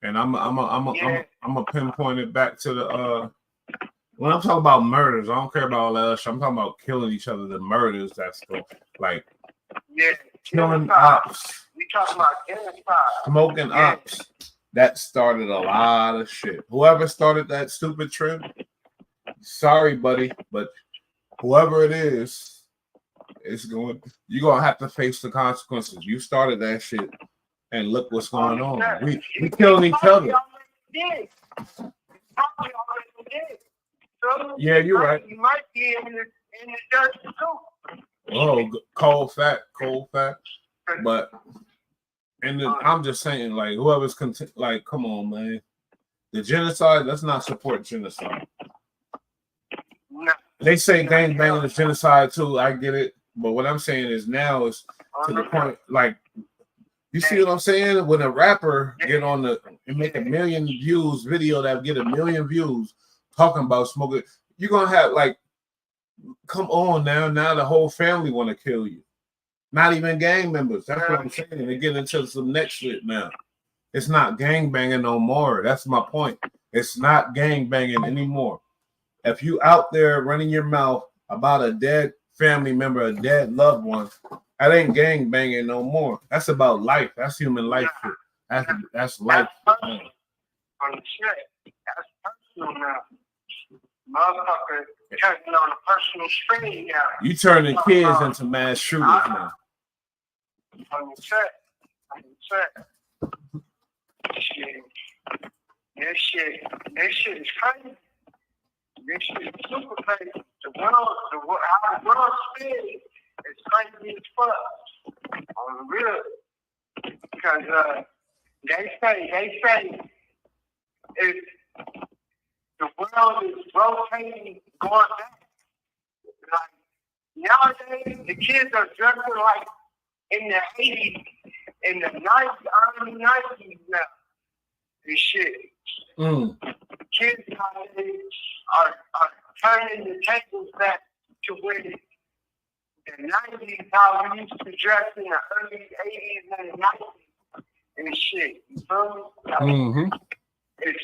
And I'm a pinpoint it back to the when I'm talking about murders, I don't care about all that other shit. I'm talking about killing each other, the murders that's like killing ops. We talking about genocide. Smoking ops. That started a lot of shit. Whoever started that stupid trend, sorry, buddy, but whoever it is, you're gonna have to face the consequences. You started that shit. And look what's going on. We killing each other. So Yeah, you're right. You might be in the dirt too. Oh, cold fact. But I'm just saying, like, whoever's like, come on, man. The genocide, let's not support genocide. No. They say gangbanging is genocide too. I get it. But what I'm saying is now is to the point, like, you see what I'm saying? When a rapper get on and make 1 million views video that get 1 million views talking about smoking, you're gonna have like, come on now. Now the whole family want to kill you. Not even gang members. That's what I'm saying. They get into some next shit now. It's not gang banging no more. That's my point. It's not gang banging anymore. If you out there running your mouth about a dead family member, a dead loved one, that ain't gang banging no more. That's about life. That's human life shit. That's life. That's personal now. Motherfucker turning on a personal strain now. You turning kids into mass shooters now. On the set. This shit is crazy. This shit is super crazy. How the world spins is crazy as fuck. On the real. Because they say if the world is rotating, going back. Like nowadays, the kids are dressing like in the 80s, in the 90s, early 90s now. This shit. Kids nowadays are turning the tables back to where the 90s, how we used to dress in the early 80s and the 90s and shit. You feel me? It's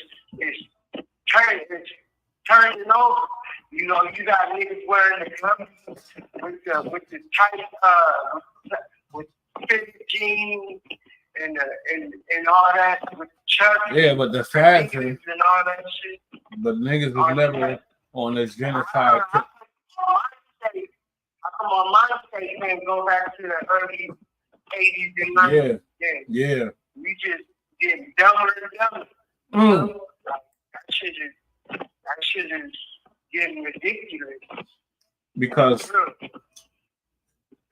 turning over. You know, you got niggas wearing the gummies with the tight with fitted jeans and all that with chucks. Yeah, but the fashion and all that shit. But niggas was never on this genocide. How come on my state can't go back to the early 80s and 90s? Yeah. We just getting dumber and dumber. That shit is getting ridiculous. Because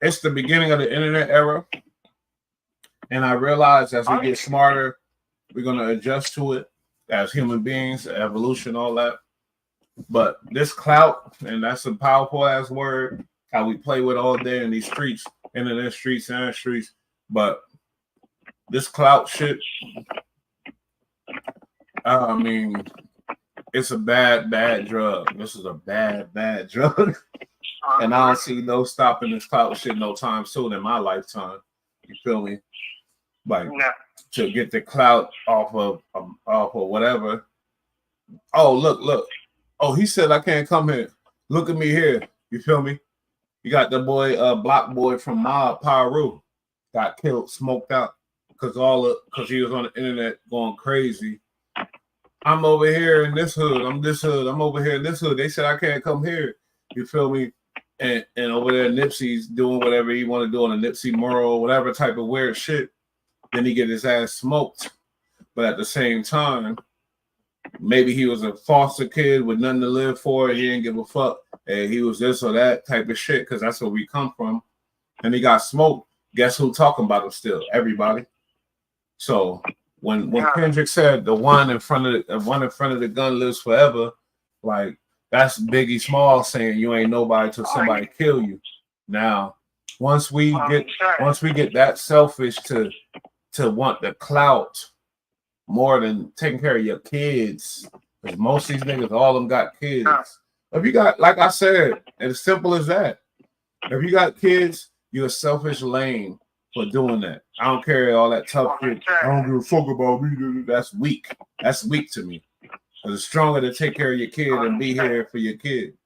it's the beginning of the internet era. And I realize as we get smarter, we're going to adjust to it as human beings, evolution, all that. But this clout, and that's a powerful ass word, how we play with all day in these streets, internet streets and streets. But this clout shit, I mean, it's a bad drug. This is a bad drug. And I don't see no stopping this clout shit no time soon in my lifetime. You feel me? Like, to get the clout off of whatever. Oh, look. Oh, he said I can't come here. Look at me here. You feel me? You got the boy, Block Boy from Mob Paru, got killed, smoked out because he was on the internet going crazy. I'm over here in this hood. I'm this hood. I'm over here in this hood. They said I can't come here. You feel me? And over there, Nipsey's doing whatever he want to do on a Nipsey mural, whatever type of weird shit. Then he get his ass smoked. But at the same time, maybe he was a foster kid with nothing to live for. He didn't give a fuck. And he was this or that type of shit because that's where we come from. And he got smoked. Guess who talking about him still? Everybody. So when Kendrick said the one in front of the gun lives forever, like that's Biggie Small saying you ain't nobody till somebody kill you. Now, once we get that selfish to want the clout more than taking care of your kids, because most of these niggas, all of them got kids. If you got, like I said, as simple as that. If you got kids, you're a selfish lame for doing that. I don't care all that tough shit. I don't give a fuck about me. That's weak. That's weak to me. It's stronger to take care of your kid and be here for your kid.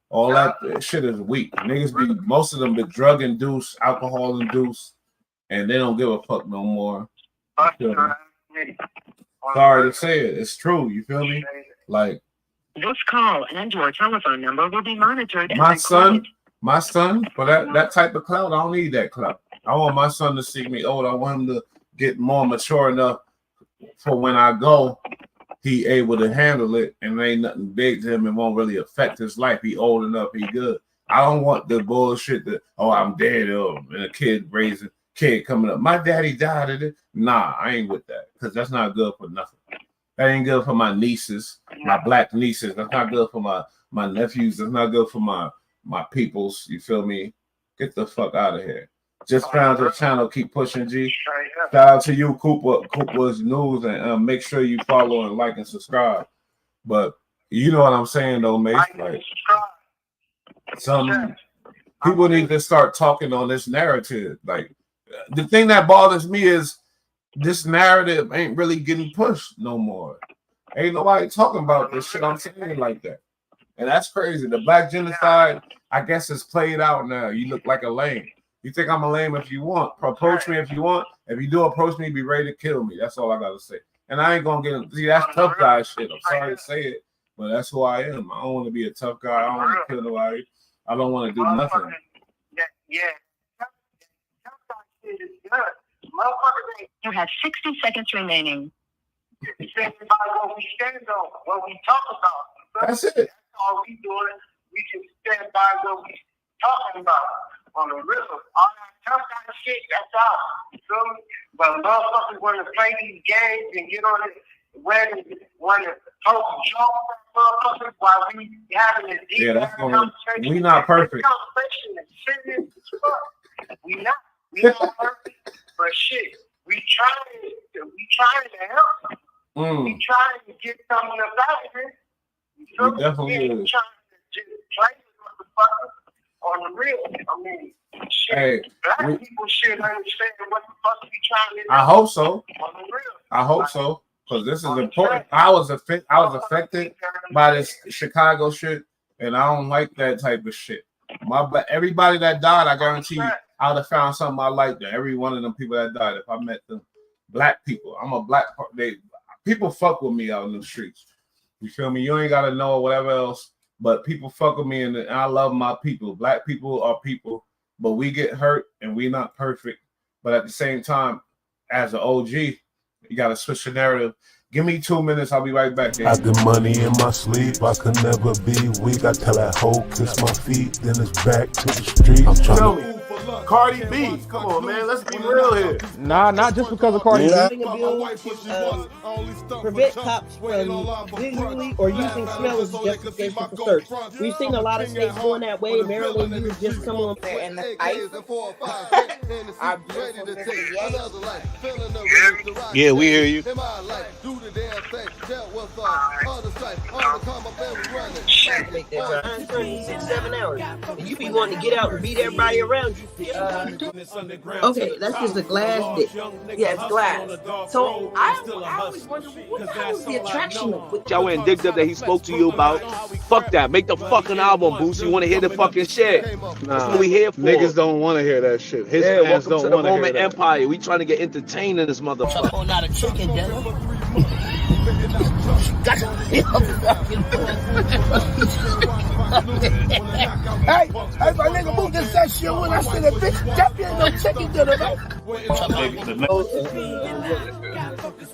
All that shit is weak. Niggas most of them be drug induced, alcohol induced, and they don't give a fuck no more. Sorry to say it. It's true. You feel me? Like, this call and your telephone number will be monitored. My son, for that type of clout, I don't need that clout. I want my son to see me old. I want him to get more mature enough for when I go, he able to handle it, and ain't nothing big to him and won't really affect his life. He old enough, he good. I don't want the bullshit that, oh, I'm dead, and a kid coming up. My daddy died of it. Nah, I ain't with that, because that's not good for nothing. That ain't good for my nieces, my black nieces. That's not good for my nephews. That's not good for my peoples. You feel me? Get the fuck out of here. Just found your channel. Keep pushing, G. Shout out to you, Cooper's News, and make sure you follow and like and subscribe. But you know what I'm saying, though, Mace. Like, some people need to start talking on this narrative. Like, the thing that bothers me is this narrative ain't really getting pushed no more. Ain't nobody talking about this shit I'm saying like that. And that's crazy. The black genocide, I guess, is played out now. You look like a lame. You think I'm a lame if you want. Approach me if you want. If you do approach me, be ready to kill me. That's all I got to say. And I ain't going to get... See, that's tough guy shit. I'm sorry to say it, but that's who I am. I don't want to be a tough guy. I don't want to kill nobody. I don't want to do nothing. Yeah. Tough guy shit is good. You have 60 seconds remaining. Stand by what we stand on, what we talk about. That's it. That's all we doing. We can stand by what we talking about on the river. All that tough guy shit, that's out. You feel me? But motherfuckers want to play these games and get on it, want to talk jokes, motherfuckers, while we having this deep conversation. We not perfect. Conversation is serious as fuck. We not perfect. But shit, we trying to help. We trying to get something about it. We definitely is. Trying to just play with motherfuckers on the real. I mean, shit. Black people should understand what the fuck we trying to do. I hope so. On the real. I hope so, because this is important. I was affected by this Chicago shit, and I don't like that type of shit. Everybody that died, I guarantee you, I would have found something I liked. Every one of them people that died, if I met them, black people. I'm a black. People fuck with me out in the streets. You feel me? You ain't gotta know or whatever else, but people fuck with me, and I love my people. Black people are people, but we get hurt, and we not perfect. But at the same time, as an OG, you gotta switch the narrative. Give me 2 minutes. I'll be right back. I got money in my sleep. I could never be weak. I tell that hoe kiss my feet, then it's back to the street. I'm trying to. Cardi B, come on, man. Let's be real here. Nah, not just because of Cardi B. Prevent cops from visually or using smell as justification for search. We've seen a lot of states going that way. Maryland used just someone there in the ice. Yeah, we hear you. Take that time, 6-7 hours. And you be wanting to get out and beat everybody around you. Okay, that's just a glass dick. Yeah, it's glass. So I always wonder, what the hell is the attraction of? Y'all went digged up that he spoke to you about. Fuck that. Make the fucking album, Boost. You want to hear the fucking shit. That's what we here for. Niggas don't want to hear that shit. His fans don't want to hear that. Welcome to the Roman Empire. We trying to get entertained in this motherfucker. Oh, not a chicken dinner. Hey, my nigga Boo just said shit when I said that bitch definitely ain't no chicken dinner, man.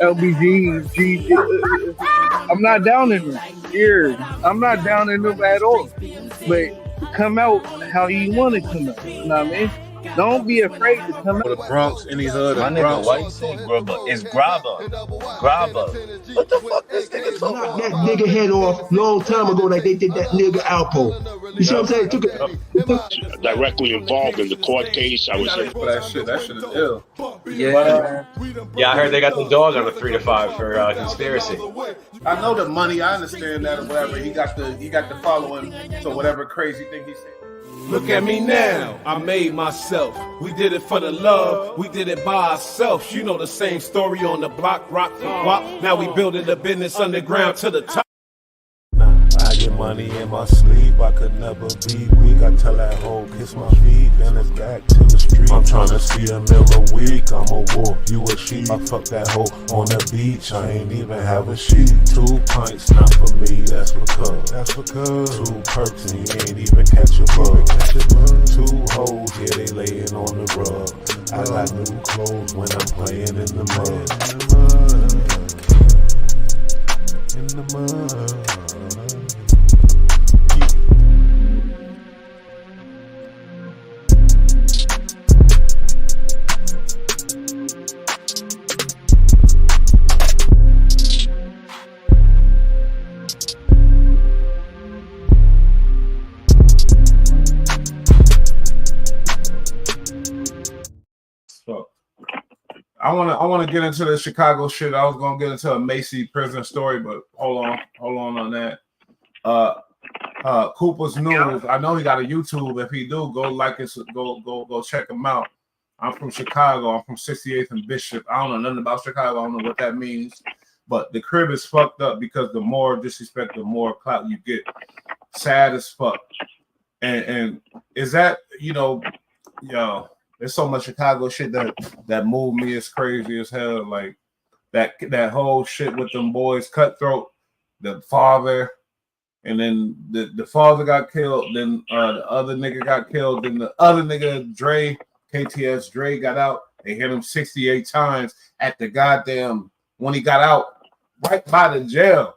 LBG, I'm not down in them. Here, I'm not down in them at all. But come out how you want to come out. You know what I mean? Don't be afraid to come out. The Bronx, any hood. My nigga, why you saying grubber? It's grabber. Grabber. What the fuck this nigga talking about? That nigga head off long time ago like they did that nigga Alpo. You see what I'm saying? Took it. Directly involved in the court case. I was here for that shit. That shit is ill. Yeah. Yeah, I heard they got the dog on a 3 to 5 for conspiracy. I know the money. I understand that or whatever. He got the following. So whatever crazy thing he said. Look at me now, I made myself. We did it for the love, we did it by ourselves. You know the same story on the block, rock, wop. Now we building the business underground to the top. I get money in my sleep, I could never be weak. I tell that hoe kiss my feet, then it's back to the street. I'm trying to see a meal a week, I'm a wolf, you a sheep. I fuck that hoe on the beach, I ain't even have a sheet. 2 pints, not for me, that's because 2 perks and you ain't even catch a bug. 2 hoes, yeah, they laying on the rug. I got new clothes when I'm playing in the mud. So I wanna get into the Chicago shit. I was gonna get into a Macy prison story, but hold on that. Cooper's News. I know he got a YouTube. If he do, go like it. Go check him out. I'm from Chicago. I'm from 68th and Bishop. I don't know nothing about Chicago. I don't know what that means. But the crib is fucked up because the more disrespect, the more clout you get. Sad as fuck. And is that, yo, there's so much Chicago shit that moved me. It's crazy as hell. Like that whole shit with them boys, Cutthroat, the father, and then the father got killed. Then the other nigga got killed. Then the other nigga, Dre, KTS Dre, got out. They hit him 68 times at the goddamn when he got out, right by the jail.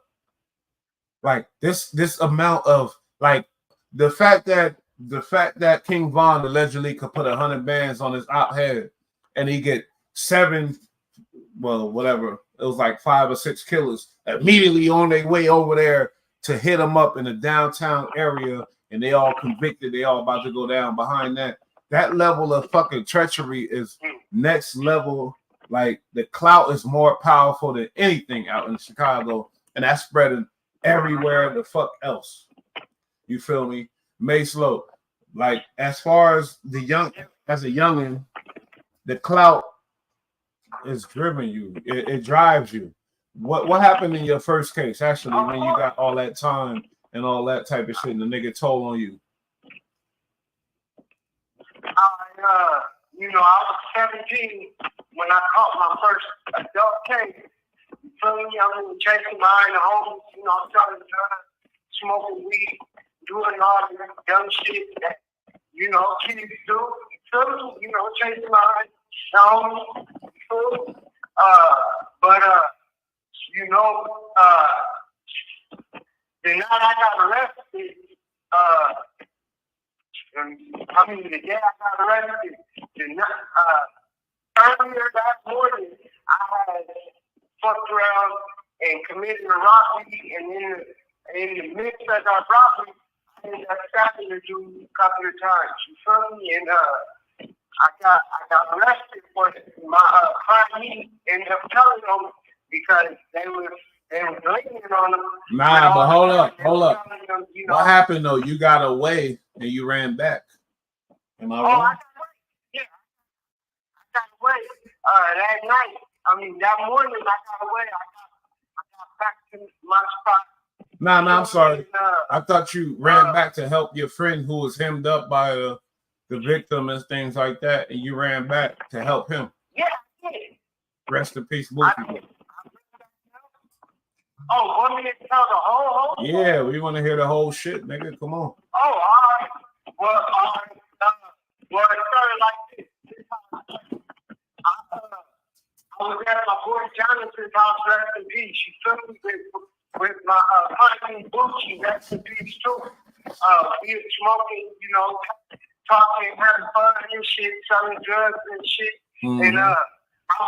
Like this amount of like the fact that King Von allegedly could put 100 bands on his op head and he get 7, well, whatever, it was like 5 or 6 killers immediately on their way over there to hit him up in the downtown area, and they all convicted, they all about to go down. Behind that level of fucking treachery is next level. Like the clout is more powerful than anything out in Chicago, and that's spreading everywhere the fuck else. You feel me? Mase Low. Like as far as a youngin, the clout is driven you. It drives you. What happened in your first case, actually, when you got all that time and all that type of shit and the nigga told on you? I was 17 when I caught my first adult case. You feel me? I was chasing behind the homies, selling drugs, smoking weed, doing all this dumb shit that, kids do. You feel me? Chasing behind the homies. You feel me? The night I got arrested, the day I got arrested, earlier that morning, I had fucked around and committed a robbery, and in the midst of that robbery, I ended up stabbing the dude a couple of times. You feel me? And I got arrested for my crime. Ended up telling them because they were blaming on them. Nah, but hold up. What happened though? You got away and you ran back. Am I wrong? I got away that night. That morning I got away. I got back to my spot. Nah, I'm sorry. I thought you ran back to help your friend who was hemmed up by the victim and things like that, and you ran back to help him. Yeah, I did. Rest in peace, Boosie. Oh, want me to tell the whole? Yeah, we want to hear the whole shit, nigga. Come on. Oh, all right. Well, it started like this. I was at my boy Jonathan's house, rest in peace. She took me with my cousin Bucci, rest in peace too. We were smoking, talking, having fun and shit, selling drugs and shit. Mm-hmm. And I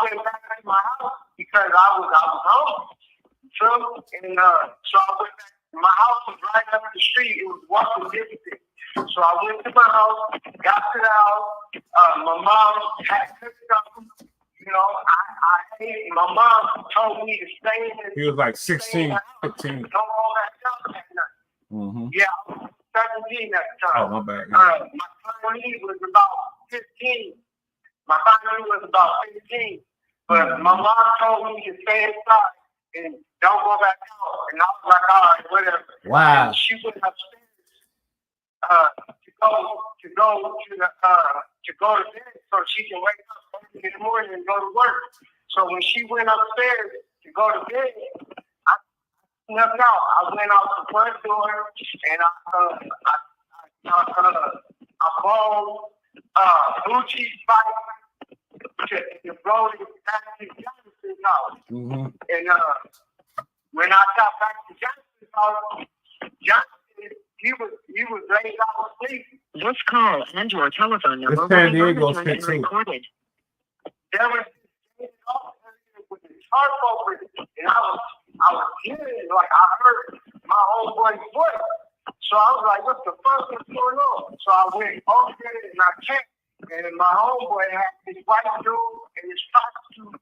went back to my house because I was home. And so I went back. My house was right up the street. It was walking distance. So I went to my house, got to the house. My mom had cooked something. I ate. My mom told me to stay in the. He was like 16, 15. Don't go back out that night. Mm-hmm. Yeah, I was 17 at the time. Oh, my bad. My family was about 15. My family was about 15. But my mom told me to stay inside and don't go back out. And I was like, all right, whatever. Wow. And she went upstairs to go to bed so she can wake up early in the morning and go to work. So when she went upstairs to go to bed, I snuck out. I went out the front door and I called Bucci's bike to go back to Jonathan's house. Mm-hmm. And when I got back to call and your telephone number It's San will be Diego's monitored shit and too. recorded. There was with the charcoal with it, and I was hearing like I heard my old boy's voice. So I was like, "What the fuck is going on?" So I went over there and I checked, and my homeboy had this white dude and his prostitute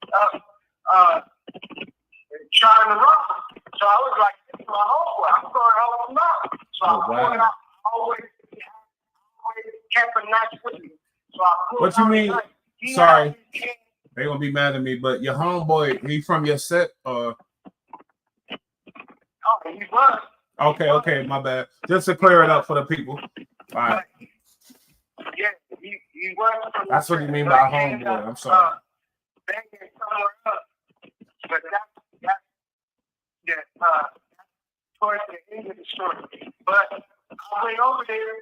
trying to rob him. So I was like, "This is my homeboy. I'm going to help him out." So I pulled out. Always kept a knife with me. So I pulled What you out mean? a knife. Sorry, they gonna be mad at me. But your homeboy, he from your set, or? Oh, he was. Okay, my bad. Just to clear it up for the people. All right. Yeah, he was. That's what you mean by homeboy. I'm sorry. Banging somewhere else. But that's towards the end of the story. But I went over there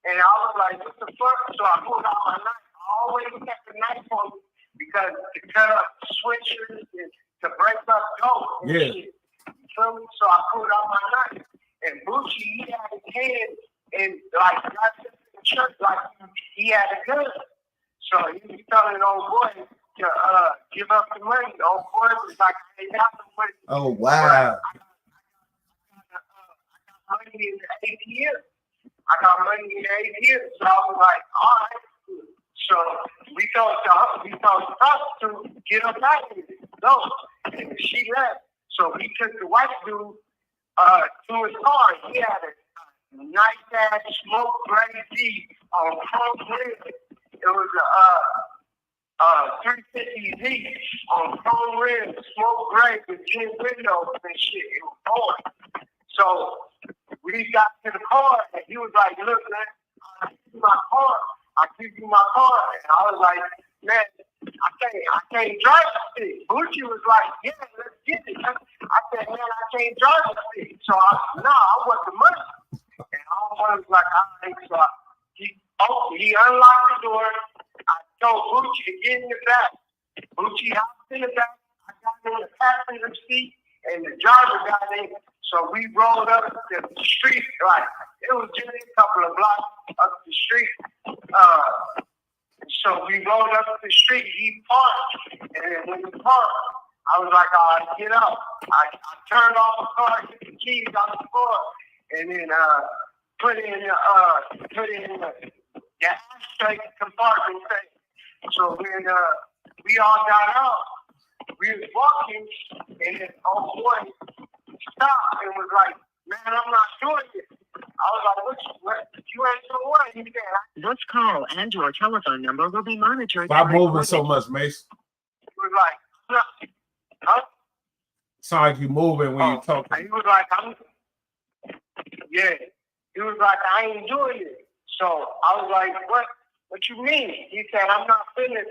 and I was like, "What the fuck?" So I pulled out my knife. I always kept the knife on me because to cut up switchers and to break up dope and shit. You feel me? So I pulled out my knife. And Bucci, he had his hand and like not just in the church, like he had a gun. So he was telling old boy to give up the money. The old boy was like, "I ain't got the money." Oh wow. I got money in the ATM. I got money in the ATM. So I was like, "All right." So we told the prostitute, "Get up out of here." No. And she left. So we took the white dude to his car. He had a nice ass smoke gray Jeep on chrome rims. It was a 350 Jeep on chrome rims, smoke gray with 10 windows and shit. It was boring. So we got to the car and he was like, "Look, man, I'll give you my car. I'll give you my car." And I was like, "Man, I can't drive the stick." Bucci was like, "Yeah, let's get it." I said, "Man, I can't drive the stick." So I want the money. And I was like, "All right." So he unlocked the door. I told Bucci to get in the back. Bucci hopped in the back. I got in the passenger seat and the driver got in. So we rolled up the street, like it was just a couple of blocks up the street. So we rolled up the street, he parked, and then when he parked, I was like, "All right, get up." I turned off the car, get the keys out the car, and then put in the ashtray compartment thing. So when we all got out, we was walking, and then old boy stopped and was like, "Man, I'm not doing it." I was like, "What? You ain't doing what?" He said, "This call and your telephone number will be monitored." Stop moving so much, Mace. He was like, "Huh?" Sound like you moving when you talking. He was like, He was like, "I ain't doing it." So I was like, What you mean?" He said, "I'm not finna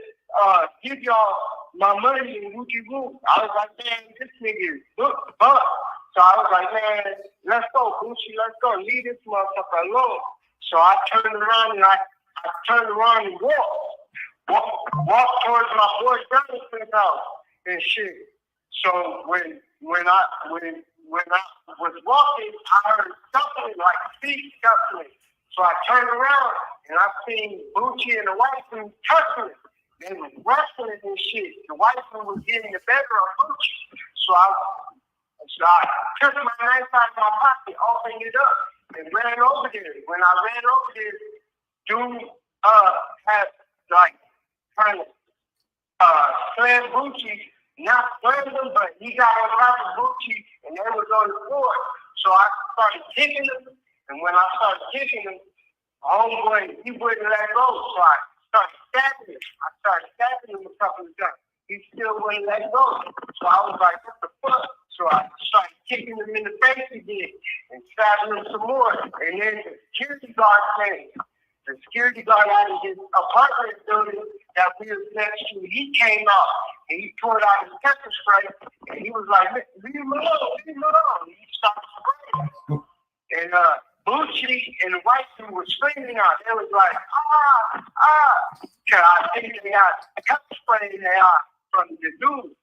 give y'all my money and woo-woo." I was like, "Man, this nigga is buck." So I was like, "Man, let's go, Gucci, let's go. Leave this motherfucker alone." So I turned around and walked towards my boy Jonathan's house and shit. So when I was walking, I heard something like feet scuffling. So I turned around and I seen Bucci and the white dude tussling. They was wrestling and shit. The white dude was getting the better of Bucci. So I took my knife out of my pocket, opened it up, and ran over there. When I ran over there, dude had like trying to slam Bucci, not slam him, but he got on top of Bucci and they was on the floor. So I started kicking him, and when I started kicking him, homeboy, he wouldn't let go. So I started stabbing him. I started stabbing him a couple of times. He still wouldn't let go. So I was like, "What the fuck?" So I started kicking him in the face again and stabbing him some more. And then the security guard came. The security guard out of his apartment building that we was next to, he came out and he poured out his pepper spray and he was like, "Leave him alone, leave him alone." And he started spraying. And Bucci and the white dude were screaming out. They was like, Cause I think they got pepper spray in their eye from the dude.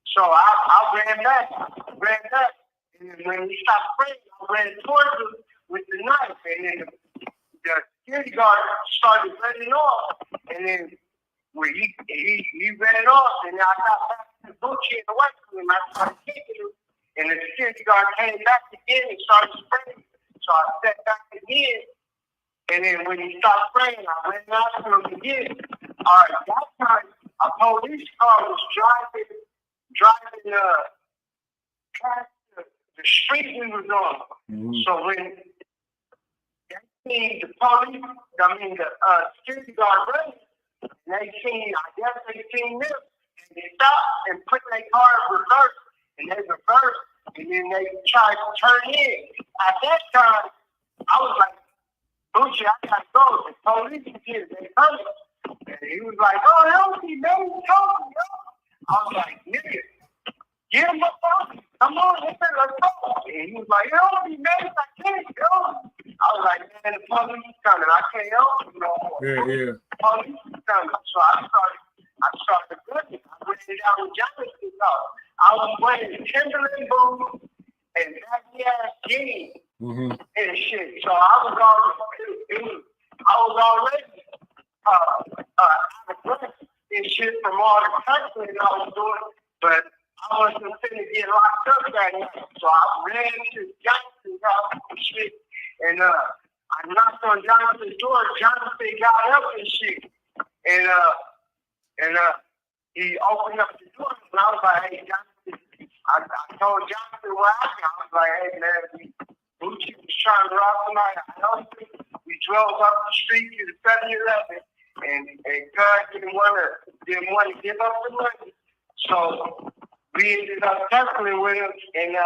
So I ran back. And when he stopped spraying, I ran towards him with the knife. And then the security guard started running off, and then when he ran off, and I got back to the Gucci in the white room, I started kicking him, and the security guard came back again and started spraying. So I stepped back again, and then when he stopped spraying, I ran after him again. All right, that time a police car was driving past the street we was on. So when they seen the police, the security guard running, and they seen them, and they stopped and put their car in reverse, and they reversed, and then they tried to turn in. At that time, I was like, Gucci, I gotta go. The police is here, they coming. And he was like, oh, help me, man, help me, yo. I was like, nigga, get him up on. Come on, nigga, let's go. And he was like, help me, man, I can't help me. I was like, man, the police is coming. I can't help you no more. Yeah. The police is coming. So I started looking. I went down with Jonathan's house. I was wearing Timberland boots and backyard jeans and shit. So I was already out of breath and shit from all the tackling I was doing, but I wasn't finna get locked up that night. So I ran to Jonathan's house and shit, and I knocked on Jonathan's door. Jonathan got up and shit, and he opened up the door, and I was like, hey, Jonathan, I told Jonathan what happened. I was like, hey, man, Gucci was trying to rob somebody. I helped him. We drove up the street to the 7-Eleven, and God didn't want to give up the money. So we ended up tussling with him, and I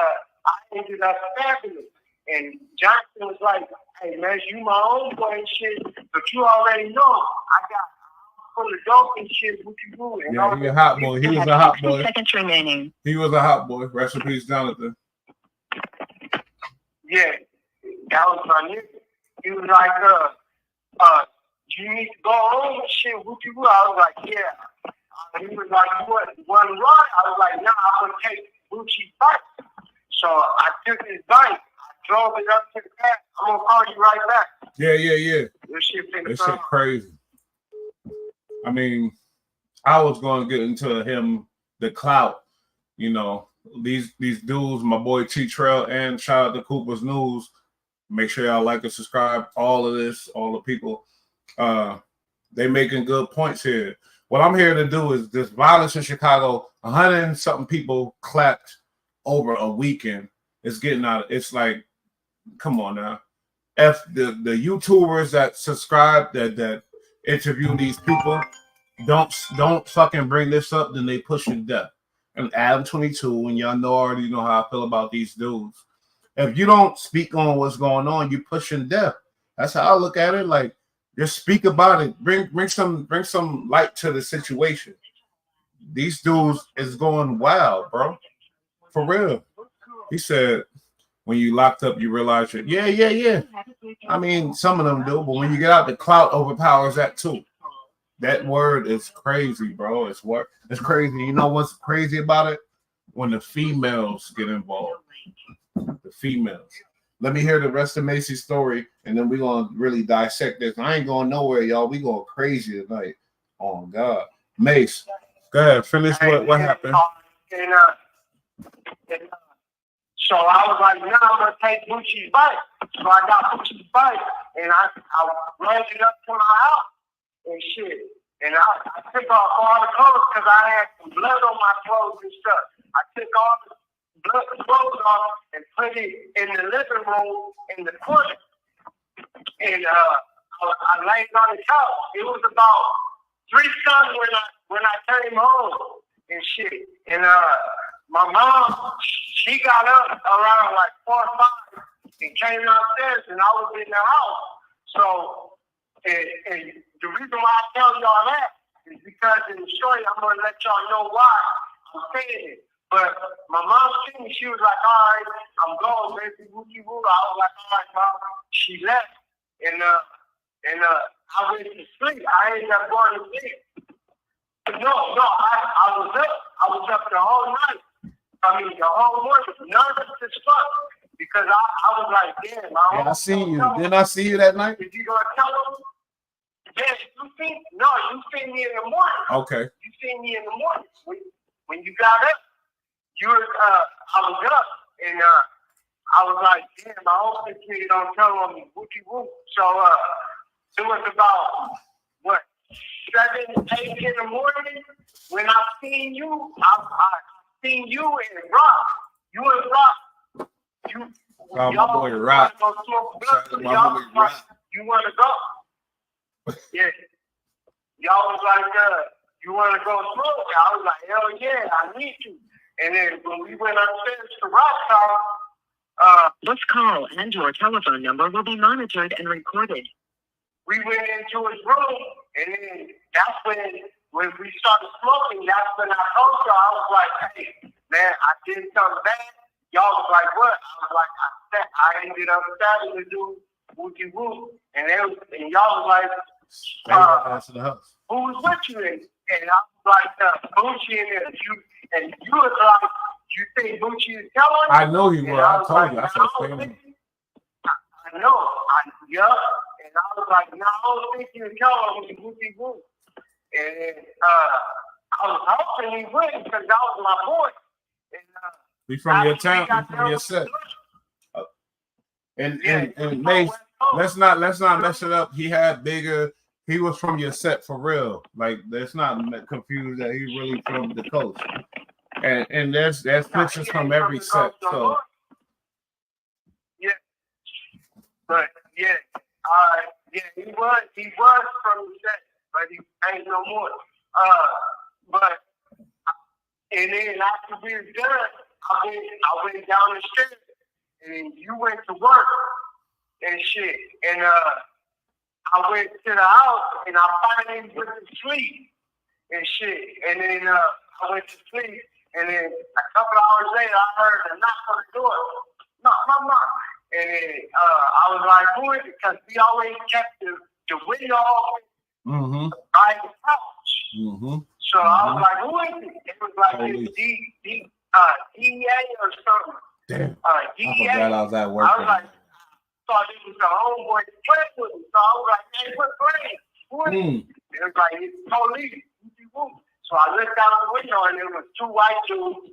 ended up stabbing him. And Johnson was like, hey, man, you my own boy and shit, but you already know I got full of dope and shit. What you doing? Yeah, he a hot boy. He was a hot boy. Seconds remaining. He was a hot boy. Rest in peace, Jonathan. Yeah, that was my nigga. He was like, you need to go home and shit. What you do? I was like, yeah. He was like, what, one run? I was like, nah, I'm going to take Gucci's bike. So I took his bike. I drove it up to the back. I'm going to call you right back. Yeah. This shit crazy. I mean, I was going to get into the clout. You know, these dudes, my boy Treachery, and shout out to Cooper's News. Make sure y'all like and subscribe. All of this, all the people, they making good points here. What I'm here to do is this violence in Chicago. 100 and something people clapped over a weekend. It's getting out. It's like, come on now. F the YouTubers that subscribe that interview these people. Don't fucking bring this up. Then they push you to death. And Adam 22, and y'all already know how I feel about these dudes. If you don't speak on what's going on, you pushing death. That's how I look at it. Like, just speak about it. Bring some light to the situation. These dudes is going wild, bro. For real. He said, when you locked up, you realize it. Yeah. I mean, some of them do, but when you get out, the clout overpowers that too. That word is crazy, bro. It's crazy. You know what's crazy about it? When the females get involved. The females. Let me hear the rest of Mace's story, and then we're going to really dissect this. I ain't going nowhere, y'all. We going crazy tonight. Oh, God. Mace, go ahead. Finish what happened. So I was like, nah, I'm going to take Gucci's bike. So I got Gucci's bike, and I ran it up to my house and shit. And I took off all the clothes because I had some blood on my clothes and stuff. I took all the blood clothes off and put it in the living room in the corner. And I laid on the couch. It was about 3 something when I came home and shit. And my mom, she got up around like 4 or 5 and came downstairs, and I was in the house. So, and the reason why I tell y'all that is because in the story, I'm going to let y'all know why I'm saying it. But my mom seen me, she was like, all right, I'm going, baby, wookie woo. I was like, all right, mom. She left, and I went to sleep. I ended up going to sleep. No, I was up. I was up the whole night. I mean, the whole morning, nervous as fuck, because I was like, damn. I seen you. Didn't I see you that night? Did you go tell them? Yes, you seen me in the morning. Okay. You seen me in the morning. When you got up, I was up, and I was like, damn, I hope this nigga don't tell on me, wookie whoop. So it was about, what, 7, 8 in the morning when I seen you. I seen you and Rock. You and Rock. My boy Rock. You want to go? Yeah. Y'all was like, you want to go smoke? I was like, hell yeah, I need to. And then when we went upstairs to Rock's house, this call and your telephone number will be monitored and recorded. We went into his room, and then that's when we started smoking. That's when I told y'all, I was like, hey, man, I did something bad. Y'all was like, what? I was like, I ended up stabbing the dude, wookie woo. And y'all was like, who was with you? And I was like, Bucci and you was like, you think Bucci is telling? I know he was. I told you. I said, I know. Yeah. And I was like, no, I don't think you was telling me Bucci woo. And I was hoping he would because that was my boy. And we from your town, we from your set. And Mase, let's not mess it up. He was from your set for real. Like, let's not confuse that he's really from the coast. And there's pictures from every set. So yeah, but yeah, he was from the set, but he ain't no more. But and then after we were done, I went down the street, and you went to work and shit, and I went to the house, and I finally went to sleep and shit, and then I went to sleep, and then a couple hours later, I heard a knock on the door. Knock, and then I was like, who is it? Because we always kept the window open by the couch. So I was like, who is it? It was like DEA or something. Damn. DEA. I forgot I was at work. I was like, thought it was a homeboy playing with me. So I was like, hey, what's playing? Who is it? It was like, it's police. So I looked out the window, and there was 2 white dudes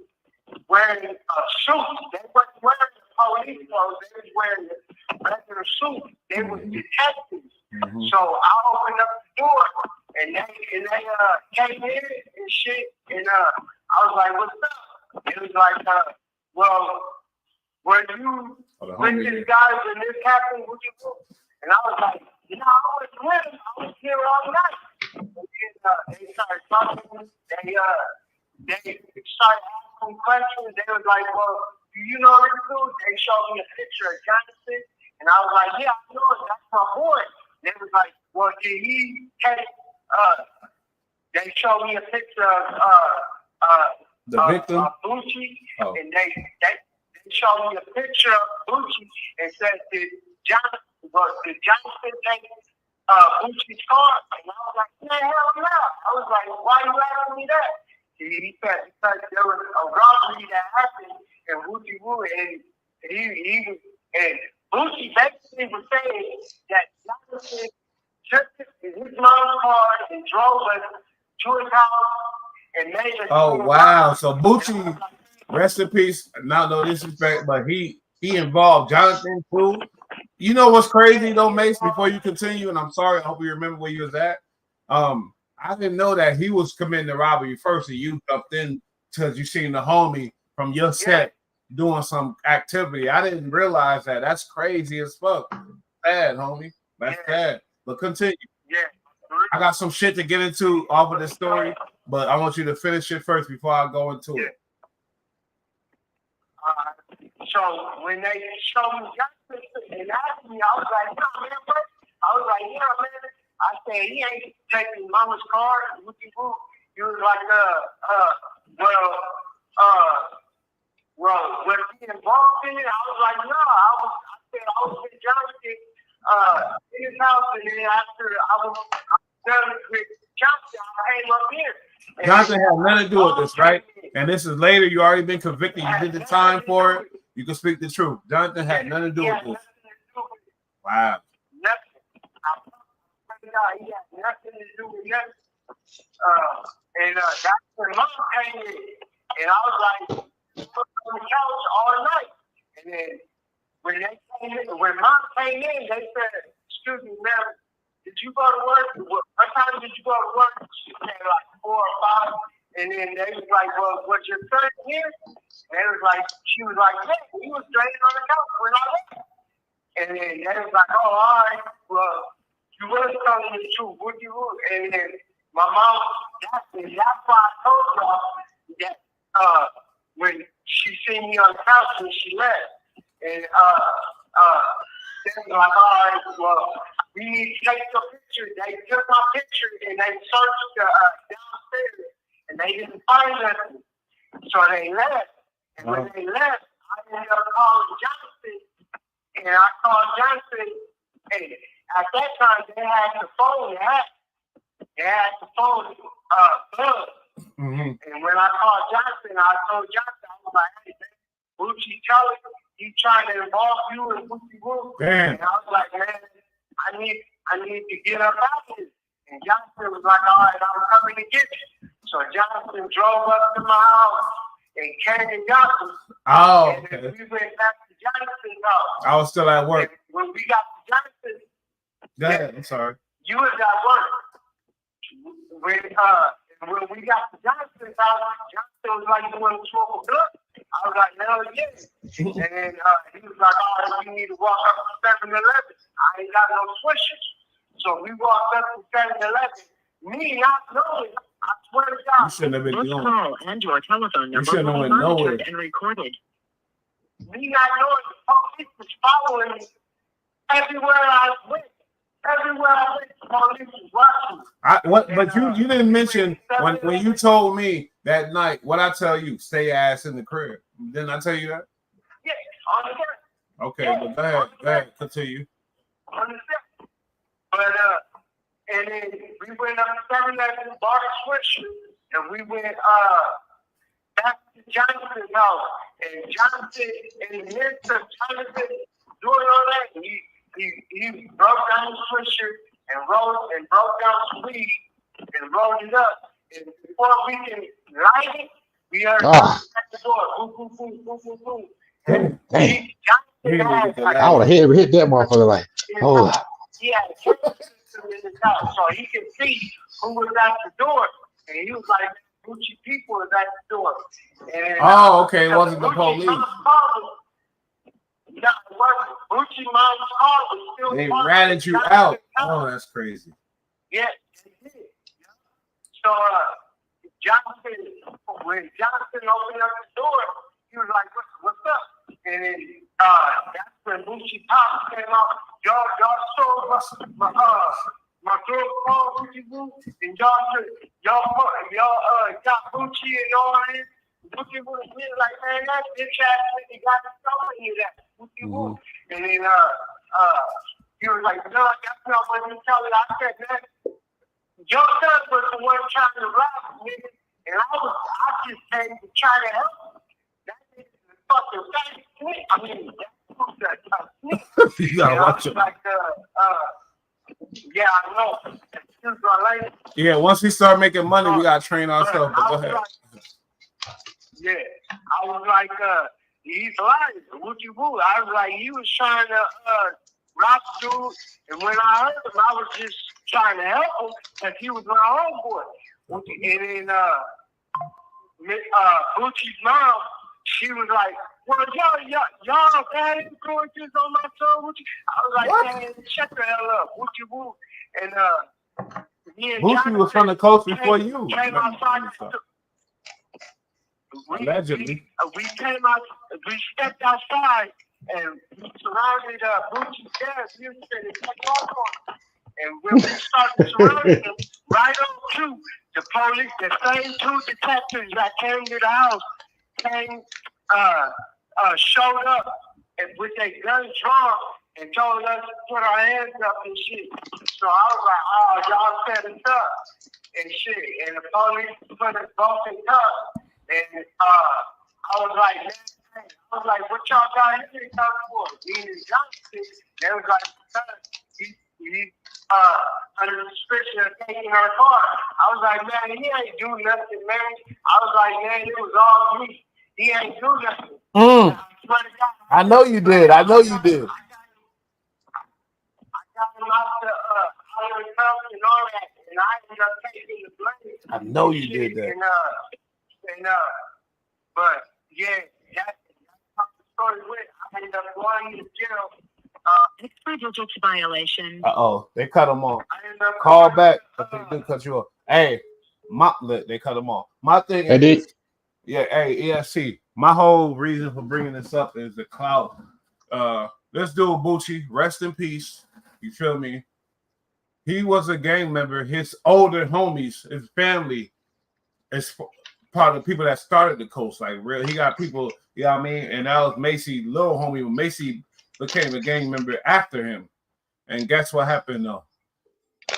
wearing suits. They weren't wearing the police clothes. They was wearing regular suits. They were detectives. So I opened up the door, and they came in and shit. And I was like, what's up? It was like, well, were you with these guys when this happened? What you do? And I was like, no, I was with him. I was here all night. And then they started talking. They started asking questions. They was like, well, do you know this dude? They showed me a picture of Jonathan. And I was like, yeah, I know it. That's my boy. They was like, well, did he take, they showed me a picture of the victim? Bucci. And they showed me a picture of Bucci and said, did Jonathan take Bucci's car? And I was like, yeah, hell no. I was like, why you asking me that? He said, because there was a robbery that happened in Bucci Woo, and Bucci basically was saying that Jonathan took his mom's car and drove us to his house and made us. Oh wow! So Bucci, rest in peace. Not no disrespect, but he involved Jonathan too. You know what's crazy though, Mase? Before you continue, and I'm sorry, I hope you remember where you was at. I didn't know that he was committing the robbery first, and you jumped in because you seen the homie from your set doing some activity. I didn't realize that. That's crazy as fuck. Bad, homie. That's bad. But continue. Yeah. I got some shit to get into off of this story, but I want you to finish it first before I go into it. So when they showed me Jonathan and asked me, I was like, no, man, what? I was like, yeah, man. I said, he ain't taking mama's car. He was like, well, was he involved in it? I was like, no. I said I was with Jonathan in his house, and then after I was done with Jonathan, I came up here. Jonathan had nothing to do with this, right? And this is later. You already been convicted. You did the time for it. You can speak the truth. Jonathan had nothing to do with this. Wow. Nothing. He had nothing to do with nothing. That's when Mom came in. And I was like, put on the couch all night. And then when Mom came in, they said, excuse me, ma'am, did you go to work? What time did you go to work? She said like 4 or 5. And then they was like, well, was your son here? And they was like, she was like, yeah, he was laying on the couch when I left. And then they was like, oh, all right, well, you was telling the truth. What you would? And then my mom, that's why I told y'all that when she seen me on the couch when she left. And they was like, all right, well, we need to take a picture. They took my picture and they searched downstairs and they didn't find nothing. So they left. And when they left, I ended up calling Johnson. And I called Johnson. And at that time, they had the phone. They had the phone bugged. And when I called Johnson, I told Johnson, I was like, hey, man, Gucci telling he's trying to involve you in Gucci Woo. And I was like, man, I need to get up out of here. And Johnson was like, all right, I'm coming to get you. So Johnson drove up to my house and came and got me. Oh, and then we went back to Johnson's house. I was still at work. And when we got to Johnson, I'm sorry. you was at work. When we got to Johnson's house, Johnson was like, you want to smoke a blunt? I was like, hell yeah. And then he was like, all right, we need to walk up to 7-Eleven. I ain't got no swishers. So we walked up to 7-Eleven. Me not knowing, I swear to God. You shouldn't have been This doing call and your telephone number shouldn't will have be went nowhere. monitored and recorded. Me not knowing the police was following me everywhere I went. Everywhere I went, the police was watching. But you didn't mention when you told me that night, what I tell you, stay your ass in the crib. Didn't I tell you that? Yeah, on the set. Okay, yeah, but go ahead, continue. On the set. But and then we went up to 7-Eleven, bought a switcher, and we went back to Jonathan's house. And Jonathan, in the midst of Jonathan doing all that, he broke down the switcher and broke down some weed and rolled it up. And before we can light it, we heard at the door, boom, boom, boom, boom, boom, boom. I would have hit that motherfucker like, hold up. He had a camera system in his house, so he could see who was at the door. And he was like, Gucci people is at the door. And, okay, it wasn't the police. No, it wasn't. Gucci mom's car was still They parked. ratted you out. Oh, that's crazy. Yeah, they did. So, when Johnson opened up the door, he was like, what's up? And then that's when Gucci Pop came out. Y'all saw my girl called Gucci Woo, and y'all got Gucci and all this. Gucci Woo was like, man, that bitch ass nigga got to tell you that Gucci Woo. And then he was like, no, that's not what he telling. I said, man, your son was the one trying to rob me, and I just came to try to help him. That nigga's fucking fat snitch. I mean, that's you gotta watch it. Like, yeah, I know. Yeah, once we start making money, we gotta train ourselves. But go ahead. Yeah, I was like, he's lying. Gucci Woo. I was like, he was trying to rob the dude, and when I heard him, I was just trying to help him because he was my homeboy. And then Gucci's mom, she was like, well, y'all bad influences on my son, Gucci. I was like, man, shut the hell up, Gucci Woo. And me and Gucci was from the coast before you. Came outside. Allegedly. We came out, we stepped outside, and we surrounded Gucci's dad. We were sitting off on him. And when we started surrounding him, right on cue, the police, the same two detectives that came to the house, showed up and with their guns drawn and told us to put our hands up and shit. So I was like, oh, y'all set us up and shit. And the police put us both in cuffs. And I was like, man, I was like, what y'all got him in town for? Being in Johnson, they was like, he under suspicion of taking her car. I was like, man, he ain't do nothing, man. I was like, man, it was all me. He ain't do nothing. I know you did. I know you did. I got him out the cuffs and all that, and I ended up taking the blame. I know you did that. But yeah, that's how the story went. I ended up going to jail. Privileges violation. They cut him off. Call back if they do cut you off. Hey, they cut him off. My thing is, ESC. My whole reason for bringing this up is the clout. This dude Bucci, rest in peace. You feel me? He was a gang member. His older homies, his family, is part of the people that started the coast. Like real, he got people. You know what I mean? And that was Macy, little homie. Macy became a gang member after him, and guess what happened though?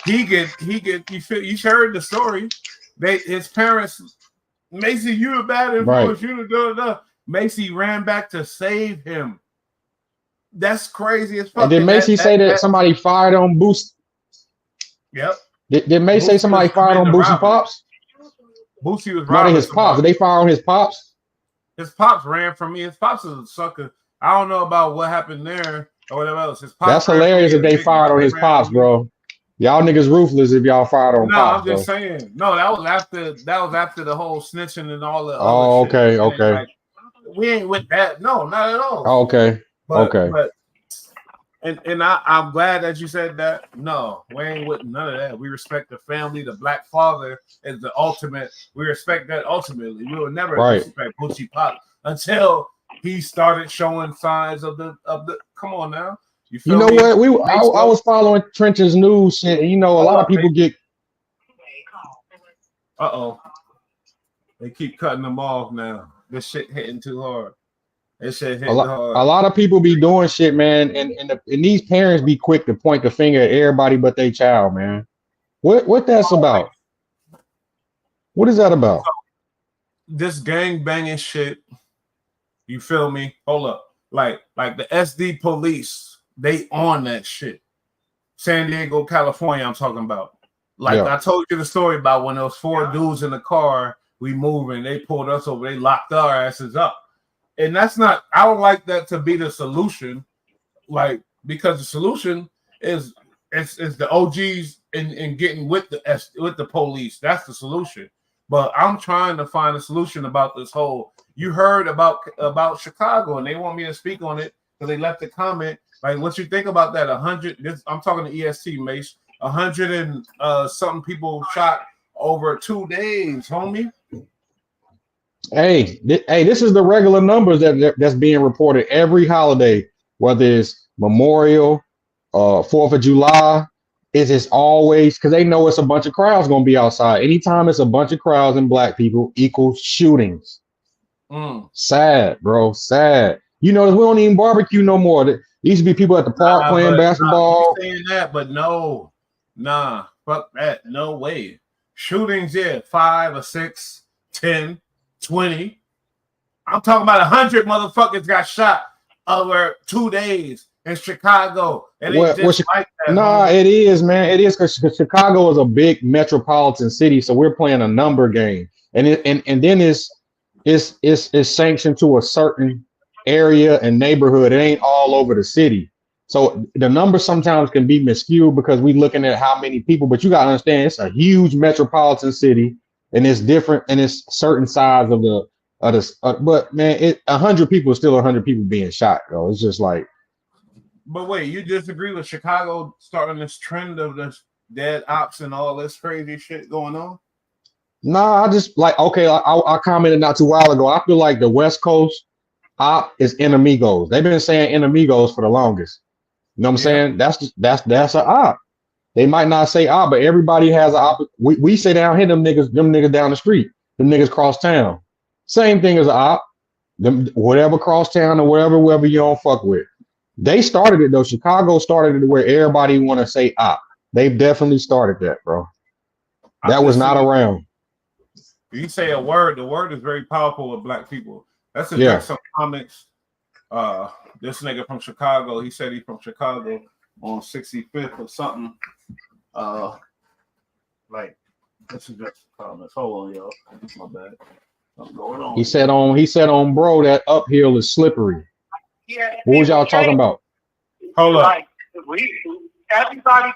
You heard the story. His parents, Macy, you a bad influence. Right. You Macy ran back to save him. That's crazy as fuck. And did Macy say that somebody fired on Boost? Yep. Did Macy say somebody fired on Boosie Pops? Boosie was robbing his pops. Did they fire on his pops? His pops ran from me. His pops is a sucker. I don't know about what happened there or whatever else. His pops. That's hilarious if they fired on his pops, bro. Y'all niggas ruthless if y'all fired on pops. No, I'm just saying. No, that was after the whole snitching and all the. Oh, okay, okay. Like, we ain't with that. No, not at all. Okay, okay. But I'm glad that you said that. No, we ain't with none of that. We respect the family. The black father is the ultimate. We respect that ultimately. We will never respect Boosie Pop until he started showing signs of the. Come on now. You know what? I was following Trench's news shit, and a lot of people get. They keep cutting them off now. This shit hitting too hard. This shit hitting hard. A lot of people be doing shit, man, and these parents be quick to point the finger at everybody but their child, man. What that's about? What is that about? This gang banging shit. You feel me? Hold up. Like the SD police, they on that shit. San Diego, California, I'm talking about. I told you the story about when there was 4 dudes in the car, we moving, they pulled us over, they locked our asses up. And that's not, I don't like that to be the solution. Because the solution is the OGs in getting with the police. That's the solution. But I'm trying to find a solution about this whole. You heard about Chicago, and they want me to speak on it because they left a comment. Like, what you think about that? 100. I'm talking to EST, Mace. 100 and something people shot over 2 days, homie. Hey, this is the regular numbers that's being reported every holiday, whether it's Memorial, 4th of July. It's always because they know it's a bunch of crowds gonna be outside. Anytime it's a bunch of crowds and black people equals shootings. Sad, bro. Sad. We don't even barbecue no more. There used to be people at the park playing basketball. Saying that, but no, fuck that. No way. Shootings, 5 or 6, 10, 20. I'm talking about 100 motherfuckers got shot over 2 days in Chicago. And like that. It is, man. It is because Chicago is a big metropolitan city, so we're playing a number game, and then it's sanctioned to a certain area and neighborhood. It ain't all over the city. So the numbers sometimes can be miscued because we're looking at how many people, but you got to understand it's a huge metropolitan city and it's different and it's certain size of the but man, 100 people is still 100 people being shot, though. It's just like. But wait, you disagree with Chicago starting this trend of this dead ops and all this crazy shit going on? Nah, I just I commented not too while ago. I feel like the West Coast op is enemigos. They've been saying enemigos for the longest. You know what I'm saying? That's an op. They might not say op, but everybody has an op. We say down here, them niggas down the street, them niggas cross town. Same thing as an op. Them whatever cross town or wherever you don't fuck with. They started it though. Chicago started it where everybody want to say op. They've definitely started that, bro. That was not around. You say a word, the word is very powerful with black people. Let's address some comments This nigga from Chicago, he said he's from Chicago on 65th or something. Like this is just comments. Hold on, y'all. My bad. What's going on? He said on bro that uphill is slippery. Yeah. What was y'all talking about? Hold up. Like everybody.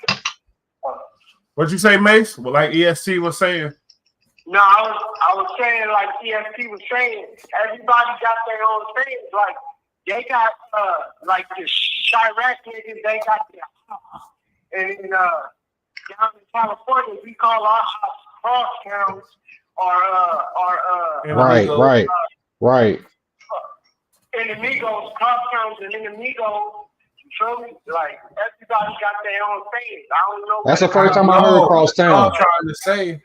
What'd you say, Mace? Well, like EST was saying. No, I was saying like EST was saying. Everybody got their own things. Like they got like the Chirac niggas. They got their and down in California we call our house cross towns or right. Enemigos, cross towns and enemigos. You feel me? Like everybody got their own things. I don't know. That's the first time I heard cross town. I'm trying to say,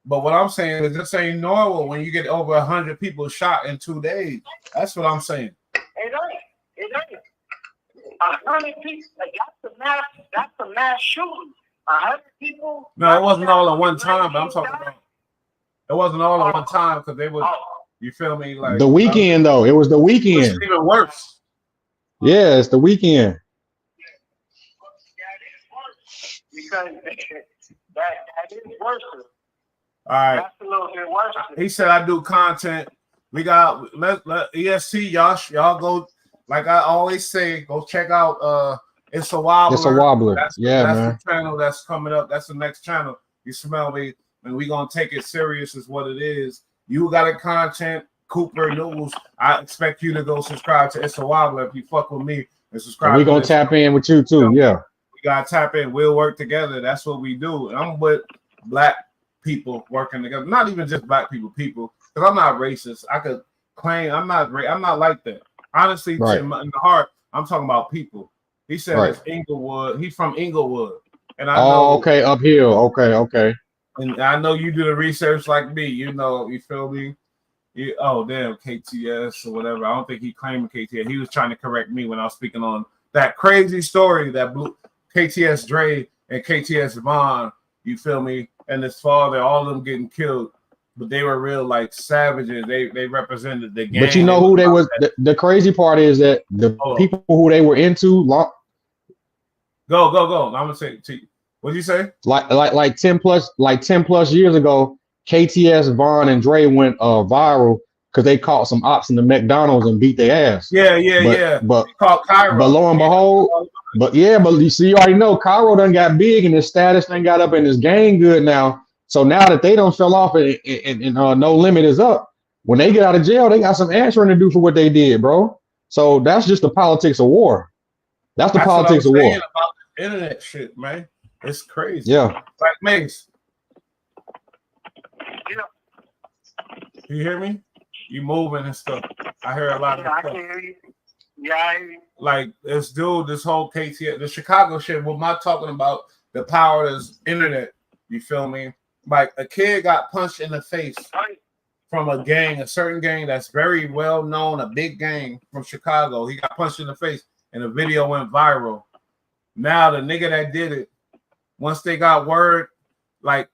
but what I'm saying is this ain't normal when you get over 100 people shot in 2 days. That's what I'm saying. It ain't. 100 people. That's a mass shooting. 100 people. No, it wasn't all at one time. But I'm talking about. It wasn't all at one time because they would. You feel me? Like the weekend though. It was the weekend. It's even worse. Yeah, it's the weekend. Because that is worse. All right. That's a little bit worse. He said I do content. We got let ESC y'all go. Like I always say, go check out It's a Wobbler. It's a Wobbler. That's the channel that's coming up. That's the next channel. You smell me, and we gonna take it serious is what it is. You got a content, Cooper News. I expect you to go subscribe to It's a Wobbler if you fuck with me and subscribe. And we gonna tap in with you too. Yeah. We gotta tap in. We'll work together. That's what we do. And I'm with black people working together. Not even just black people, because I'm not racist. I could claim I'm not like that. Honestly, right. in the heart, I'm talking about people. He said it's Inglewood. He's from Inglewood. And I know okay, uphill. Okay. And I know you do the research like me, you know, you feel me? Oh, damn, KTS or whatever. I don't think he claimed KTS. He was trying to correct me when I was speaking on that crazy story that blew KTS Dre and KTS Vaughn, you feel me? And his father, all of them getting killed. But they were real like savages. They represented the gang. But you know who they was? The crazy part is that the people who they were into. Go. I'm gonna say to you. What'd you say? Like 10 plus years ago, KTS, Vaughn, and Dre went viral because they caught some ops in the McDonald's and beat their ass. Yeah. But called Cairo. But lo and behold, but you see, you already know Cairo done got big and his status done got up and his gang good now. So now that they don't fell off and No Limit is up, when they get out of jail, they got some answering to do for what they did, bro. So that's just the politics of war. That's the politics of war. About the internet shit, man. It's crazy. Yeah. Like Mace. You hear me? You moving and stuff. I hear a lot of stuff. I can hear you. Yeah, I hear you. Like this whole KTS, the Chicago shit. What am I talking about? The power of this internet. You feel me? Like a kid got punched in the face from a gang, a certain gang that's very well known, a big gang from Chicago. He got punched in the face, and the video went viral. Now the nigga that did it, once they got word, like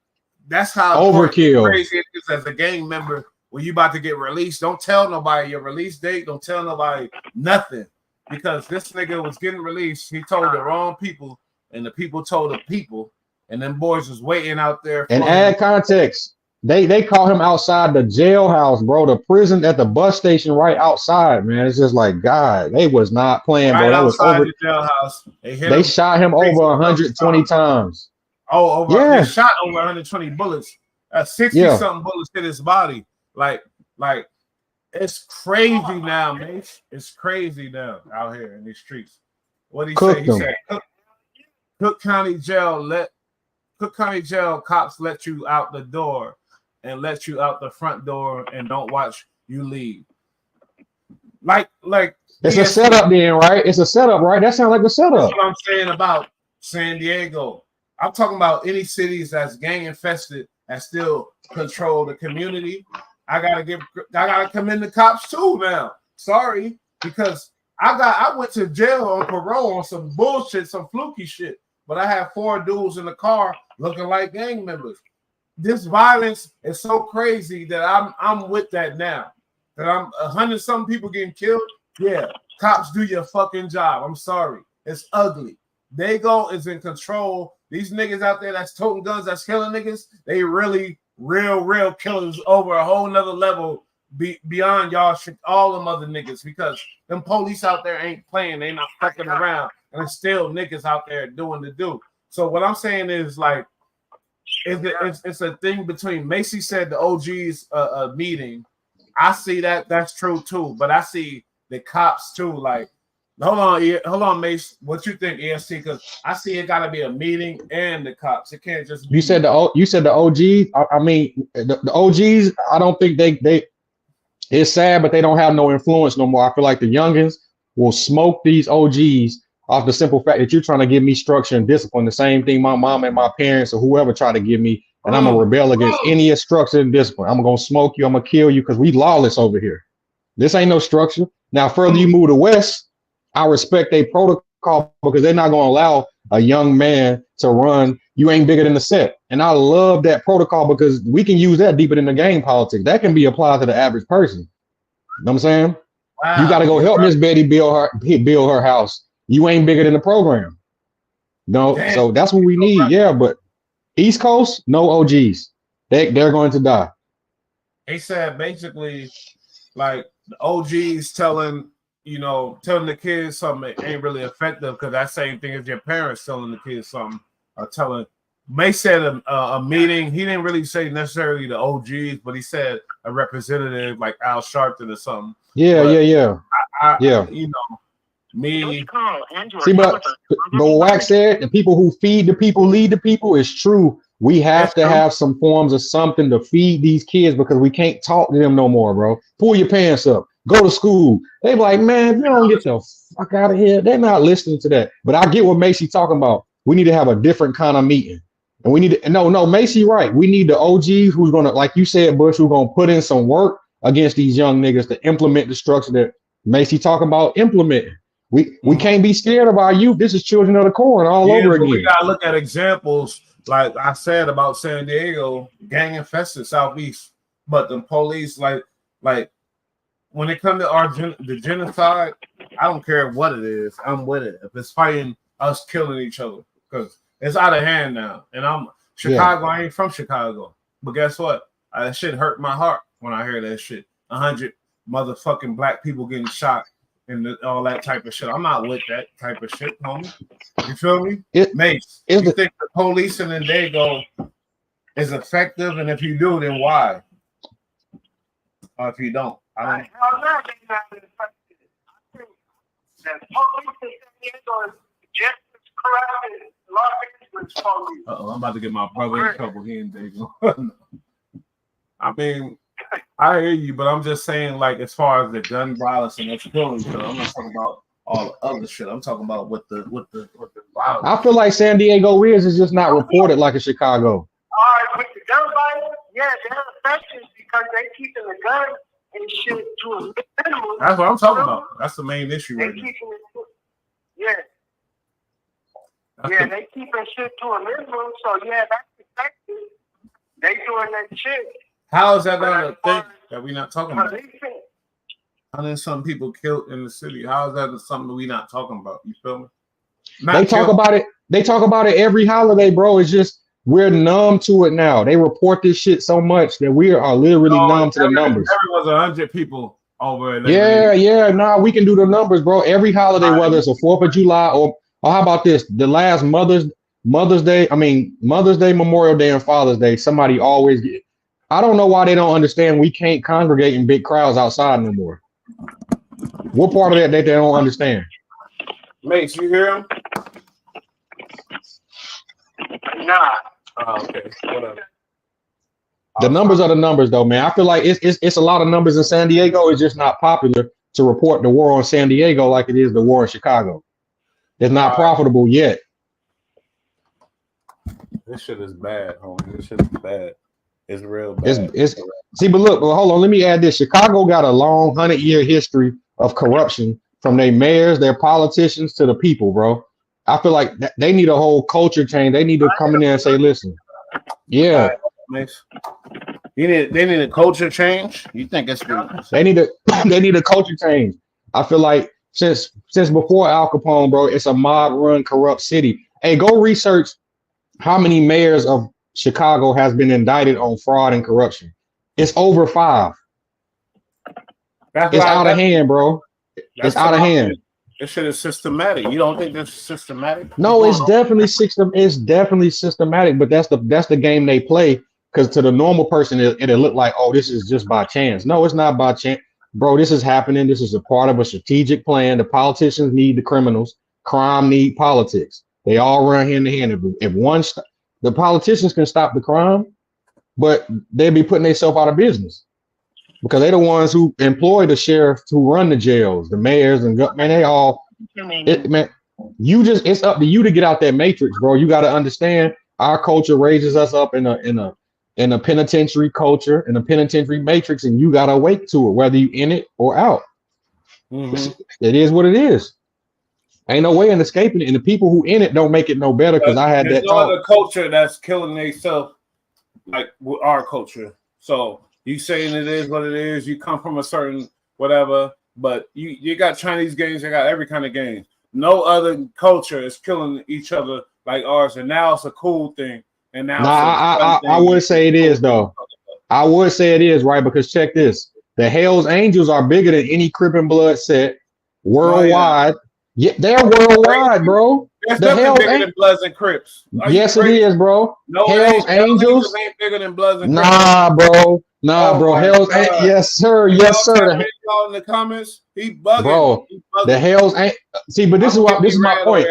that's how overkill crazy it is as a gang member. When you about to get released, don't tell nobody your release date. Don't tell nobody nothing, because this nigga was getting released. He told the wrong people, and the people told the people, and them boys was waiting out there. And add context. They caught him outside the jailhouse, bro. The prison at the bus station right outside, man. It's just like, God, they was not playing, bro. That was over. The jailhouse. They shot him over 120 times. Oh, over. Yeah. They shot over 120 bullets. 60 something bullets hit his body. Like it's crazy now, mate. It's crazy now out here in these streets. What did he say? He said Cook County Jail cops let you out the door and let you out the front door and don't watch you leave. Like it's a setup then, right? It's a setup, right? That sounds like a setup. That's what I'm saying about San Diego. I'm talking about any cities that's gang infested and still control the community. I gotta commend the cops too now. Sorry, because I went to jail on parole on some bullshit, some fluky shit. But I had 4 dudes in the car looking like gang members. This violence is so crazy that I'm with that now. That I'm 100 something people getting killed. Yeah, Cops, do your fucking job. I'm sorry. It's ugly. Dago is in control. These niggas out there that's toting guns, that's killing niggas, they really real killers over a whole nother level beyond y'all all them other niggas, because them police out there ain't playing, they not fucking around, and there's still niggas out there doing the do. So what I'm saying is like it's a thing between Macy said the OG's meeting. I see that's true too, but I see the cops too. Like, hold on, Mace. What you think, EST? Because I see it got to be a meeting and the cops. It can't just be. You said the OGs. I mean, the OGs. I don't think they. It's sad, but they don't have no influence no more. I feel like the youngins will smoke these OGs off the simple fact that you're trying to give me structure and discipline. The same thing my mom and my parents or whoever try to give me, and I'm gonna rebel against any structure and discipline. I'm gonna smoke you. I'm gonna kill you because we lawless over here. This ain't no structure. Now, further you move to West, I respect their protocol because they're not gonna allow a young man to run. You ain't bigger than the set, and I love that protocol because we can use that deeper than the game politics. That can be applied to the average person. You know what I'm saying? Wow. You got to go help Miss Betty build her house. You ain't bigger than the program. No, damn. So that's what we need. Yeah, but East Coast, no OGs. They're going to die. They said basically, like the OGs telling the kids something ain't really effective because that same thing as your parents telling the kids something or telling. May said a meeting. He didn't really say necessarily the OGs, but he said a representative like Al Sharpton or something. Yeah. Me. See, but WIG said the people who feed the people lead the people is true. We have to have some forms of something to feed these kids because we can't talk to them no more, bro. Pull your pants up. Go to school. They be like, man, if you don't get the fuck out of here, they're not listening to that. But I get what Macy talking about. We need to have a different kind of meeting. And we need to, no, Macy, right. We need the OGs who's going to, like you said, Bush, who's going to put in some work against these young niggas to implement the structure that Macy talking about implementing. We can't be scared of our youth. This is children of the corn all over again. We got to look at examples, like I said about San Diego, gang infested Southeast. But the police, like when it comes to the genocide, I don't care what it is. I'm with it. If it's fighting us killing each other, because it's out of hand now. And I'm Chicago. I ain't from Chicago. But guess what? That shit hurt my heart when I hear that shit. 100 motherfucking black people getting shot and all that type of shit. I'm not with that type of shit, homie. You feel me? Mace, you think the police and then they go is effective? And if you do, then why? Or if you don't, I don't. I'm about to get my brother in trouble. He ain't Dago. I mean, I hear you, but I'm just saying, like, as far as the gun violence and that's killing, I'm not talking about all the other shit. I'm talking about with the violence. I feel like San Diego is just not reported like in Chicago. All right, with the gun violence, yeah, they're affected because they keeping the gun and shit to a minimum. That's what I'm talking about. That's the main issue right now. They keeping shit to a minimum, so yeah, that's effective. They doing that shit. How is that not a thing that we're not talking about? How then some people killed in the city? How is that something we not talking about? You feel me? They talk about it. They talk about it every holiday, bro. It's just we're numb to it now. They report this shit so much that we are literally numb to the numbers. There was 100 people over there. Yeah. Nah, we can do the numbers, bro. Every holiday, whether it's a 4th of July or how about this? The last Mother's Day, Memorial Day, and Father's Day, somebody always get. I don't know why they don't understand we can't congregate in big crowds outside no more. What part of that they don't understand? Mace, you hear him? Nah. Oh, okay. Whatever. The numbers are the numbers, though, man. I feel like it's a lot of numbers in San Diego. It's just not popular to report the war on San Diego like it is the war in Chicago. It's not profitable yet. This shit is bad, homie. This shit is bad. It's real bad. See, but look, hold on. Let me add this. Chicago got a long 100-year history of corruption from their mayors, their politicians to the people, bro. I feel like they need a whole culture change. They need to come in there and say, listen, yeah. They need a culture change. You think it's they need a culture change. I feel like since before Al Capone, bro. It's a mob-run, corrupt city. Hey, go research how many mayors of Chicago has been indicted on fraud and corruption. It's over 5. It's out of hand, bro. It's out of hand. This shit is systematic. You don't think this is systematic? No, it's definitely systematic, but that's the game they play. Because to the normal person, it'll look like, oh, this is just by chance. No, it's not by chance, bro. This is happening. This is a part of a strategic plan. The politicians need the criminals. Crime need politics. They all run hand in hand. If the politicians can stop the crime, but they'd be putting themselves out of business because they're the ones who employ the sheriffs who run the jails, the mayors, and man, they all. It's up to you to get out that matrix, bro. You got to understand our culture raises us up in a penitentiary culture, in a penitentiary matrix, and you got to awake to it, whether you in it or out. It is what it is. Ain't no way in escaping it, and the people who in it don't make it no better. Because I had there's that no other culture that's killing themselves like with our culture. So you saying it is what it is. You come from a certain whatever, but you got Chinese gangs. You got every kind of gang. No other culture is killing each other like ours, and now it's a cool thing. And now I would say it is though. I would say it is, right? Because check this: the Hell's Angels are bigger than any Crip and Blood set worldwide. Yeah, they're worldwide, bro. It's The Hell's bigger than Bloods and Crips. Yes, it is, bro. No, Hell's Angels ain't bigger than Bloods and Crips. Nah, bro. Hell's yes, sir. Yes, sir. In the comments, he bugging. Bro, the Hell's see, but this is my point.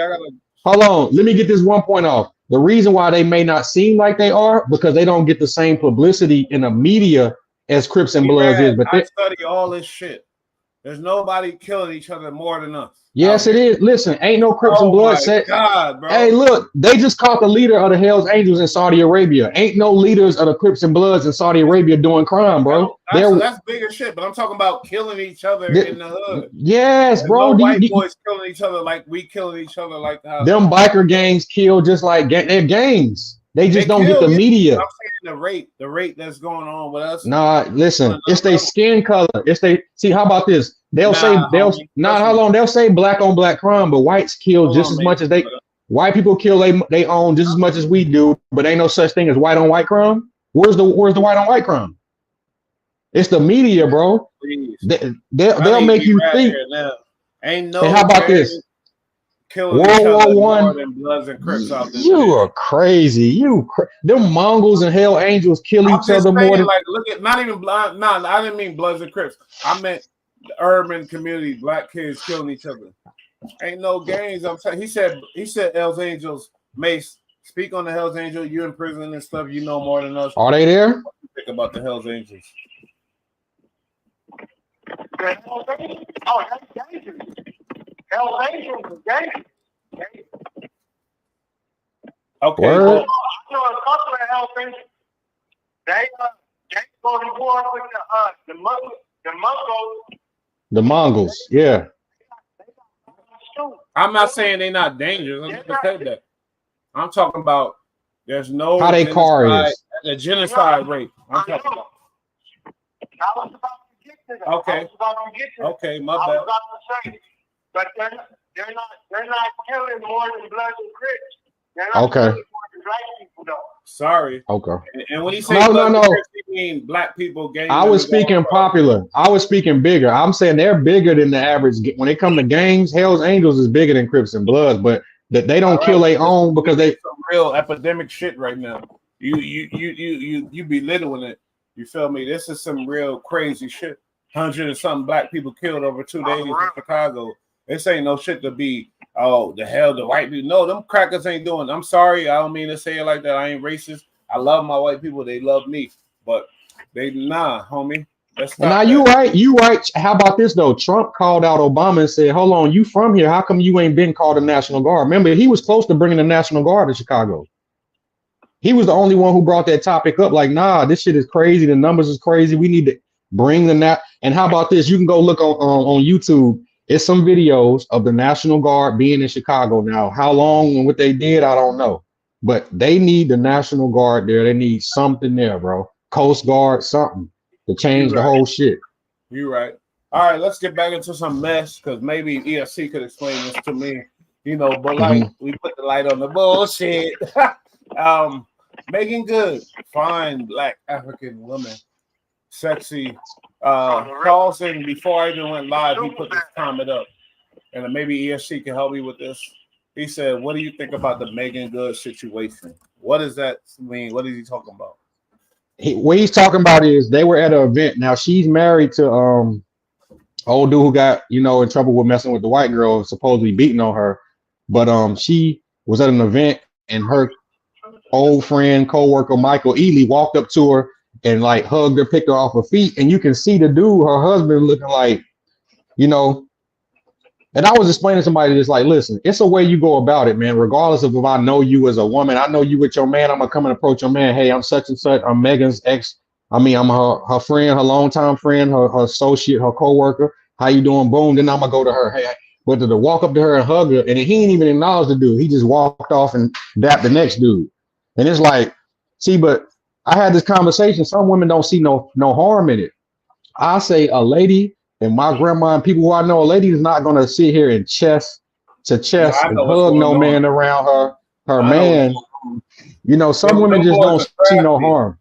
Hold on, let me get this one point off. The reason why they may not seem like they are because they don't get the same publicity in the media as Crips and Bloods is. But I study all this shit. There's nobody killing each other more than us. Yes, it is. Listen, ain't no Crips and Bloods set. God, bro. Hey, look, they just caught the leader of the Hell's Angels in Saudi Arabia. Ain't no leaders of the Crips and Bloods in Saudi Arabia doing crime, bro. That's bigger shit. But I'm talking about killing each other in the hood. Yes, bro. No white boys killing each other like we killing each other like that. Them biker gangs kill just like they're gangs. They just don't get the media. I'm saying the rate that's going on with us. Nah, listen, it's their skin color. It's they see. How about this? They'll say black on black crime, but whites kill just as much as they. White people kill they own just as much as we do, but ain't no such thing as white on white crime. Where's the white on white crime? It's the media, bro. They'll make you think. Ain't no. And how about this? World War I. Bloods and Crips out there. You are crazy. Them Mongols and Hell Angels kill each other more than. Like, look at not even blood. No, I didn't mean Bloods and Crips. I meant the urban community, black kids killing each other. Ain't no games. I'm saying he said Hell's Angels. Mase, speak on the Hell's Angel. You in prison and stuff. You know more than us. Are they there? What do you think about the Hell's Angels? Oh, that's dangerous. Hell's Angels is dangerous. Okay. Well, I know a couple of Hell's Angels. They go to war with the Mongols. The Mongols, yeah. I'm not saying they're not dangerous. I'm just saying that. I'm talking about there's no how they car is the genocide rate. I'm talking about. I was about to get to that. Okay. Okay, my bad. I was about to say, but they're not killing more than Bloods and Crips. They're not killing more than black people though. Sorry. Okay. And when he say no, Crips, he mean black people. I was speaking popular. I was speaking bigger. I'm saying they're bigger than the average. When it comes to gangs, Hell's Angels is bigger than Crips and Bloods, but that they don't kill their own because they some real epidemic shit right now. You belittling it. You feel me? This is some real crazy shit. 100 and something black people killed over 2 days in Chicago. This ain't no shit to be, oh, the hell, the white people. No, them crackers ain't doing. I'm sorry. I don't mean to say it like that. I ain't racist. I love my white people. They love me. But they, homie. Now you right. How about this though? Trump called out Obama and said, hold on, you from here. How come you ain't been called a National Guard? Remember, he was close to bringing the National Guard to Chicago. He was the only one who brought that topic up. Like, nah, this shit is crazy. The numbers is crazy. We need to bring the nat. And how about this? You can go look on YouTube. It's some videos of the National Guard being in Chicago now. How long and what they did, I don't know. But they need the National Guard there. They need something there, bro. Coast Guard, something to change the whole shit. You're right. All right, let's get back into some mess because maybe ESC could explain this to me. You know, but like we put the light on the bullshit. Megan Good, fine black African woman, sexy. Carlson, before I even went live, he put this comment up, and maybe ESC can help me with this. He said, "What do you think about the Megan Good situation? What does that mean? What is he talking about?" What he's talking about is they were at an event. Now she's married to old dude who got in trouble with messing with the white girl, supposedly beating on her. But she was at an event and her old friend, co-worker Michael Ealy walked up to her and like hugged her, picked her off her feet, and you can see the dude, her husband, looking like, and I was explaining to somebody this, like, listen, it's a way you go about it, man. Regardless of if I know you as a woman, I know you with your man, I'm gonna come and approach your man. Hey, I'm such and such. I'm Megan's ex. I'm her friend, her longtime friend, her associate, her co-worker. How you doing? Boom. Then I'm gonna go to her. Hey, whether to walk up to her and hug her, and he ain't even acknowledge the dude. He just walked off and dapped the next dude. And it's like, see, but I had this conversation. Some women don't see no harm in it. I say a lady, and my grandma and people who I know, a lady is not gonna sit here and chest to chest and hug no man around her man. Some women just don't see no harm.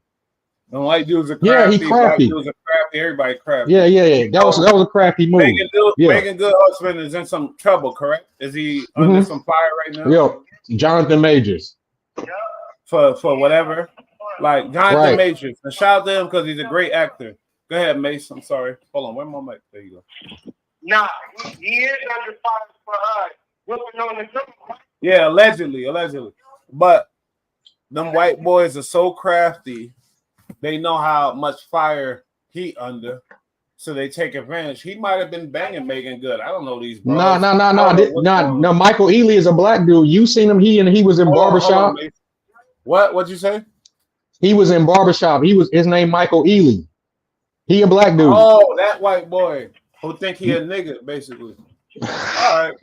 The white dudes are crafty. Yeah, he crafty. Black dudes are crafty. Everybody crafty. Yeah. That was a crafty move. Megan Good husband is in some trouble, correct? Is he under some fire right now? Yo, Jonathan Majors. For whatever, like Jonathan Majors. And shout out to him because he's a great actor. Go ahead, Mace. I'm sorry. Hold on. Where's my mic? There you go. Nah, he is under fire for whipping on the door. Yeah, allegedly. But them white boys are so crafty. They know how much fire he under, so they take advantage. He might have been banging Megan Good. I don't know these bros. No. Michael Ealy is a black dude. You seen him? He was in barbershop. What'd you say? He was in barbershop. His name Michael Ealy. He a black dude. Oh, that white boy who think he a nigga, basically. All right.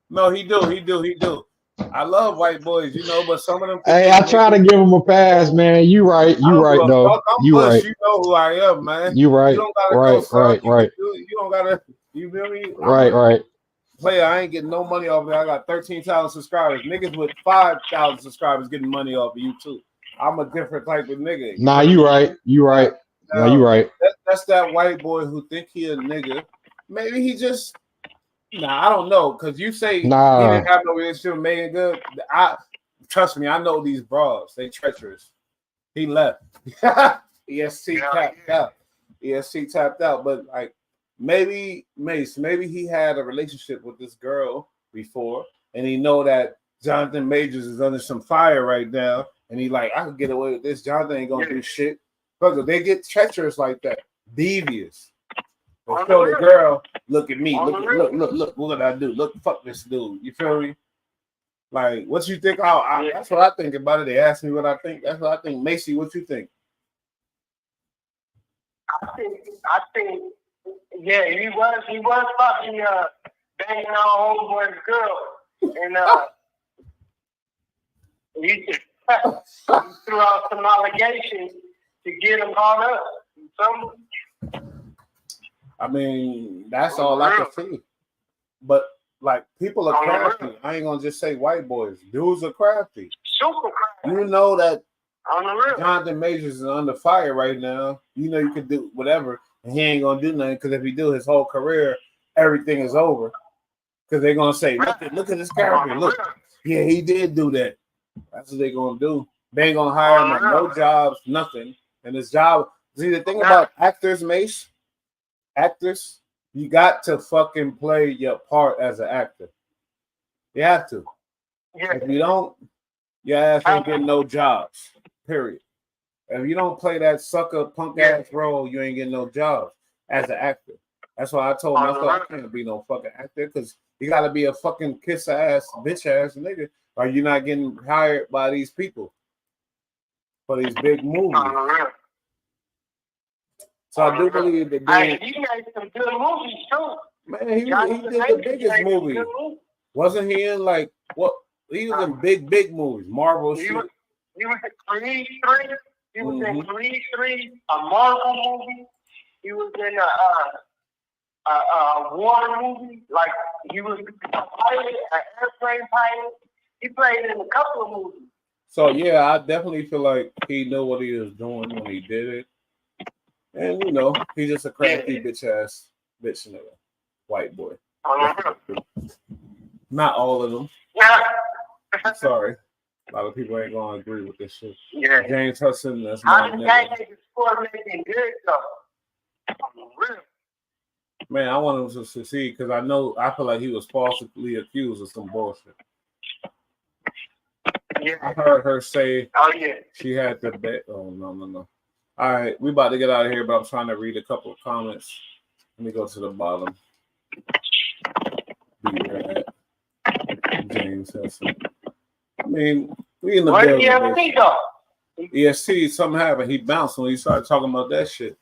No, he do. I love white boys, but some of them. Hey, I try to give him a pass, man. You right though. You right. You know who I am, man. You right. You don't gotta right. You don't gotta. You feel me? Right. Player, I ain't getting no money off of it. I got 13,000 subscribers. Niggas with 5,000 subscribers getting money off of you too. I'm a different type of nigga. Nah, you right. No, you right. That's that white boy who think he a nigga. Maybe he just. Nah, I don't know. Cause you say he didn't have no relationship with Megan Good. Trust me, I know these bras. They treacherous. He left. ESC tapped out. ESC tapped out. But like maybe Mace, maybe he had a relationship with this girl before, and he know that Jonathan Majors is under some fire right now, and he like, I can get away with this. Jonathan ain't gonna do shit. Because they get treacherous like that, devious. They show the girl, look at me, look, what did I do? Look, fuck this dude. You feel me? Like, what you think? That's what I think about it. They ask me what I think. That's what I think. Macy, what you think? I think, yeah, he was fucking banging our homeboy's girl, and he threw out some allegations to get him caught up. I mean, that's all I can see. But like, people are crafty. I ain't gonna just say white boys. Dudes are crafty. Super crafty. You know that Jonathan Majors is under fire right now. You know you can do whatever, and he ain't gonna do nothing because if he do, his whole career, everything is over. Because they're gonna say, look at this character. Look, yeah, he did do that. That's what they're gonna do. They ain't gonna hire him at no jobs, nothing. And his job. See, the thing about actors, Mace, actors, you got to fucking play your part as an actor. You have to. Yeah. If you don't, your ass ain't getting no jobs. Period. If you don't play that sucker punk ass role, you ain't getting no jobs as an actor. That's why I told myself I can't be no fucking actor because you got to be a fucking kiss ass, bitch ass nigga, or you're not getting hired by these people for these big movies. So I do believe that he made some good movies too. Man, he did the biggest movie. Wasn't he in like what? He was in big movies, Marvel shit. He was in Creed 3. He was in Creed 3, a Marvel movie. He was in war movie. Like he was a pilot, an airplane pilot. He played in a couple of movies. So yeah, I definitely feel like he knew what he was doing when he did it. And you know, he's just a crafty bitch nigga. White boy. Not all of them. I'm sorry. A lot of people ain't gonna agree with this shit. Yeah. James Hudson, that's my nigga. Man, I want him to succeed because I feel like he was falsely accused of some bullshit. Yeah. I heard her say yeah. She had the bet. Oh, no. All right, we about to get out of here, but I'm trying to read a couple of comments. Let me go to the bottom. James Hudson. I mean, we in the building. EST, something happened. He bounced when he started talking about that shit.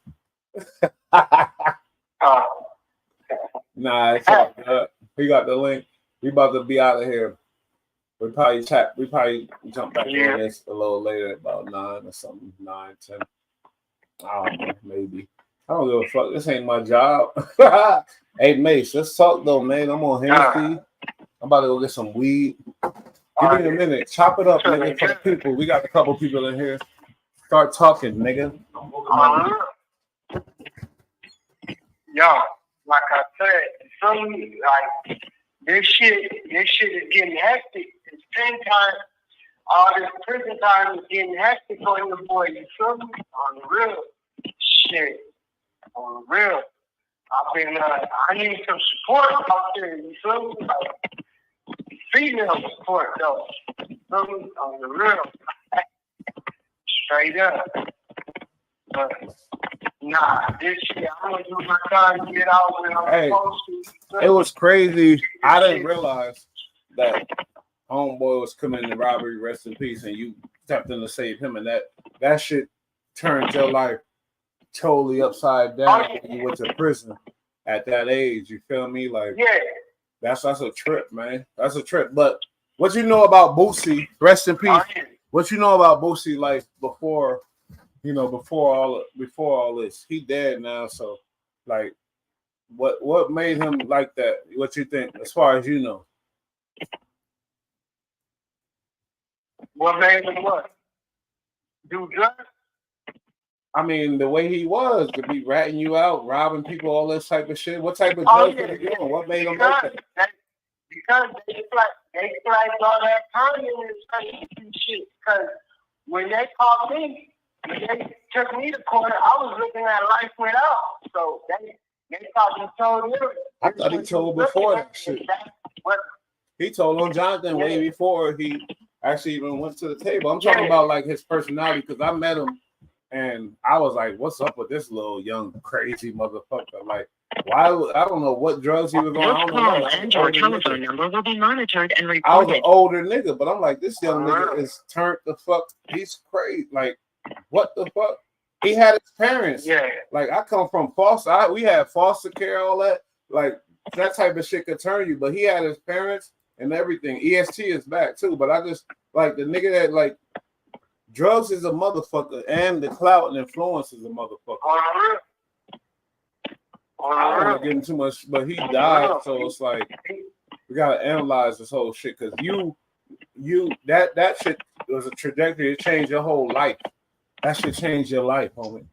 Nah, it's all good. We got the link. We about to be out of here. We probably jump back on this a little later, about 9 or something, 9, 10. I don't know, maybe. I don't give a fuck. This ain't my job. Hey, Mase, let's talk though, man. I'm on Hennessy. I'm about to go get some weed. Give me a minute. Chop it up, nigga, for the people. We got a couple people in here. Start talking, nigga. Yo, like I said, some like this shit is getting hectic. It's 10 times. All this prison time is getting hectic on your boy. You feel me? On the real shit. On the real. I've been. I need some support out there. You feel me? Like female support though. You feel me? On the real. Straight up. But nah, this shit, I'm gonna do my time to get out when I'm supposed to. It was crazy. I didn't realize that homeboy was committing robbery, rest in peace, and you stepped in to save him, and that shit turned your life totally upside down when you went to prison at that age. You feel me? Like, that's a trip, man. That's a trip. But what you know about Boosie, rest in peace. What you know about Boosie, like before all this, he dead now. So, like, what made him like that? What you think, as far as you know? What made him what? Do drugs? I mean, the way he was to be ratting you out, robbing people, all this type of shit. What type of drugs was he doing? What made him like that? Because they flagged all that time in this shit. Because when they called me, when they took me to court, I was looking at life without. So they probably told him. I thought he told before that shit. He told on Jonathan way before he actually even went to the table. I'm talking about like his personality, because I met him and I was like, what's up with this little young crazy motherfucker? Like, why? I don't know what drugs he was on. I don't know. And your telephone number will be monitored and recorded. I was an older nigga, but I'm like, this young nigga is turned the fuck. He's crazy. Like, what the fuck? He had his parents. Yeah. Like, I come from foster. We had foster care, all that. Like, that type of shit could turn you. But he had his parents and everything. EST is back too. But I just like the nigga that like drugs is a motherfucker, and the clout and influence is a motherfucker. I don't want to get into too much, but he died, so it's like we gotta analyze this whole shit, because that shit was a trajectory. It changed your whole life. That shit changed your life, homie.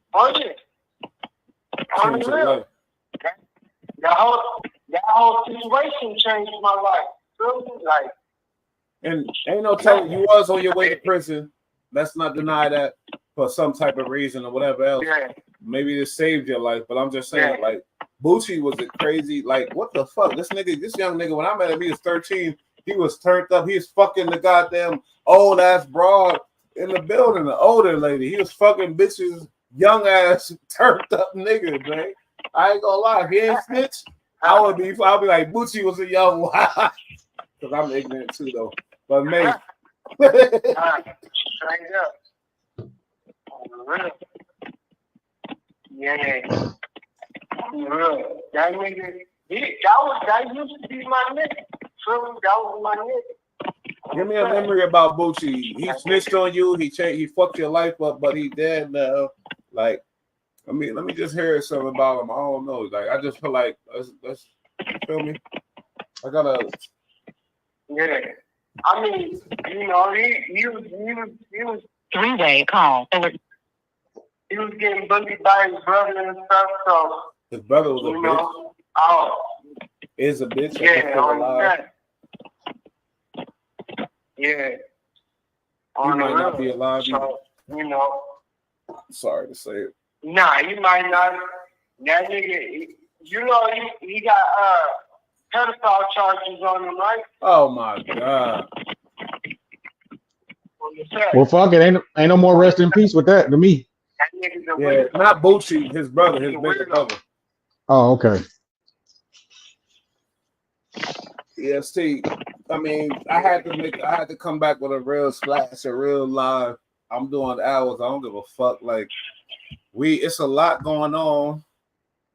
Changed your life. That whole situation changed my life. Like, and ain't no telling, you was on your way to prison. Let's not deny that for some type of reason or whatever else. Yeah. Maybe it saved your life, but I'm just saying, like, Bucci was a crazy, like, what the fuck? This young nigga, when I met him, he was 13. He was turned up. He was fucking the goddamn old ass broad in the building, the older lady. He was fucking bitches, young ass, turned up nigga, man. I ain't gonna lie. If he ain't snitch, I'll be like, Bucci was a young one. Because I'm ignorant too, though. But maybe. Straight up. Yeah. That nigga, that used to be my nigga. So that was my nigga. Give me a memory about Bucci. He snitched on you. He fucked your life up, but he dead now. Like, let me just hear something about him. I don't know. Like I just feel like let's feel me. I gotta. Yeah. I mean, you know, he was Three-way call. he was getting bullied by his brother and stuff. So His brother was a you bitch. know, oh Is a bitch. yeah, on that. Yeah. He On might the not be real. alive. So, you know. Sorry to say it. Nah, he might not. That nigga, you know, he got pedophile charges on him, right? Oh my god. Well, fuck it, ain't no more rest in peace with that to me. That nigga's a Yeah, not Bucci, his brother, his bigger brother. Oh, okay. EST. I mean, I had to come back with a real splash, a real live. I'm doing hours. I don't give a fuck. Like it's a lot going on.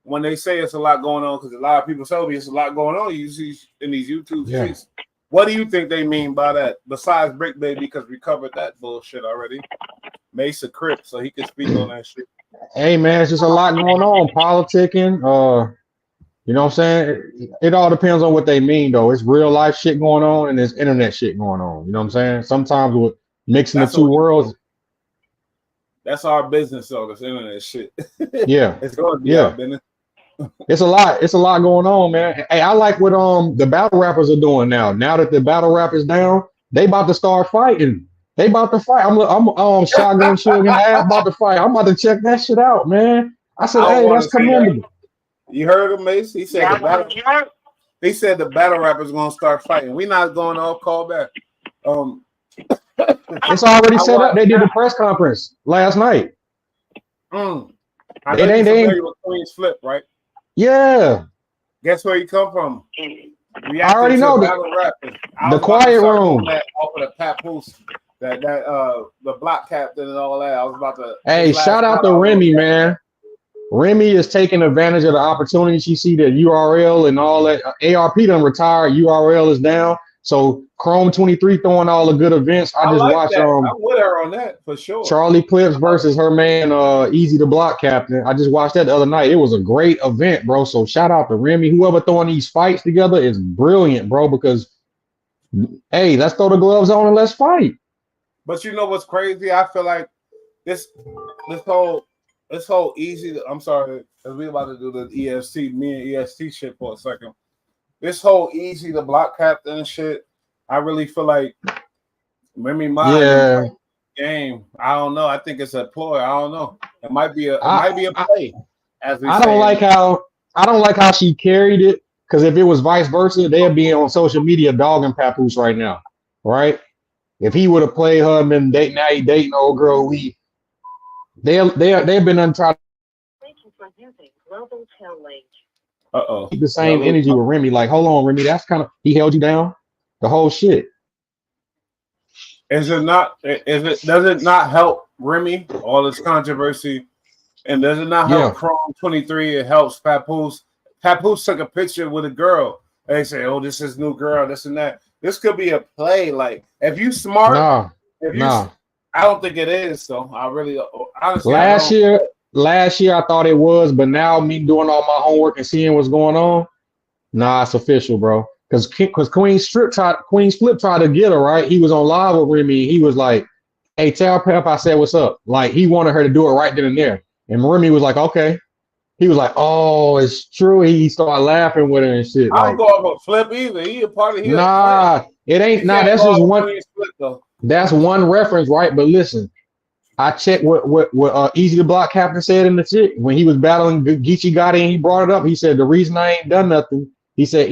When they say it's a lot going on, because a lot of people tell me it's a lot going on. You see in these YouTube streets. What do you think they mean by that? Besides Brick Baby, because we covered that bullshit already. Mase a Crip, so he can speak on that shit. Hey man, it's just a lot going on. Politicking, you know what I'm saying? It all depends on what they mean, though. It's real life shit going on and there's internet shit going on. You know what I'm saying? Sometimes with mixing the two worlds. That's our business, though. This internet shit. Yeah. It's going to be our business. It's a lot going on, man. Hey, I like what the battle rappers are doing now. Now that the battle rap is down, they about to start fighting. They about to fight. I'm Shotgun Suge and Ab about to fight. I'm about to check that shit out, man. I said, hey, that's commendable. You heard him, Mace? He said the battle rappers gonna start fighting. We not going off call back. It's already set up. They did the press conference last night. I know you're familiar with Queen's Flip, right? Yeah. Guess where you come from? I already know the quiet room. Off of the Papoose, the block captain and all that. I was about to. Hey, shout out to Remy, man. Remy is taking advantage of the opportunity. She see the URL and all that. ARP done retired. URL is down. So Chrome 23 throwing all the good events. I just like watched that. I'm with her on that for sure. Charlie Clips versus her man Easy the Block Captain. I just watched that the other night. It was a great event, bro. So shout out to Remy. Whoever throwing these fights together is brilliant, bro. Because hey, let's throw the gloves on and let's fight. But you know what's crazy? I feel like this whole easy. I'm sorry, as we about to do the EST, me and EST shit for a second. This whole easy the block captain shit. I really feel like Remy Ma game. I don't know. I think it's a ploy. I don't know. It might be a play. As we I don't like how she carried it. Because if it was vice versa, they'd be on social media dogging Papoose right now, right? If he would have played her and been dating, now he dating old girl, they've been untried. Thank you for using Global Tel Link. Keep the same energy with Remy. Like, hold on, Remy. That's kind of he held you down. The whole shit. Does it not help Remy, all this controversy? And does it not help Chrome 23? It helps Papoose. Papoose took a picture with a girl. They say, oh, this is new girl, this and that. This could be a play. Like, if you smart, I don't think it is. So I really, honestly, last year I thought it was, but now me doing all my homework and seeing what's going on, nah, it's official, bro. Because Queen's Flip tried to get her, right? He was on live with Remy. He was like, hey, tell Pep I said what's up. Like, he wanted her to do it right then and there. And Remy was like, okay. He was like, oh, it's true. He started laughing with her and shit. I don't go off a Flip either. He a part of it ain't. Nah, that's just one. That's one reference, right? But listen, I checked what Easy the Block Captain said in the shit when he was battling Geechee Gotti and he brought it up. He said the reason I ain't done nothing. He said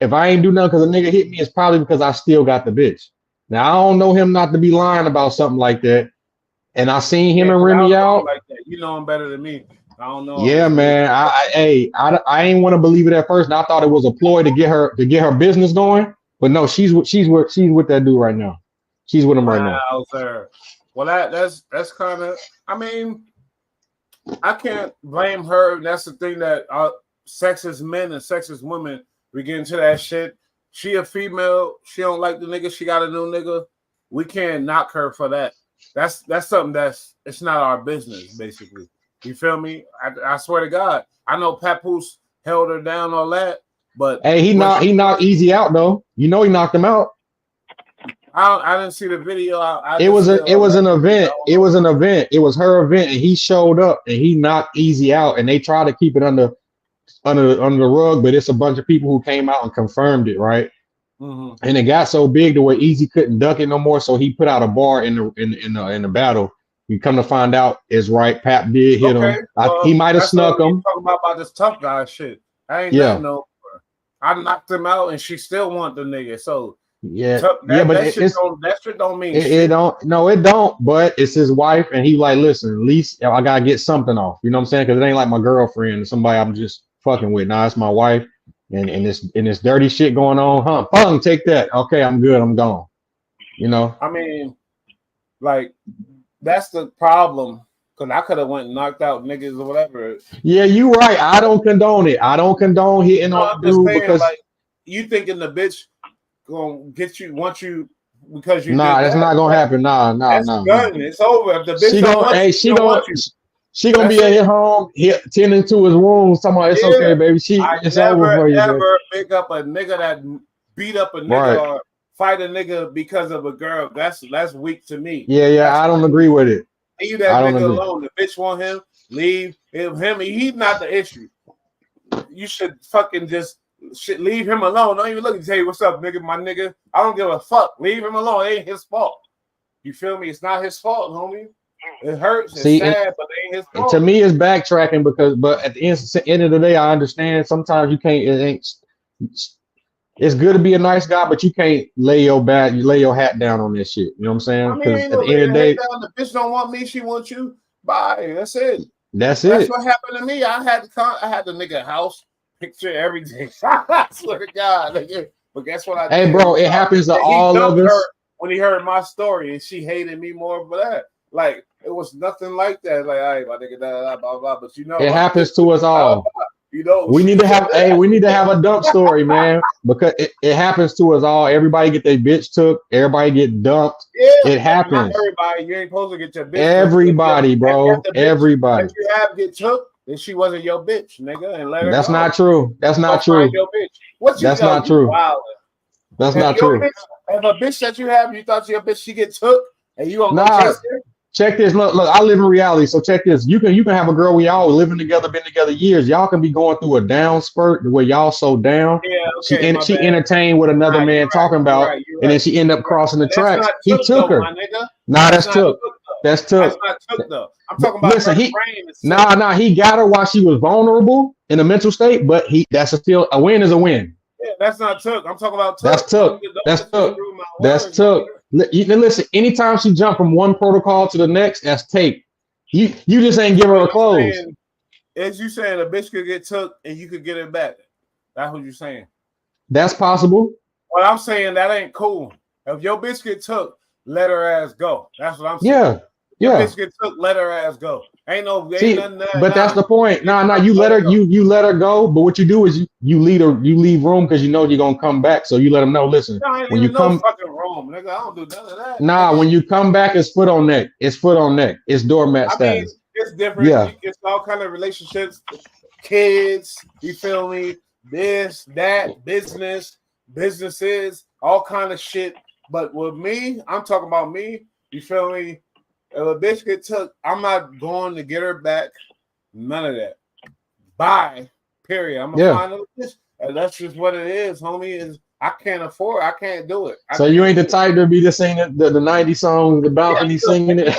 if I ain't do nothing because a nigga hit me, it's probably because I still got the bitch. Now I don't know him not to be lying about something like that. And I seen him and Remy out. Like that. You know him better than me. I don't know. Yeah, man. I ain't want to believe it at first. And I thought it was a ploy to get her business going. But no, she's with that dude right now. She's with him right now. Sir. Well, that's kind of. I mean, I can't blame her. That's the thing that sexist men and sexist women, we get into that shit. She a female. She don't like the nigga. She got a new nigga. We can't knock her for that. That's something it's not our business, basically. You feel me? I swear to God, I know Papoose held her down, all that, but hey, he knocked Easy out though. You know he knocked him out. I didn't see the video. It was an event. It was an event. It was her event, and he showed up and he knocked Easy out, and they tried to keep it under the rug, but it's a bunch of people who came out and confirmed it, right? Mm-hmm. And it got so big to where Easy couldn't duck it no more, so he put out a bar in the battle. You come to find out, is right. Pap did hit him. He might have snuck him. Talking about this tough guy shit. I ain't nothing no. I knocked him out, and she still want the nigga. So that shit don't mean shit. It don't. No, it don't. But it's his wife, and he like, listen. At least I gotta get something off. You know what I'm saying? Because it ain't like my girlfriend or somebody I'm just fucking with. Nah, it's my wife, and this dirty shit going on. Huh? Pung, take that. Okay, I'm good. I'm gone. You know. I mean, like that's the problem. Cause I could have went and knocked out niggas or whatever. Yeah, you right. I don't condone it. I don't condone hitting on dude because like, you thinking the bitch gonna get you because you. Nah, that's not gonna happen. Nah. It's over. If the bitch she gonna be at home tending to his wounds. Talking about it's okay, baby. It's over for you. Never pick up a nigga that beat up a nigga or fight a nigga because of a girl. That's weak to me. Yeah. I don't agree with it. Leave that nigga alone. The bitch want him, leave him. He's not the issue. You should fucking just leave him alone. Don't even look and tell you what's up, nigga, my nigga. I don't give a fuck. Leave him alone. It ain't his fault. You feel me? It's not his fault, homie. It hurts. It's sad, but it ain't his fault. To me, it's backtracking but at the end of the day, I understand. Sometimes you can't. It ain't. It's good to be a nice guy, but you can't lay your hat down on this shit. You know what I'm saying? Because at the end of the day, the bitch don't want me. She wants you. Bye. That's it. That's what happened to me. I had the nigga house picture every day. I swear to God. Nigga. But guess what I did? Hey, bro, it happens to all of us. When he heard my story, and she hated me more for that. Like it was nothing like that. Like, all right, my nigga, blah blah blah. But you know, it happens to us all. You know, we need to have a dump story, man, because it happens to us all. Everybody get their bitch took. Everybody get dumped. Yeah, it happens. Everybody, you ain't supposed to get your bitch. Everybody, bro. Everybody. If you have get took, then she wasn't your bitch, nigga, and let her. That's not true. That's not true. Your bitch. That's not true. That's not true. If a bitch that you have, you thought your bitch she get took, and you gonna go chase her? Check this. Look, I live in reality. So check this. You can have a girl where y'all living together, been together years. Y'all can be going through a down spurt where y'all so down. Yeah, okay, she entertained what another man talking about, and then she ended up crossing the tracks. He took her. Nah, that's took. That's took. That's not took though. I'm talking about listen, he got her while she was vulnerable in a mental state, but a win is a win. Yeah, that's not took. I'm talking about took. That's took. That's took. That's took. Listen, anytime she jumped from one protocol to the next, that's take. You just ain't give her a close. As you saying, a bitch could get took and you could get it back. That's what you're saying. That's possible. Well, I'm saying that ain't cool. If your bitch get took, let her ass go. That's what I'm saying. Yeah. Bitch get took, let her ass go. Ain't nothing there. But that's the point. Nah, you let her go. But what you do is you leave room because you know you're gonna come back. So you let them know. Listen, when you come, fucking room, nigga, I don't do none of that. Nah, when you come back, it's foot on neck. It's foot on neck. It's doormat status. It's different. Yeah, it's all kind of relationships, kids. You feel me? This, that, businesses, all kind of shit. But with me, I'm talking about me. You feel me? If a bitch get took, I'm not going to get her back. None of that. Bye. Period. I'm gonna find another bitch. And that's just what it is, homie. I can't afford. I can't do it. So you ain't the type to be just singing the 90 songs, the balcony singing it.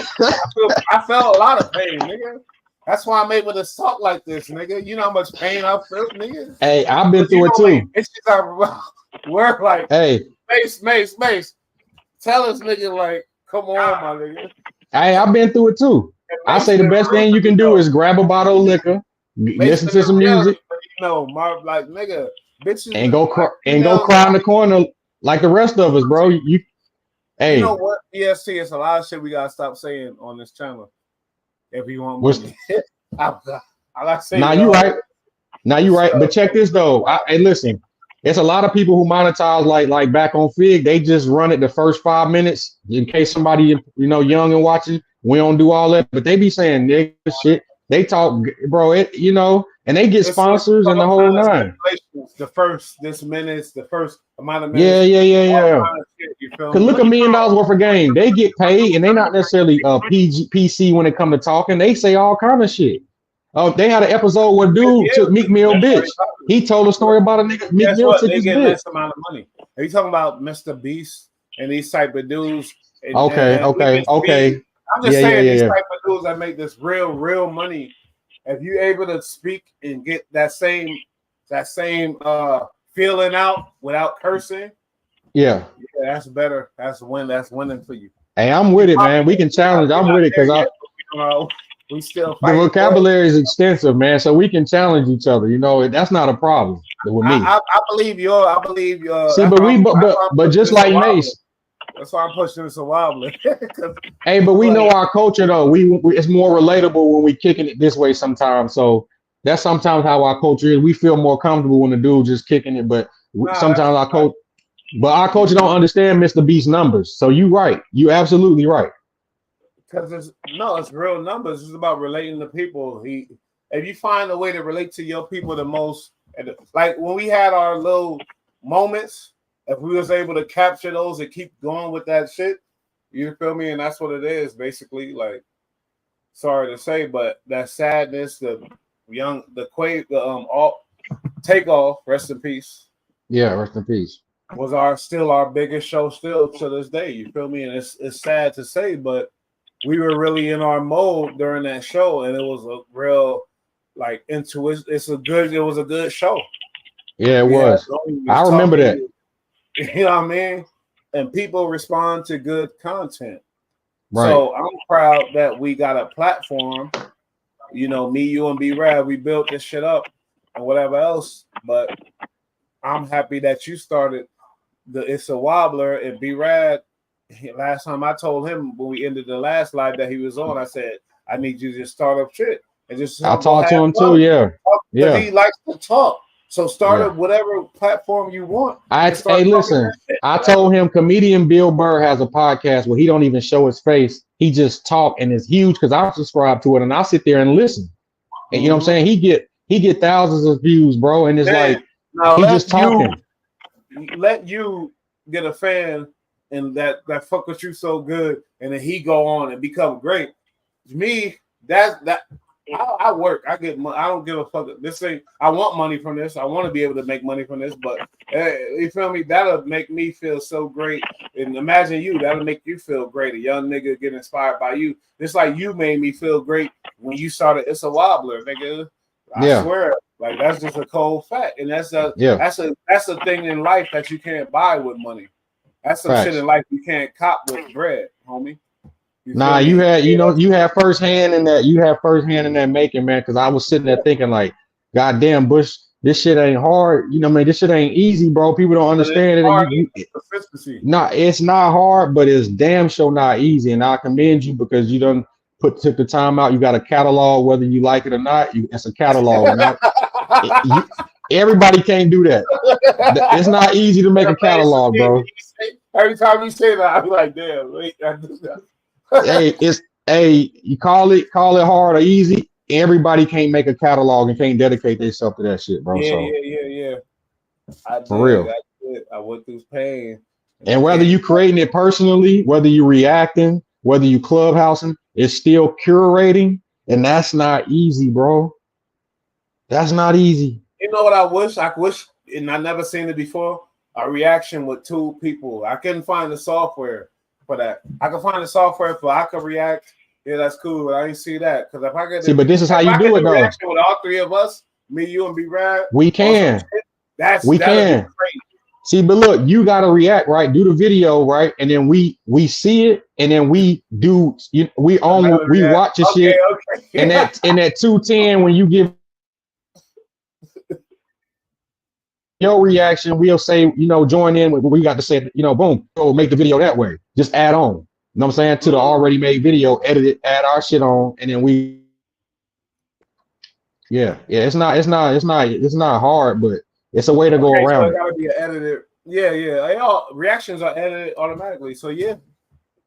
I felt a lot of pain, nigga. That's why I'm able to talk like this, nigga. You know how much pain I felt, nigga. Hey, I've been through it too. It's just we're like, hey, Mace. Tell us, nigga, like, come on, my nigga. Hey, I've been through it too. I say the best thing you can do is grab a bottle of liquor, listen to some music. Like nigga, bitches, and go cry in the corner like the rest of us, bro. You know what? EST, it's a lot of shit we gotta stop saying on this channel. If you want money, I gotta say. Now you right. But check this though. Hey, listen. It's a lot of people who monetize like back on Fig. They just run it the first 5 minutes in case somebody young and watching. We don't do all that, but they be saying nigga shit. They talk, bro. And they get sponsors and the whole nine. The first minutes, the first amount of Yeah. kind of shit, you feel Cause me? look at $1 million worth of game. They get paid, and they not necessarily PC when it come to talking. They say all kind of shit. They had an episode where dude took Meek Mill bitch. He told a story about a nigga. Meek Mill took They his get bitch. less amount of money. Are you talking about Mr. Beast and these type of dudes? Okay. I'm just saying these Yeah. type of dudes that make this real money. If you able to speak and get that same feeling out without cursing, Yeah, that's better. That's winning for you. Hey, I'm with it, man. We can challenge. I'm with it because we still the vocabulary is extensive, man. So we can challenge each other. That's not a problem with me. I believe your. See, but just like Mase. That's why I'm pushing this a wobbler. Hey, but we know our culture though. We it's more relatable when we kicking it this way sometimes. So that's sometimes how our culture is. We feel more comfortable when the dude just kicking it, but sometimes our culture. But our culture don't understand Mr. Beast's numbers. So you right. You absolutely right. Because it's real numbers. It's about relating to people. If you find a way to relate to your people the most, like when we had our little moments, if we was able to capture those and keep going with that shit, you feel me? And that's what it is, basically. Like, sorry to say, but that sadness, Takeoff, rest in peace. Yeah, rest in peace. Was still our biggest show still to this day. You feel me? And it's sad to say, but we were really in our mode during that show, and it was a real intuition. It was a good show. Yeah, it was. I remember that. You know what I mean? And people respond to good content. Right. So I'm proud that we got a platform. Me, you, and B-Rad, we built this shit up and whatever else. But I'm happy that you started It's a Wobbler and B-Rad. Last time I told him when we ended the last live that he was on, I said, I need you to just start up shit. And just I talked to him too, yeah. Yeah. He likes to talk. So start up whatever platform you want. Hey, listen, I told him comedian Bill Burr has a podcast where he don't even show his face. He just talk, and it's huge because I subscribe to it and I sit there and listen. And you know what I'm saying? He get thousands of views, bro. And it's he just talking. Let you get a fan and that fuck with you so good, and then he go on and become great. Me, I work. I get money. I don't give a fuck. This thing, I want money from this. I want to be able to make money from this. But you feel me? That'll make me feel so great. And imagine you. That'll make you feel great. A young nigga get inspired by you. Just like you made me feel great when you started. It's a Wobbler, nigga. I swear. Like that's just a cold fact. And that's a thing in life that you can't buy with money. That's some shit in life you can't cop with bread, homie. You had firsthand in that. You had firsthand in that making, man. Because I was sitting there thinking, like, goddamn, Bush, this shit ain't hard. This shit ain't easy, bro. People don't understand it. It's not hard, but it's damn sure not easy. And I commend you because you done took the time out. You got a catalog, whether you like it or not. It's a catalog. Everybody can't do that. It's not easy to make a catalog, bro. Every time you say that, I'm like, damn, wait, I do that. You call it hard or easy. Everybody can't make a catalog and can't dedicate themselves to that shit, bro. Yeah. For real. I went through pain. And whether you creating it personally, whether you reacting, whether you clubhousing, it's still curating, and that's not easy, bro. That's not easy. You know what I wish, and I never seen it before. A reaction with two people. I couldn't find the software for that. I can find the software for I can react. Yeah, that's cool. But I didn't see that because if I could see, but this is how you do it, though. With all three of us, me, you, and B-Rad, we can. We can. See, but look, you gotta react, right? Do the video, right? And then we see it, and then we do. We watch your shit. Okay. And that 210 when you give your reaction, we'll say, join in with what we got to say, boom, we'll make the video that way. Just add on. You know what I'm saying? To the already made video, edit it, add our shit on, and then it's not hard, but It's a way to go Okay, so around it it. gotta be edited. Yeah. They all reactions are edited automatically. So yeah.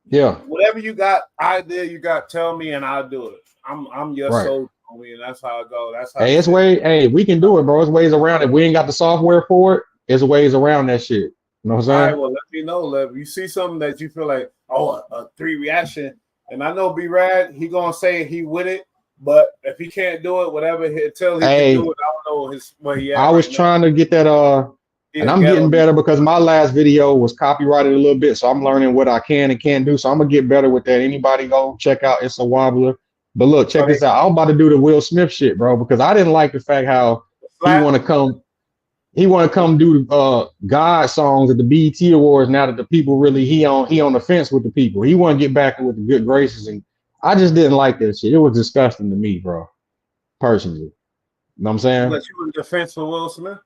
Yeah. Whatever you got, idea you got, tell me and I'll do it. I'm your Right. soldier, homie, and that's how I go. That's how Hey, the it's shit. way. Hey, we can do it, bro. It's ways around it. If we ain't got the software for it, there's ways around that shit. You know what I'm All right, saying? well, let me know. If you see something that you feel like, oh, a 3 reaction, and I know B Rad, he gonna say he with it, but if he can't do it, whatever he tell he can Hey, do it, I don't know where he I at was right now. trying to get that and Yeah, I'm ghetto. getting better because my last video was copyrighted a little bit, so I'm learning what I can and can't do. So I'm gonna get better with that. Anybody go check out It's a Wobbler. But look, check this out. I'm about to do the Will Smith shit, bro, because I didn't like the fact how he want to come do God songs at the BET Awards now that the people really he on the fence with the people. He want to get back with the good graces, and I just didn't like that shit. It was disgusting to me, bro, personally. You know what I'm saying? But you in defense for Will Smith?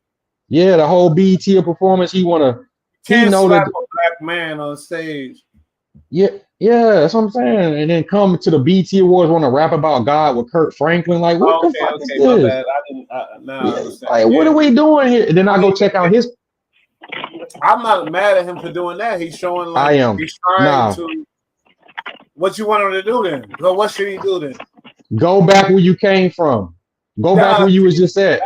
Yeah, the whole BET performance, he Can't know slap that. a black man on stage. Yeah, that's what I'm saying. And then come to the BET Awards, want to rap about God with Kurt Franklin. Like, what the fuck is My this? bad. I didn't. Now I understand. Like, what are we doing here? And then I go check out his. I'm not mad at him for doing that. He's showing I am. he's trying to. What you want him to do then? So what should he do then? Go back where you came from. Go back where you was just at.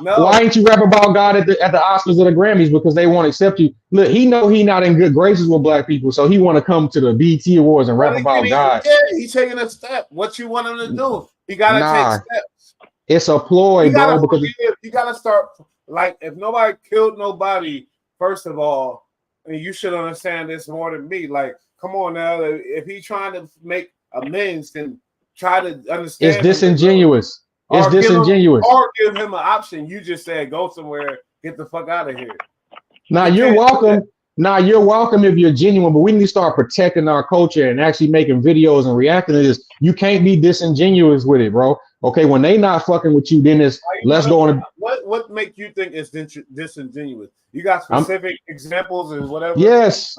No. Why ain't you rap about God at the Oscars or the Grammys? Because they won't accept you. Look, he know he not in good graces with black people, so he want to come to the BET Awards and rap about God. Yeah, he's taking a step. What you want him to do? He gotta take steps. It's a ploy, bro. Because you gotta start. Like, if nobody killed nobody, first of all, and you should understand this more than me. Like, come on now. If he's trying to make amends, then try to understand. It's disingenuous. It's disingenuous. Or give him an option. You just said go somewhere, get the fuck out of here. Now you're welcome. Now you're welcome if you're genuine, but we need to start protecting our culture and actually making videos and reacting to this. You can't be disingenuous with it, bro. Okay, when they not fucking with you, then it's let's go on. What make you think it's disingenuous? You got specific examples and whatever. Yes.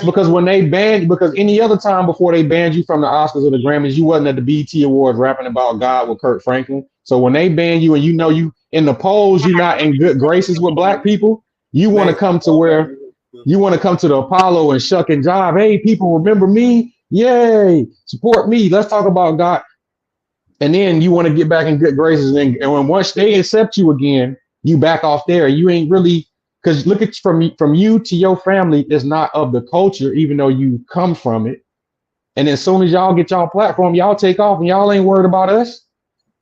Because when they banned, because any other time before they banned you from the Oscars or the Grammys, you wasn't at the BET Awards rapping about God with Kurt Franklin. So when they ban you and you know you in the polls, you're not in good graces with black people. You want to come to where you want to come to the Apollo and shuck and jive. Hey, people, remember me? Yay! Support me. Let's talk about God. And then you want to get back in good graces, and when once they accept you again, you back off there. You ain't really. Because look at from you to your family is not of the culture, even though you come from it. And as soon as y'all get y'all platform, y'all take off and y'all ain't worried about us.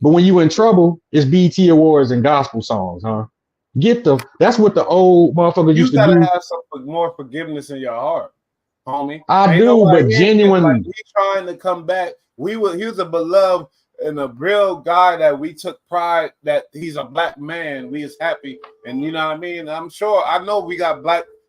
But when you in trouble, it's BET Awards and gospel songs, huh? That's what the old motherfuckers used to do. You gotta have some more forgiveness in your heart, homie. I do, but genuine. Like, we trying to come back. He was a beloved and a real guy that we took pride that he's a black man. We is happy, and you know what I mean. I know we got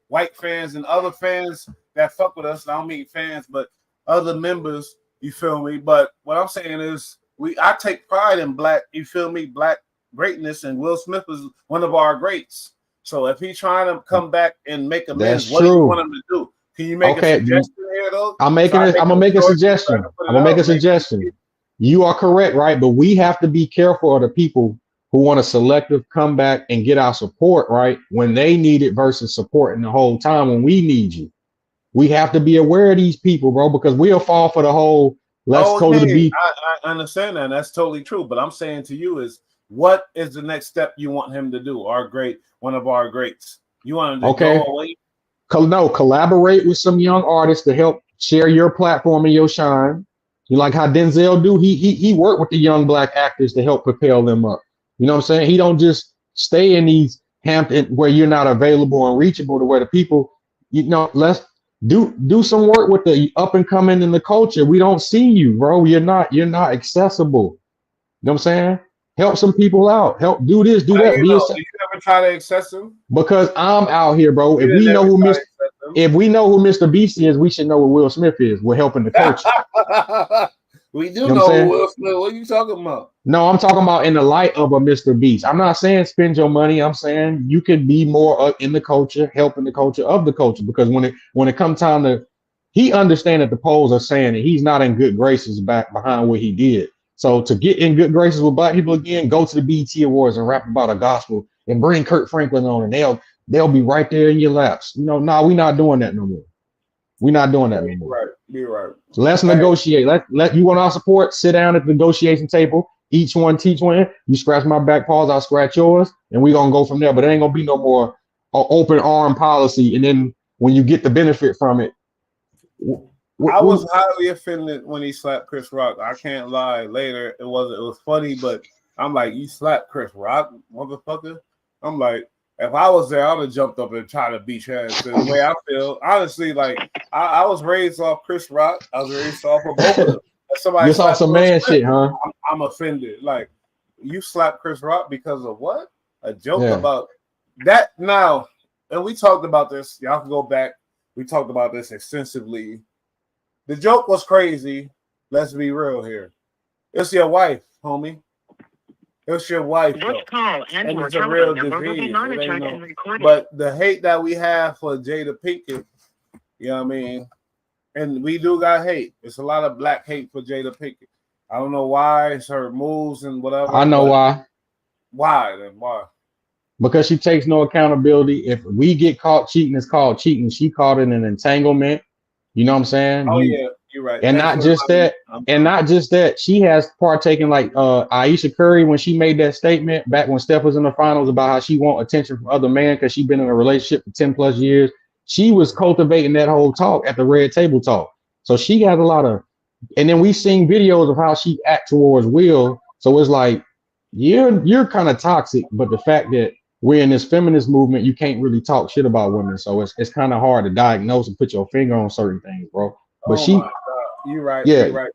white fans and other fans that fuck with us. I don't mean fans, but other members. You feel me? But what I'm saying is, I take pride in black. You feel me? Black greatness, and Will Smith is one of our greats. So if he's trying to come back and make amends, what do you want him to do? Can you make a suggestion here though? I'm gonna make a suggestion. I'm gonna make a suggestion. You are correct, right? But we have to be careful of the people who want a selective comeback and get our support, right? When they need it versus supporting the whole time when we need you. We have to be aware of these people, bro, because we'll fall for the whole let's go to the beat. I understand that. That's totally true. But I'm saying to you is, what is the next step you want him to do? One of our greats. You want him to go away? Collaborate with some young artists to help share your platform and your shine. You like how Denzel do? He worked with the young black actors to help propel them up. You know what I'm saying? He don't just stay in these Hampton where you're not available and reachable to where the people, let's do some work with the up and coming in the culture. We don't see you, bro. You're not accessible. You know what I'm saying? Help some people out. Help do this, do that. Did you ever try to access him? Because I'm out here, bro. If we know who Mr. Beast is, we should know what Will Smith is. We're helping the culture. We do know Will Smith. What are you talking about? No, I'm talking about in the light of a Mr. Beast. I'm not saying spend your money. I'm saying you could be more in the culture, helping the culture of the culture. Because when it comes time to, he understands that the polls are saying that he's not in good graces back behind what he did. So to get in good graces with black people again, go to the BET Awards and rap about a gospel and bring Kurt Franklin on, and they'll be right there in your laps. You know, nah, we're not doing that no more. We're not doing that no more. Right, you're right. So let's negotiate. Let you want our support. Sit down at the negotiation table. Each one teach one. You scratch my back paws, I'll scratch yours, and we're gonna go from there. But it ain't gonna be no more open arm policy. And then when you get the benefit from it, I was highly offended when he slapped Chris Rock. I can't lie. Later, it was funny, but I'm like, you slapped Chris Rock, motherfucker. I'm like, if I was there, I would have jumped up and tried to beat your ass. The way I feel, honestly, like I was raised off Chris Rock. I was raised off of both of them. You saw some man shit, huh? I'm offended. Like, you slapped Chris Rock because of what? A joke about that. Now, and we talked about this. Y'all can go back. We talked about this extensively. The joke was crazy. Let's be real here. It's your wife, homie. It's your wife. This call and it's a real disease. But the hate that we have for Jada Pinkett, you know what I mean? And we do got hate. It's a lot of black hate for Jada Pinkett. I don't know why. It's her moves and whatever. I know why. Why then? Why? Because she takes no accountability. If we get caught cheating, it's called cheating. She caught in an entanglement. You know what I'm saying? Oh, yeah, you're right. And not just that, she has partaken like Aisha Curry when she made that statement back when Steph was in the finals about how she want attention from other men because she's been in a relationship for 10 plus years. She was cultivating that whole talk at the Red Table Talk. So she has a lot of, and then we've seen videos of how she act towards Will. So it's like, you're kind of toxic, but the fact that we're in this feminist movement, you can't really talk shit about women. So it's kind of hard to diagnose and put your finger on certain things, bro. But my God. You're right. Yeah. You're right.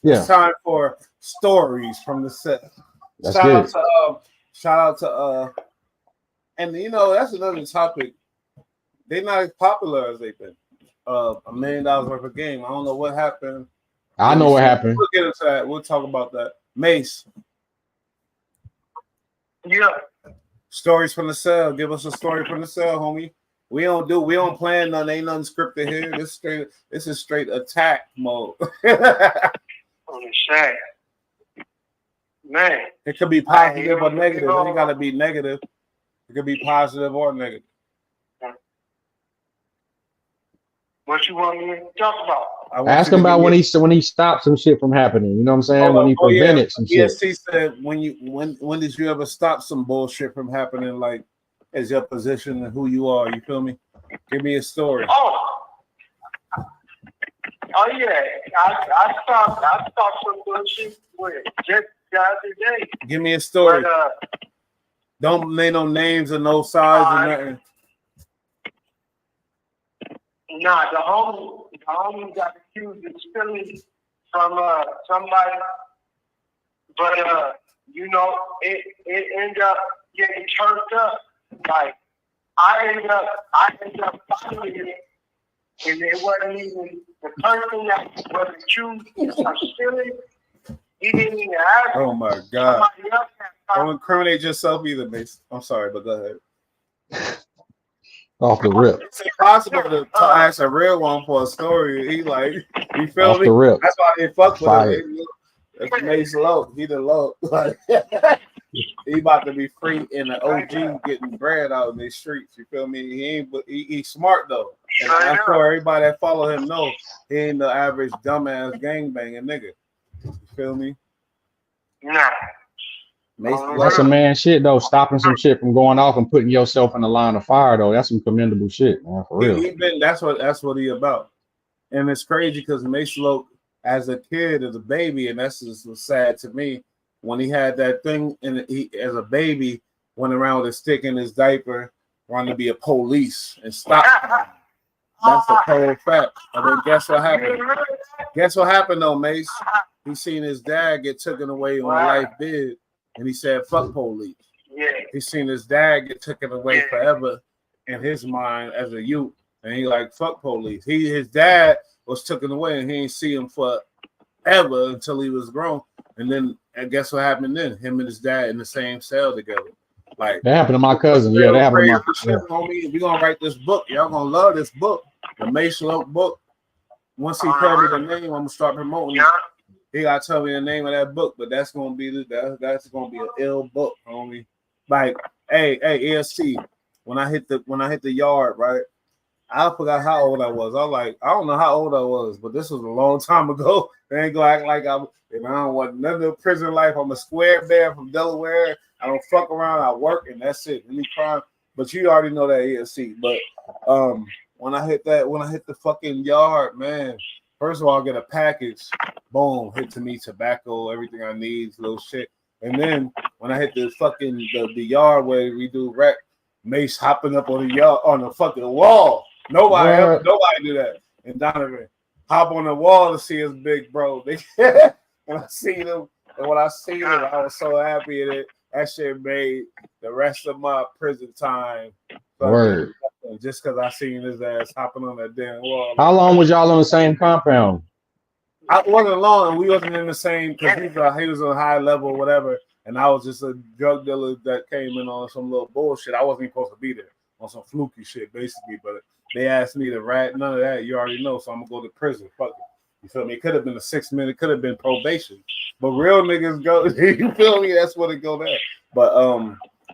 Yeah. It's time for stories from the set. Shout out to and you know, that's another topic. They're not as popular as they've been. $1 million worth of game. I don't know what happened. I know what happened. We'll get into that. We'll talk about that. Mase. Yeah. Stories from the cell. Give us a story from the cell, homie. We don't plan nothing. Ain't nothing scripted here. This is straight attack mode. On the shag. Man. It could be positive or negative. It ain't gotta be negative. It could be positive or negative. What you want me to talk about? Ask him about when he stopped some shit from happening. You know what I'm saying? When he prevented some shit. He said when did you ever stop some bullshit from happening? Like as your position and who you are. You feel me? Give me a story. Oh yeah. I stopped some bullshit with just the other day. Give me a story. But, don't name no names or no size or nothing. Nah, the homie got accused of stealing from somebody, but you know, it ended up getting turned up. Like I ended up finding it, and it wasn't even the person that was accused of stealing. He didn't even ask. Oh my God! Don't incriminate yourself either, Mace. I'm sorry, but go ahead. Off the rip. It's impossible to ask a real one for a story. He like, you feel Off me? the rip. That's why they fuck with Fire. him. That's Mace low. He the low. Like, he about to be free in the OG getting bread out in these streets. You feel me? He ain't. He's smart though. And I'm sure everybody that follow him know he ain't the average dumbass gangbanging nigga. You feel me? Nah. That's some man shit though. Stopping some shit from going off and putting yourself in the line of fire though. That's some commendable shit, man. For real. That's what he about. And it's crazy because Mace Loke, as a kid, as a baby, and that's just was sad to me when he had that thing, and he as a baby went around with a stick in his diaper, wanting to be a police and stop. That's a cold fact. And then guess what happened? Guess what happened though, Mace? He seen his dad get taken away on life bid. And he said, fuck police. Yeah. He seen his dad get taken away forever in his mind as a youth. And he like, fuck police. His dad was taken away and he didn't see him forever until he was grown. And then and guess what happened then? Him and his dad in the same cell together. Like that happened to my cousin. Yeah, that happened to my homie. We're gonna write this book. Y'all gonna love this book. The Mace Loke book. Once he tell me the name, I'm gonna start promoting it. He gotta tell me the name of that book, but that's gonna be an ill book, homie. Like Hey, EST. When I hit the yard, right? I forgot how old I was. I was like, I don't know how old I was, but this was a long time ago. They ain't gonna act like I don't want none of prison life. I'm a square bear from Delaware. I don't fuck around. I work and that's it. Any crime. But you already know that ESC. But when I hit the fucking yard, man, first of all, I get a package. Boom, hit to me tobacco, everything I need, little shit. And then when I hit the fucking the yard where we do rec, Mase hopping up on the yard on the fucking wall. Nobody do that. And Donovan hop on the wall to see his big bro. When I seen him, I was so happy that that shit made the rest of my prison time. Word. Just because I seen his ass hopping on that damn wall. How long was y'all on the same compound? I wasn't long. We wasn't in the same because he was on high level or whatever. And I was just a drug dealer that came in on some little bullshit. I wasn't even supposed to be there on some fluky shit, basically. But they asked me to rat. None of that. You already know. So I'm going to go to prison. Fuck it. You feel me? It could have been a 6 minute. It could have been probation. But real niggas go. You feel me? That's what it go there. But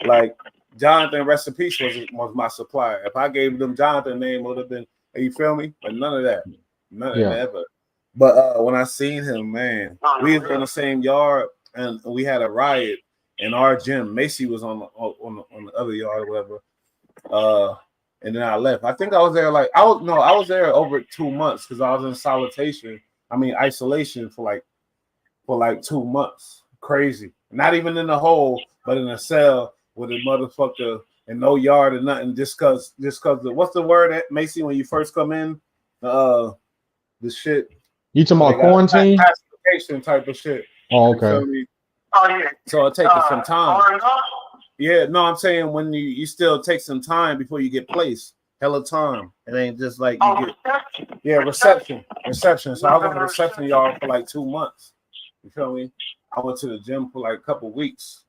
like Jonathan, rest in peace, was my supplier. If I gave them Jonathan name, would have been. You feel me? But none of that. None of that ever. But when I seen him, man, we was in the same yard. And we had a riot in our gym. Macy was on the other yard or whatever. And then I left. I think I was there I was there over 2 months because I was in isolation for like 2 months. Crazy. Not even in the hole, but in a cell with a motherfucker and no yard or nothing. Just cause what's the word, Macy, when you first come in? The shit. You talking about quarantine? Classification type of shit. Oh, okay. So it takes some time. Yeah, no, I'm saying when you still take some time before you get placed. Hella time. It ain't just like you get reception. So I was on the reception yard for like 2 months. You feel me? I went to the gym for like a couple weeks.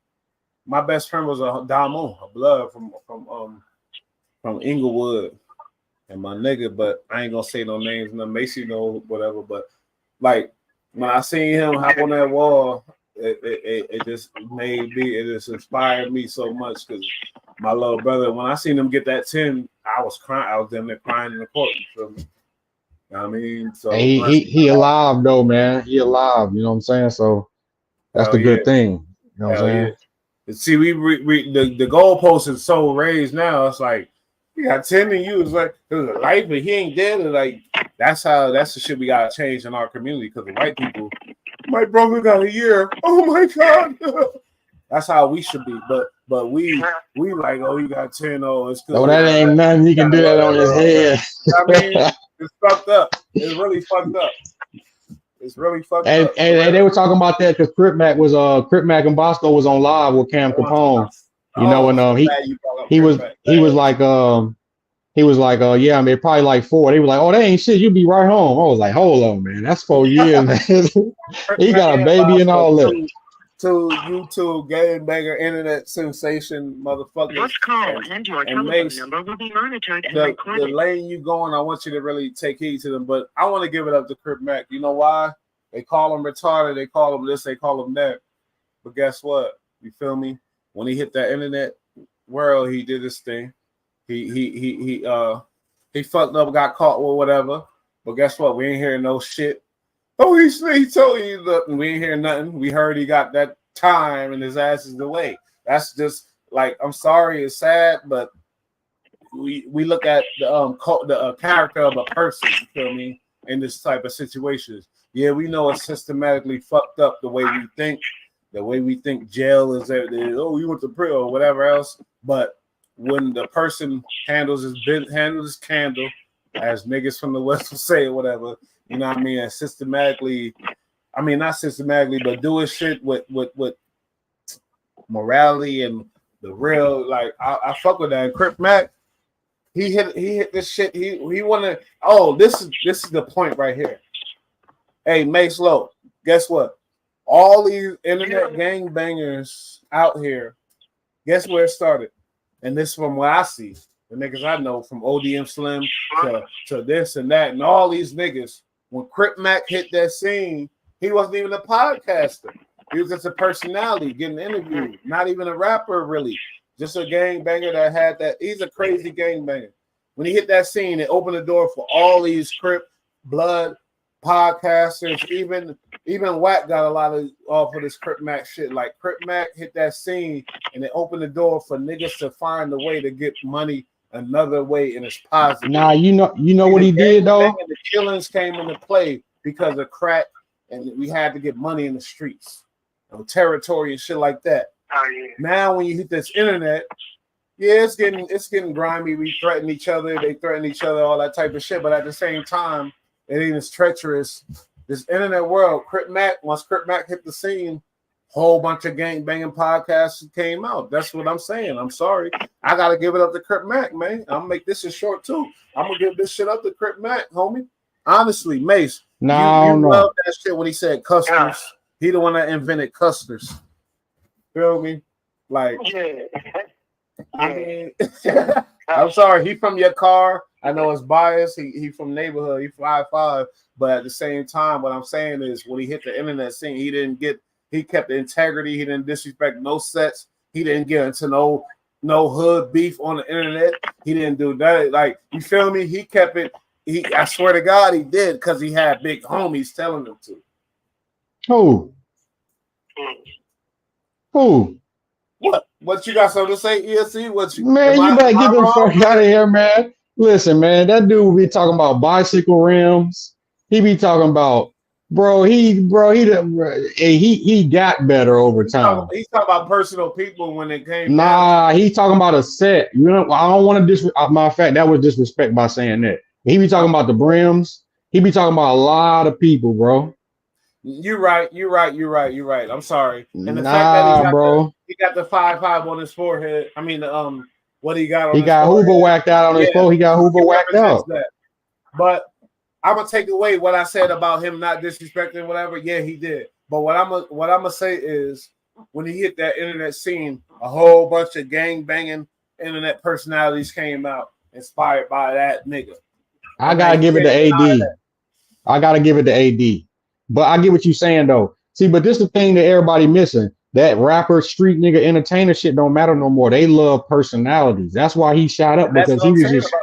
My best friend was a Damo, a blood from Inglewood, and my nigga, but I ain't gonna say no names, no Macy, no whatever. But like when I seen him hop on that wall, it just inspired me so much because my little brother, when I seen him get that 10, I was crying. I was down there crying in the court. You feel me? You know what I mean? So he alive though, man. He alive. You know what I'm saying? So that's the good thing. You know what I'm saying? Yeah. See, the goalpost is so raised now. It's like he got 10 and you. It's like it was a life, but he ain't dead. Like that's the shit we gotta change in our community because the white people. My brother got a year. Oh my God. That's how we should be. But we like, oh, you got 10. Oh, it's good. No, that ain't nothing. You can do that on his head. I mean, it's fucked up. It's really fucked up. It's really fucked up. And they were talking about that because Crip Mac and Bosco was on live with Cam Capone. You know, and he was like, yeah, I mean, probably like 4. They were like, oh, that ain't shit. You be right home. I was like, hold on, man. That's 4 years, man. He got a baby and all that. To YouTube game banger internet sensation motherfucker. This call and your telephone number will be monitored and recorded. The lane you going, I want you to really take heed to them. But I want to give it up to Crip Mac. You know why? They call him retarded. They call him this. They call him that. But guess what? You feel me? When he hit that internet world, he did his thing. He fucked up, got caught or whatever. But guess what? We ain't hearing no shit. Oh, he told you nothing. We ain't hearing nothing. We heard he got that time and his ass is away. That's just like, I'm sorry, it's sad, but we look at the character of a person, you feel me, in this type of situations. Yeah, we know it's systematically fucked up the way we think jail is everything. Oh, you went to prison or whatever else. But when the person handles his candle, as niggas from the West will say or whatever, you know what I mean, and systematically, I mean not systematically, but do his shit with morality and the real, like I fuck with that. And Crip Mac, he hit this shit. He wanna. Oh, this is the point right here. Hey, Mase Low, guess what? All these internet gangbangers out here, guess where it started? And this is from what I see. The niggas I know, from ODM Slim to this and that, and all these niggas. When Crip Mac hit that scene, he wasn't even a podcaster. He was just a personality getting interviewed, not even a rapper really. Just a gangbanger that had that. He's a crazy gangbanger. When he hit that scene, it opened the door for all these Crip, Blood, podcasters. Even w.i.g got a lot of off of this Crip Mac shit. Like Crip Mac hit that scene, and it opened the door for niggas to find a way to get money another way, and it's positive. Nah, you know what he did though. The killings came into play because of crack, and we had to get money in the streets, territory and shit like that. Oh, yeah. Now, when you hit this internet, yeah, it's getting grimy. We threaten each other, they threaten each other, all that type of shit. But at the same time, it ain't as treacherous. This internet world, once Crip Mac hit the scene, whole bunch of gang banging podcasts came out. That's what I'm saying. I'm sorry. I gotta give it up to Crip Mac, man. I'm gonna make this a short too. I'm gonna give this shit up to Crip Mac, homie. Honestly, Mase, you love that shit when he said custers. He the one that invented custers. Feel me? Like, I mean, I'm sorry. He from your car. I know it's biased. He from neighborhood. He 5'5", but at the same time, what I'm saying is when he hit the internet scene, he kept the integrity. He didn't disrespect no sets. He didn't get into no hood beef on the internet. He didn't do that. Like, you feel me? He kept it. I swear to God, he did because he had big homies telling him to. Who? What you got something to say, ESC? Man, you better get the fuck out of here, man. Listen, man, that dude be talking about bicycle rims. He be talking about, he got better over time. He's talking about personal people when it came. Nah, he's talking about a set. You know, I don't want to matter of fact, that was disrespect by saying that. He be talking about the brims. He be talking about a lot of people, bro. You're right. I'm sorry. And the fact that he got the 5'5" on his forehead. I mean, what he got on his forehead. He got Hoover whacked out on his forehead. He got Hoover whacked out. That. But I'm gonna take away what I said about him not disrespecting whatever. Yeah, he did. But what I'm gonna say is when he hit that internet scene, a whole bunch of gang banging internet personalities came out inspired by that nigga. I gotta give it to AD. I gotta give it to AD. But I get what you're saying though. See, but this is the thing that everybody missing. That rapper, street nigga, entertainer shit don't matter no more. They love personalities. That's why he shot up, because he was just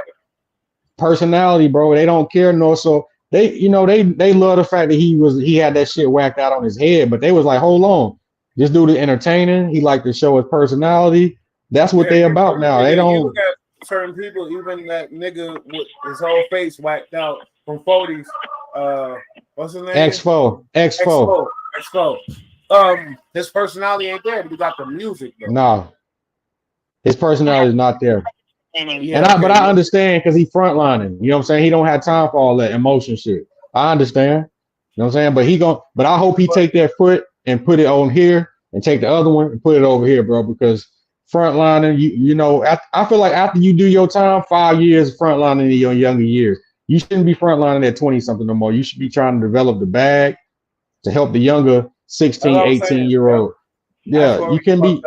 personality, bro. They don't care no. So they love the fact that he had that shit whacked out on his head. But they was like, hold on, this dude is entertaining. He like to show his personality. That's what they about now. They don't. You look at certain people, even that nigga with his whole face whacked out from 40s. What's his name? X4. His personality ain't there, but he got the music though. No, his personality is not there. But I understand because he frontlining. You know what I'm saying? He don't have time for all that emotion shit. I understand. You know what I'm saying? But I hope he take that foot and put it on here and take the other one and put it over here, bro. Because frontlining, you know, I feel like after you do your time, 5 years frontlining in your younger years. You shouldn't be frontlining at 20 something no more. You should be trying to develop the bag to help the younger 16, 18-year-old. Yeah, you can't be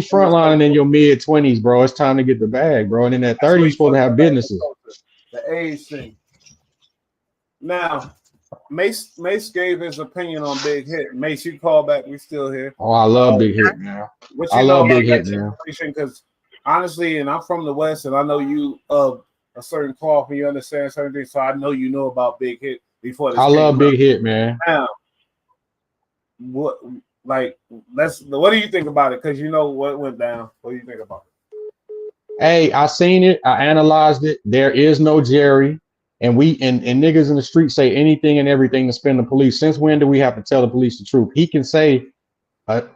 frontlining in your mid 20s, bro. It's time to get the bag, bro. And in that 30s, you're supposed to have businesses. The age thing. Now, Mase gave his opinion on Big Hit. Mase, you call back. We still here. Oh, I love Big Hit, man. I love Big Hit, man. Because honestly, and I'm from the West, and I know you a certain cloth and you understand certain things, so I know you know about Big Hit before this. I love Big Hit, man. Now, what do you think about it? Because you know what went down. What do you think about it? Hey, I seen it. I analyzed it. There is no Jerry, and niggas in the street say anything and everything to spin the police. Since when do we have to tell the police the truth? He can say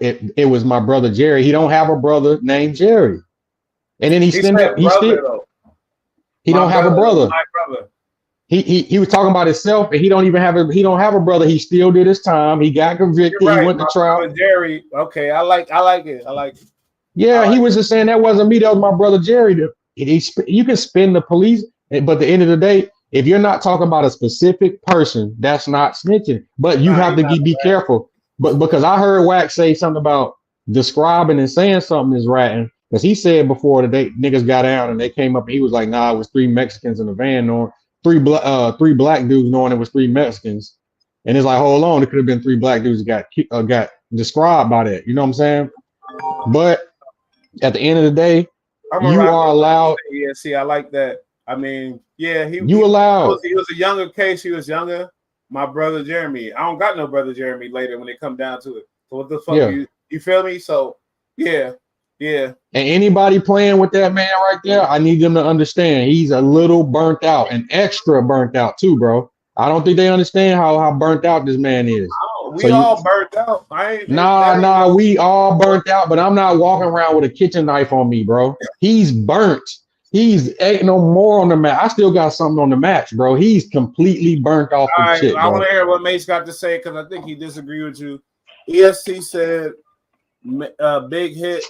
it was my brother Jerry. He don't have a brother named Jerry, and then he don't have a brother. My brother. He was talking about himself, and he don't have a brother. He still did his time. He got convicted. Right. He went to trial. Jerry, okay, I like it. Yeah, he was just saying that wasn't me. That was my brother Jerry. You can spin the police, but at the end of the day, if you're not talking about a specific person, that's not snitching. But you have to be careful. But because I heard w.i.g say something about describing and saying something is ratting. Because he said before the day niggas got out and they came up and he was like, nah, it was 3 Mexicans in the van, knowing 3 black dudes knowing it was 3 Mexicans. And it's like, hold on, it could have been 3 black dudes that got described by that. You know what I'm saying? But at the end of the day, you are allowed. Yeah, see, I like that. I mean, yeah, you allowed. He was a younger case. He was younger. My brother Jeremy. I don't got no brother Jeremy later when it come down to it. So what the fuck? Yeah. You feel me? So yeah. And anybody playing with that man right there, I need them to understand he's a little burnt out and extra burnt out too, bro. I don't think they understand how burnt out this man is. We all burnt out. Nah, we all burnt out, but I'm not walking around with a kitchen knife on me, bro. He's burnt. He's ain't no more on the match. I still got something on the match, bro. He's completely burnt off All the right, shit, I bro. want to hear what Mase got to say because I think he disagreed with you. ESC said big hit.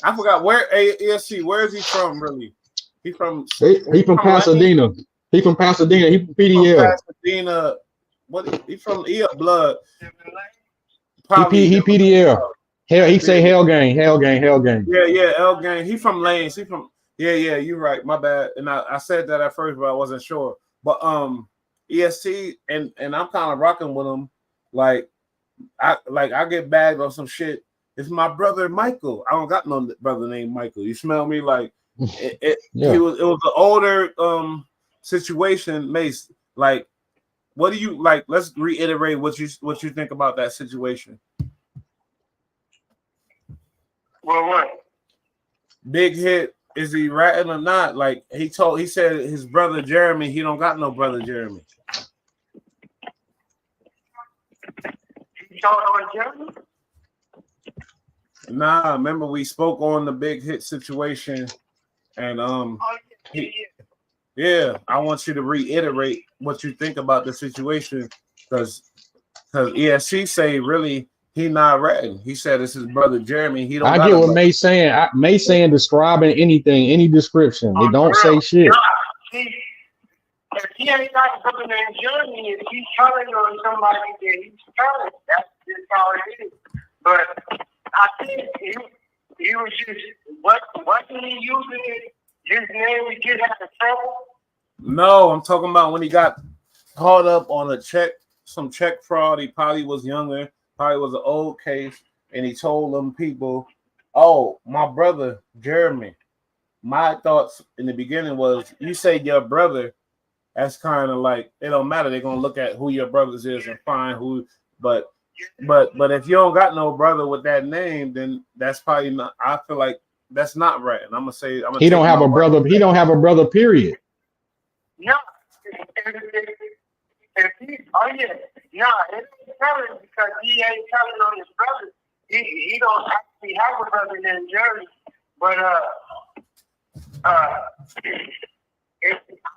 I forgot where ESC. Where is he from? Really? He from Pasadena. He from Pasadena. He from PDL. Pasadena. What? He from Blood. He PDL. Hell, he say Hell Gang. Yeah, L Gang. He from Lanes. He from you're right. My bad. And I said that at first, but I wasn't sure. But ESC and I'm kind of rocking with him. Like I get bagged on some shit. It's my brother Michael. I don't got no brother named Michael. You smell me? Like it was an older situation, Mase. Like, what do you like? Let's reiterate what you think about that situation. Well, what? Big hit. Is he ratting or not? Like he said his brother Jeremy, he don't got no brother Jeremy. He told on Jeremy? Nah, remember we spoke on the big hit situation, and I want you to reiterate what you think about the situation, because ESC say really he not ratting. He said it's his brother Jeremy. He don't. I get what Mase saying. Mase saying describing anything, any description. They don't say shit. If he ain't got a brother named Jeremy, if he's telling on somebody that he's telling, that's just how it is. But I think he was just wasn't he using his name to get out of trouble? No, I'm talking about when he got caught up on some check fraud. He probably was younger, probably was an old case, and he told them people, "Oh, my brother Jeremy." My thoughts in the beginning was, you say your brother, that's kind of like it don't matter. They're gonna look at who your brothers is and find who. But if you don't got no brother with that name, then that's probably not. I feel like that's not right. And I'm gonna say he don't have a brother. He don't have a brother. Period. No, if he, it ain't telling because he ain't telling on his brother. He don't actually have a brother named Jeremy, but I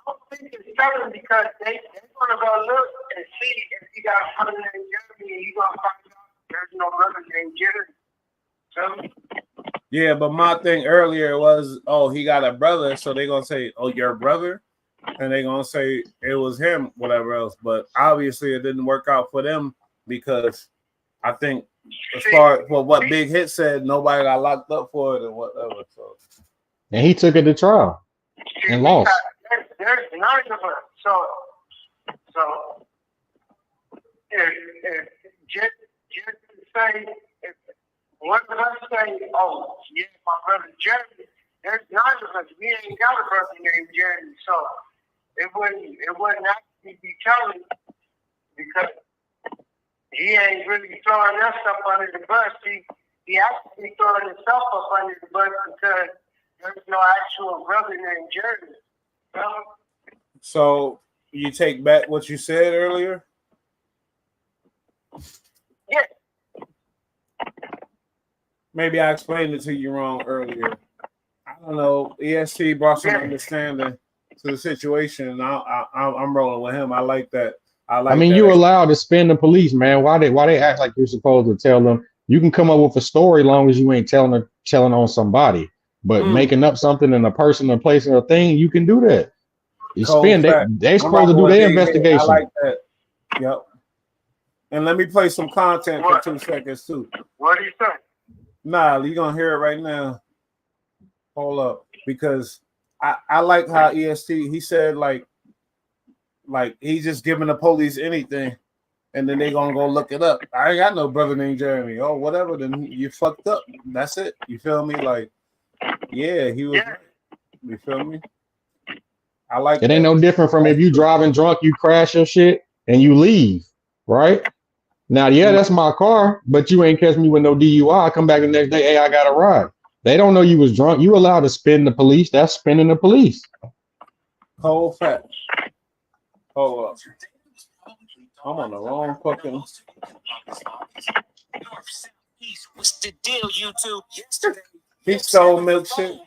don't think it's telling because they're gonna go look and see if he got a brother named Jeremy, and he's gonna find out there's no brother named Jeremy. So, yeah, but my thing earlier was, oh, he got a brother, so they're gonna say, oh, your brother, and they're gonna say it was him, whatever else. But obviously, it didn't work out for them because I think, as far as what Big Hit said, nobody got locked up for it and whatever. So, and he took it to trial and lost. There's none of us. So if just to say, if one of us say, oh, yeah, my brother Jeremy, there's none of us. We ain't got a brother named Jeremy, so it wouldn't actually be telling because he ain't really throwing us up under the bus. He actually throwing himself up under the bus because there's no actual brother named Jeremy. So you take back what you said earlier? Yeah. Maybe I explained it to you wrong earlier. I don't know. ESC brought some understanding to the situation, and I'm rolling with him. I like that. I mean, you're allowed to spin the police, man. Why they act like you're supposed to tell them? You can come up with a story long as you ain't telling on somebody. But making up something in a person, a place, or a thing, you can do that. You spin. They're supposed to do their investigation. I like that. Yep. And let me play some content for 2 seconds too. What do you say? Nah, you're gonna hear it right now. Hold up, because I like how EST, he said like he's just giving the police anything, and then they gonna go look it up. I ain't got no brother named Jeremy. Oh, whatever. Then you fucked up. That's it. You feel me? Like, Yeah, he was right. You feel me? I like It ain't no different from if you driving drunk, you crash your shit and you leave, right? Now, yeah, that's my car, but you ain't catch me with no DUI. I come back the next day, hey, I got a ride. They don't know you was drunk. You allowed to spin the police. That's spinning the police. Cold fact. Hold up. I'm on the wrong fucking. What's the deal, YouTube? Yesterday, He sold milkshake.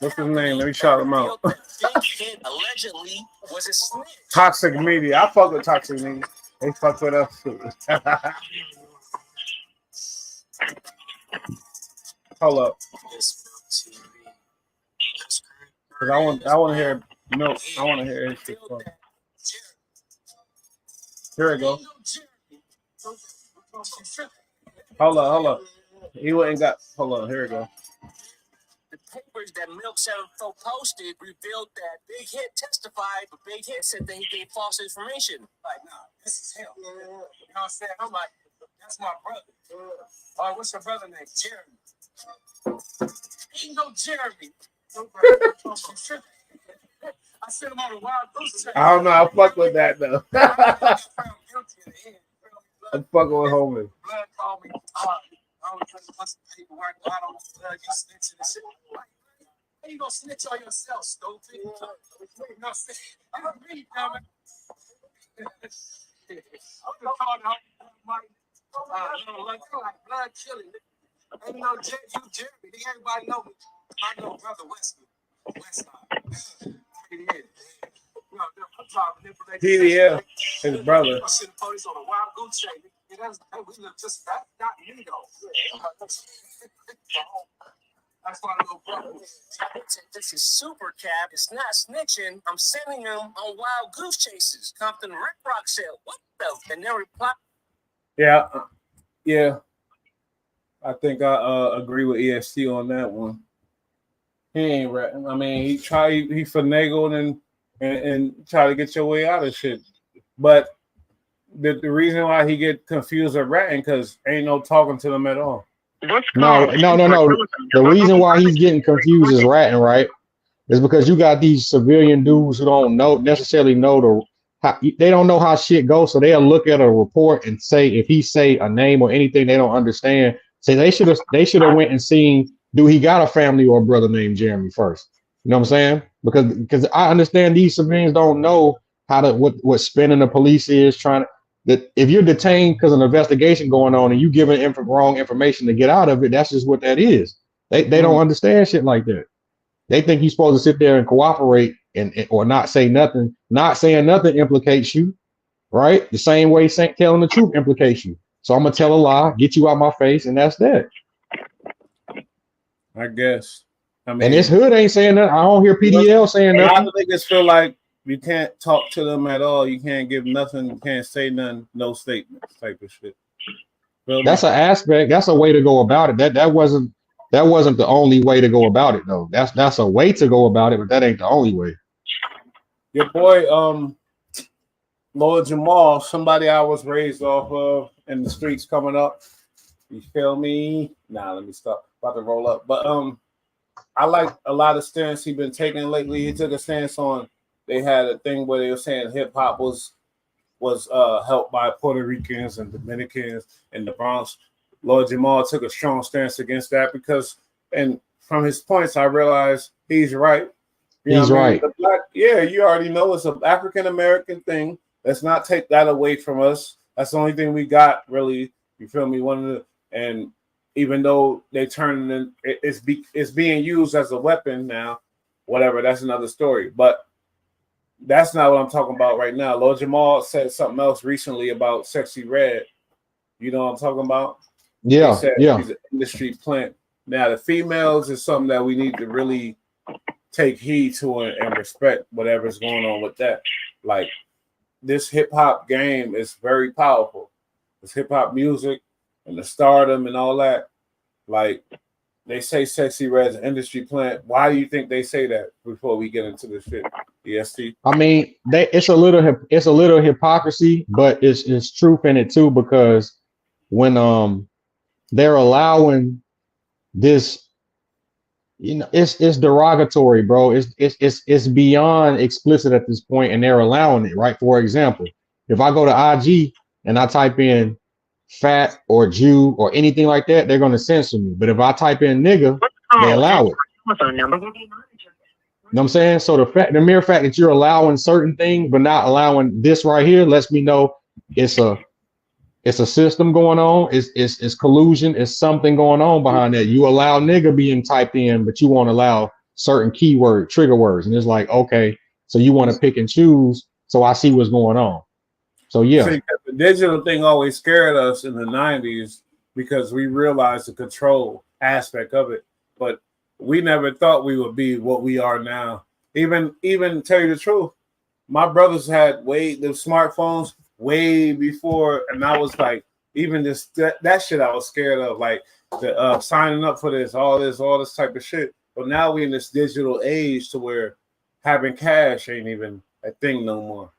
What's his name? Let me shout him out. Allegedly was a snitch. Toxic Media. I fuck with Toxic Media. They fuck with us too. Hold up. Cause I want to hear milk. I want to hear his shit. Here we go. Hold up. He wouldn't got. Hold on. Here we go. The papers that Milk 74 posted revealed that Big Hit testified, but Big Hit said that he gave false information. Like, nah, this is him. You know what I'm saying? I'm like, that's my brother. All right, what's your brother name? Jeremy. Ain't no Jeremy. I sent him on a wild goose chase. I don't know. I fuck with that though. I'm fucking with homie. Blood called me. I don't trust a bunch of paperwork. I don't you snitching and shit. How you gonna snitch on yourself, stupid? You know what I'm saying? I don't read, dumb. I'm gonna call the homie like blood killing. Ain't no you Jeremy. Everybody know me. I know brother Westside. PDL, his brother. That's why I know this is super cap. It's not snitching. I'm sending him on wild goose chases. Compton Rick Rock said, "What the?" And they reply. Yeah. I think I agree with EST on that one. He ain't ratting. I mean, he finagled and try to get your way out of shit. But the reason why he get confused or ratting because ain't no talking to them at all. No. The reason why he's getting confused is ratting, right? Is because you got these civilian dudes who don't necessarily know they don't know how shit goes, so they'll look at a report and say if he say a name or anything they don't understand. Say they should have went and seen, do he got a family or a brother named Jeremy first? You know what I'm saying? Because I understand these civilians don't know what spinning the police is that if you're detained because of an investigation going on and you giving wrong information to get out of it, that's just what that is. They don't understand shit like that. They think you're supposed to sit there and cooperate or not say nothing. Not saying nothing implicates you, right? The same way telling the truth implicates you. So I'm gonna tell a lie, get you out my face, and that's that. I guess. I mean, and this hood ain't saying that. I don't hear PDL saying nothing. A lot of niggas feel like you can't talk to them at all. You can't give nothing. You can't say nothing. No statements. Type of shit. That's an aspect. That's a way to go about it. That wasn't the only way to go about it though. That's a way to go about it, but that ain't the only way. Your boy, Lord Jamal, somebody I was raised off of in the streets coming up. You feel me? Nah, let me stop. About to roll up. But I like a lot of stance he's been taking lately. He took a stance on, they had a thing where they were saying hip hop was helped by Puerto Ricans and Dominicans in the Bronx. Lord Jamal took a strong stance against that because, and from his points, I realized he's right. He's right. You already know it's an African American thing. Let's not take that away from us. That's the only thing we got, really. You feel me? And even though they turn it, it's being used as a weapon now. Whatever, that's another story. But that's not what I'm talking about right now. Lord Jamal said something else recently about Sexy Red. You know what I'm talking about? Yeah, he said he's an industry plant. Now the females is something that we need to really take heed to and respect whatever's going on with that. Like this hip hop game is very powerful. This hip hop music and the stardom and all that. Like they say Sexy Red's an industry plant. Why do you think they say that before we get into this shit? EST? I mean, it's a little hypocrisy, but it's truth in it too, because when they're allowing this you know, it's derogatory, bro. It's beyond explicit at this point, and they're allowing it, right? For example, if I go to IG and I type in fat or Jew or anything like that, they're gonna censor me. But if I type in nigga, they allow it. Telephone number will be You know what I'm saying? So the mere fact that you're allowing certain things but not allowing this right here lets me know it's a system going on. It's collusion. It's something going on behind that. You allow nigga being typed in, but you won't allow certain keyword trigger words. And it's like, okay, so you want to pick and choose. So I see what's going on. So yeah. See, the digital thing always scared us in the 90s because we realized the control aspect of it. But we never thought we would be what we are now. Even tell you the truth, my brothers had the smartphones way before, and I was like, even that shit I was scared of, like the signing up for all this type of shit. But now we in this digital age to where having cash ain't even a thing no more.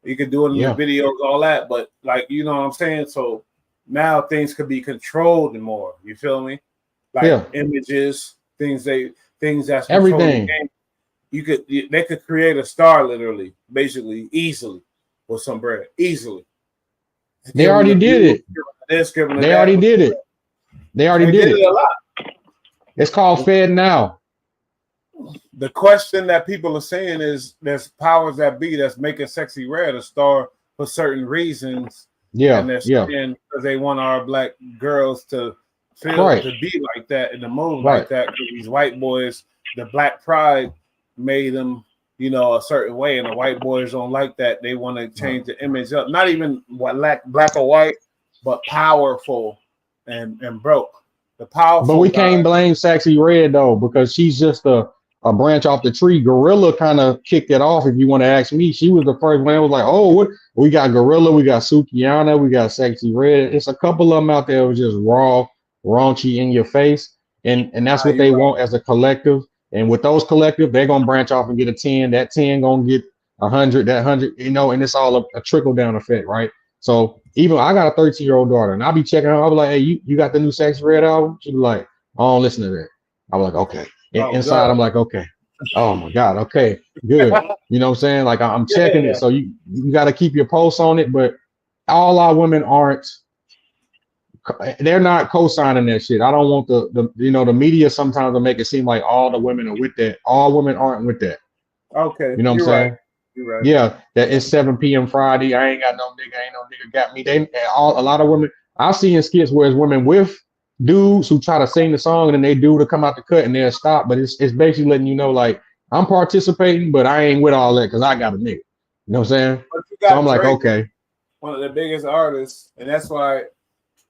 You could do it in the videos, all that, but like, you know what I'm saying? So now things could be controlled more. You feel me? Like images, things that's everything. They could create a star literally, basically, easily with some bread, easily. They already did it. They already did it. They already did it a lot. It's called Fed Now. The question that people are saying is there's powers that be that's making Sexy Red a star for certain reasons. Yeah, and they're saying because they want our black girls to feel to be like that and to move like that. Because these white boys, the black pride made them, you know, a certain way, and the white boys don't like that. They want to change the image up. Not even black or white, but powerful and broke. The powerful. But we can't blame Sexy Red though, because she's just a branch off the tree. Gorilla kind of kicked it off. If you want to ask me, she was the first one. It was like, oh, what? We got Gorilla, we got Sukiana, we got Sexy Red. It's a couple of them out there was just raw, raunchy in your face, and that's what they want as a collective. And with those collective, they're gonna branch off and get a 10. That 10 gonna get 100. That 100, you know, and it's all a trickle down effect, right? So even I got a 13-year-old daughter, and I'll be checking her. I'll be like, hey, you got the new Sexy Red album? She'll be like, I don't listen to that. I'm like, okay. Inside, I'm like, okay. Oh my God, okay, good. You know what I'm saying? Like I'm checking it. So you got to keep your pulse on it. But all our women they're not co-signing that shit. I don't want the media sometimes to make it seem like all the women are with that. All women aren't with that. Okay. You know what I'm saying? Right. You're right. Yeah, that it's 7 p.m. Friday. I ain't got no nigga. Ain't no nigga got me. A lot of women. I've seen skits where it's women with dudes who try to sing the song and then they do to come out the cut and they'll stop. But it's basically letting you know, like, I'm participating, but I ain't with all that because I got a nigga. You know what I'm saying? So I'm like, okay. One of the biggest artists, and that's why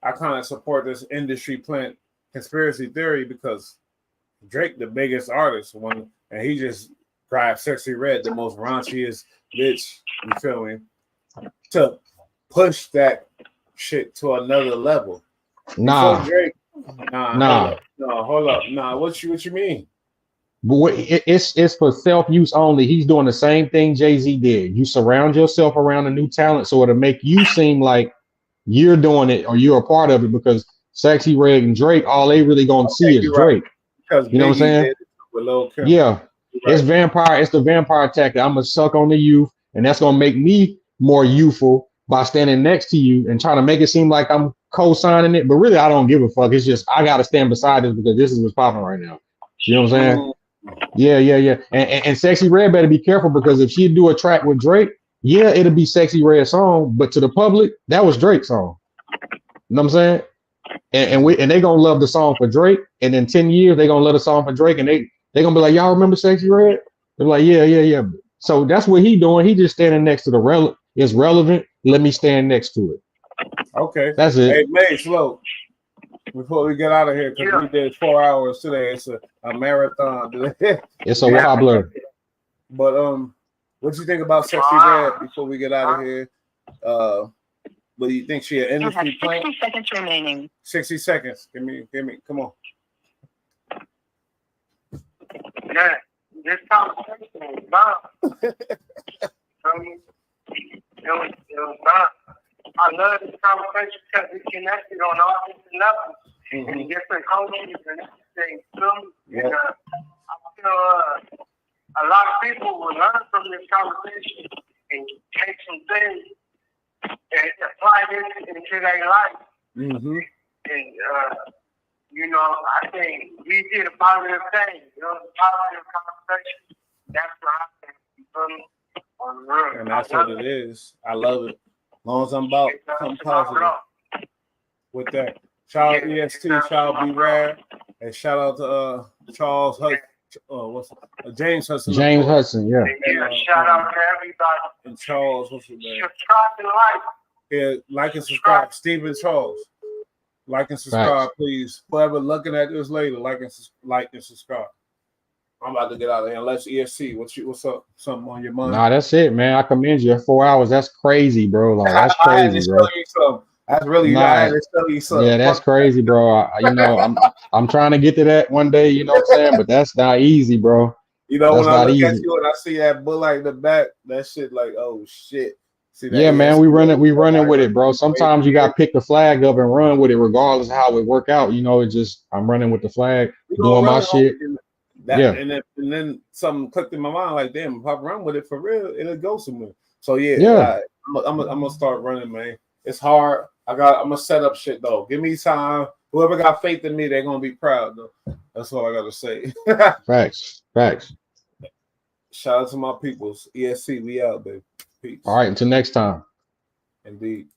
I kind of support this industry plant conspiracy theory, because Drake, the biggest artist, and he just grabbed Sexy Red, the most raunchiest bitch, you feel me, to push that shit to another level. Nah. Drake, hold up. Nah, what you mean? But it's for self-use only. He's doing the same thing Jay-Z did. You surround yourself around a new talent so it'll make you seem like you're doing it or you're a part of it, because Sexy Red and Drake, all they really gonna see is Drake. Because you know what I'm saying? Yeah. It's the vampire tactic. I'm gonna suck on the youth, and that's gonna make me more youthful by standing next to you and trying to make it seem like I'm co-signing it. But really, I don't give a fuck. It's just I gotta stand beside this because this is what's popping right now. You know what I'm saying? Yeah. And Sexy Red better be careful, because if she do a track with Drake, yeah, it'll be Sexy Red song, but to the public, that was Drake's song. You know what I'm saying? And they gonna love the song for Drake, and in 10 years they gonna love the song for Drake, and they gonna be like, y'all remember Sexy Red? They're like, yeah. So that's what he doing. He just standing next to it's relevant. Let me stand next to it. Okay, that's it. Hey, May, slow. Before we get out of here, because we did 4 hours today. It's a marathon today. It's a wobbler. But what do you think about Sexy Red before we get out of here? But you think she an industry plant? 60 seconds remaining. 60 seconds. Give me. Come on. Yeah, this conversation was bomb. It was bomb. I love this conversation because we connected on all different levels and different cultures and everything. And, I feel a lot of people will learn from this conversation and take some things and apply this into their life. Mm-hmm. And, you know, I think we did a positive thing. You know, positive conversation. That's what I think. You feel me? On the real. And that's what it is. I love it. As long as I'm about something positive with that. Shout out EST, shout out B-Rad, and shout out to Charles Hudson. James Hudson. James Hudson, yeah. And, shout out to everybody. And Charles, what's his name? Subscribe and like. Yeah, like and subscribe. Stephen Charles. Like and subscribe, please. Whoever looking at this later, like and subscribe. I'm about to get out of here. Unless ESC, what's up? Something on your mind? Nah, that's it, man. I commend you. 4 hours. That's crazy, bro. Like that's crazy, bro. That's really nice. Yeah, that's crazy, bro. I'm trying to get to that one day. You know what I'm saying? But that's not easy, bro. You know, that's when I look easy. at you and I see that bullet in the back, that shit like, oh shit. See that? Yeah, man, we running with it, bro. Sometimes you gotta pick the flag up and run with it, regardless of how it work out. You know, it just I'm running with the flag, doing my shit. And then something clicked in my mind, like, damn, if I run with it for real, it'll go somewhere. So I'm gonna start running, man. It's hard. I'm gonna set up shit though. Give me time. Whoever got faith in me, they're gonna be proud though. That's all I gotta say. Facts. Shout out to my peoples. ESC, we out, baby. Peace. All right, until next time. Indeed.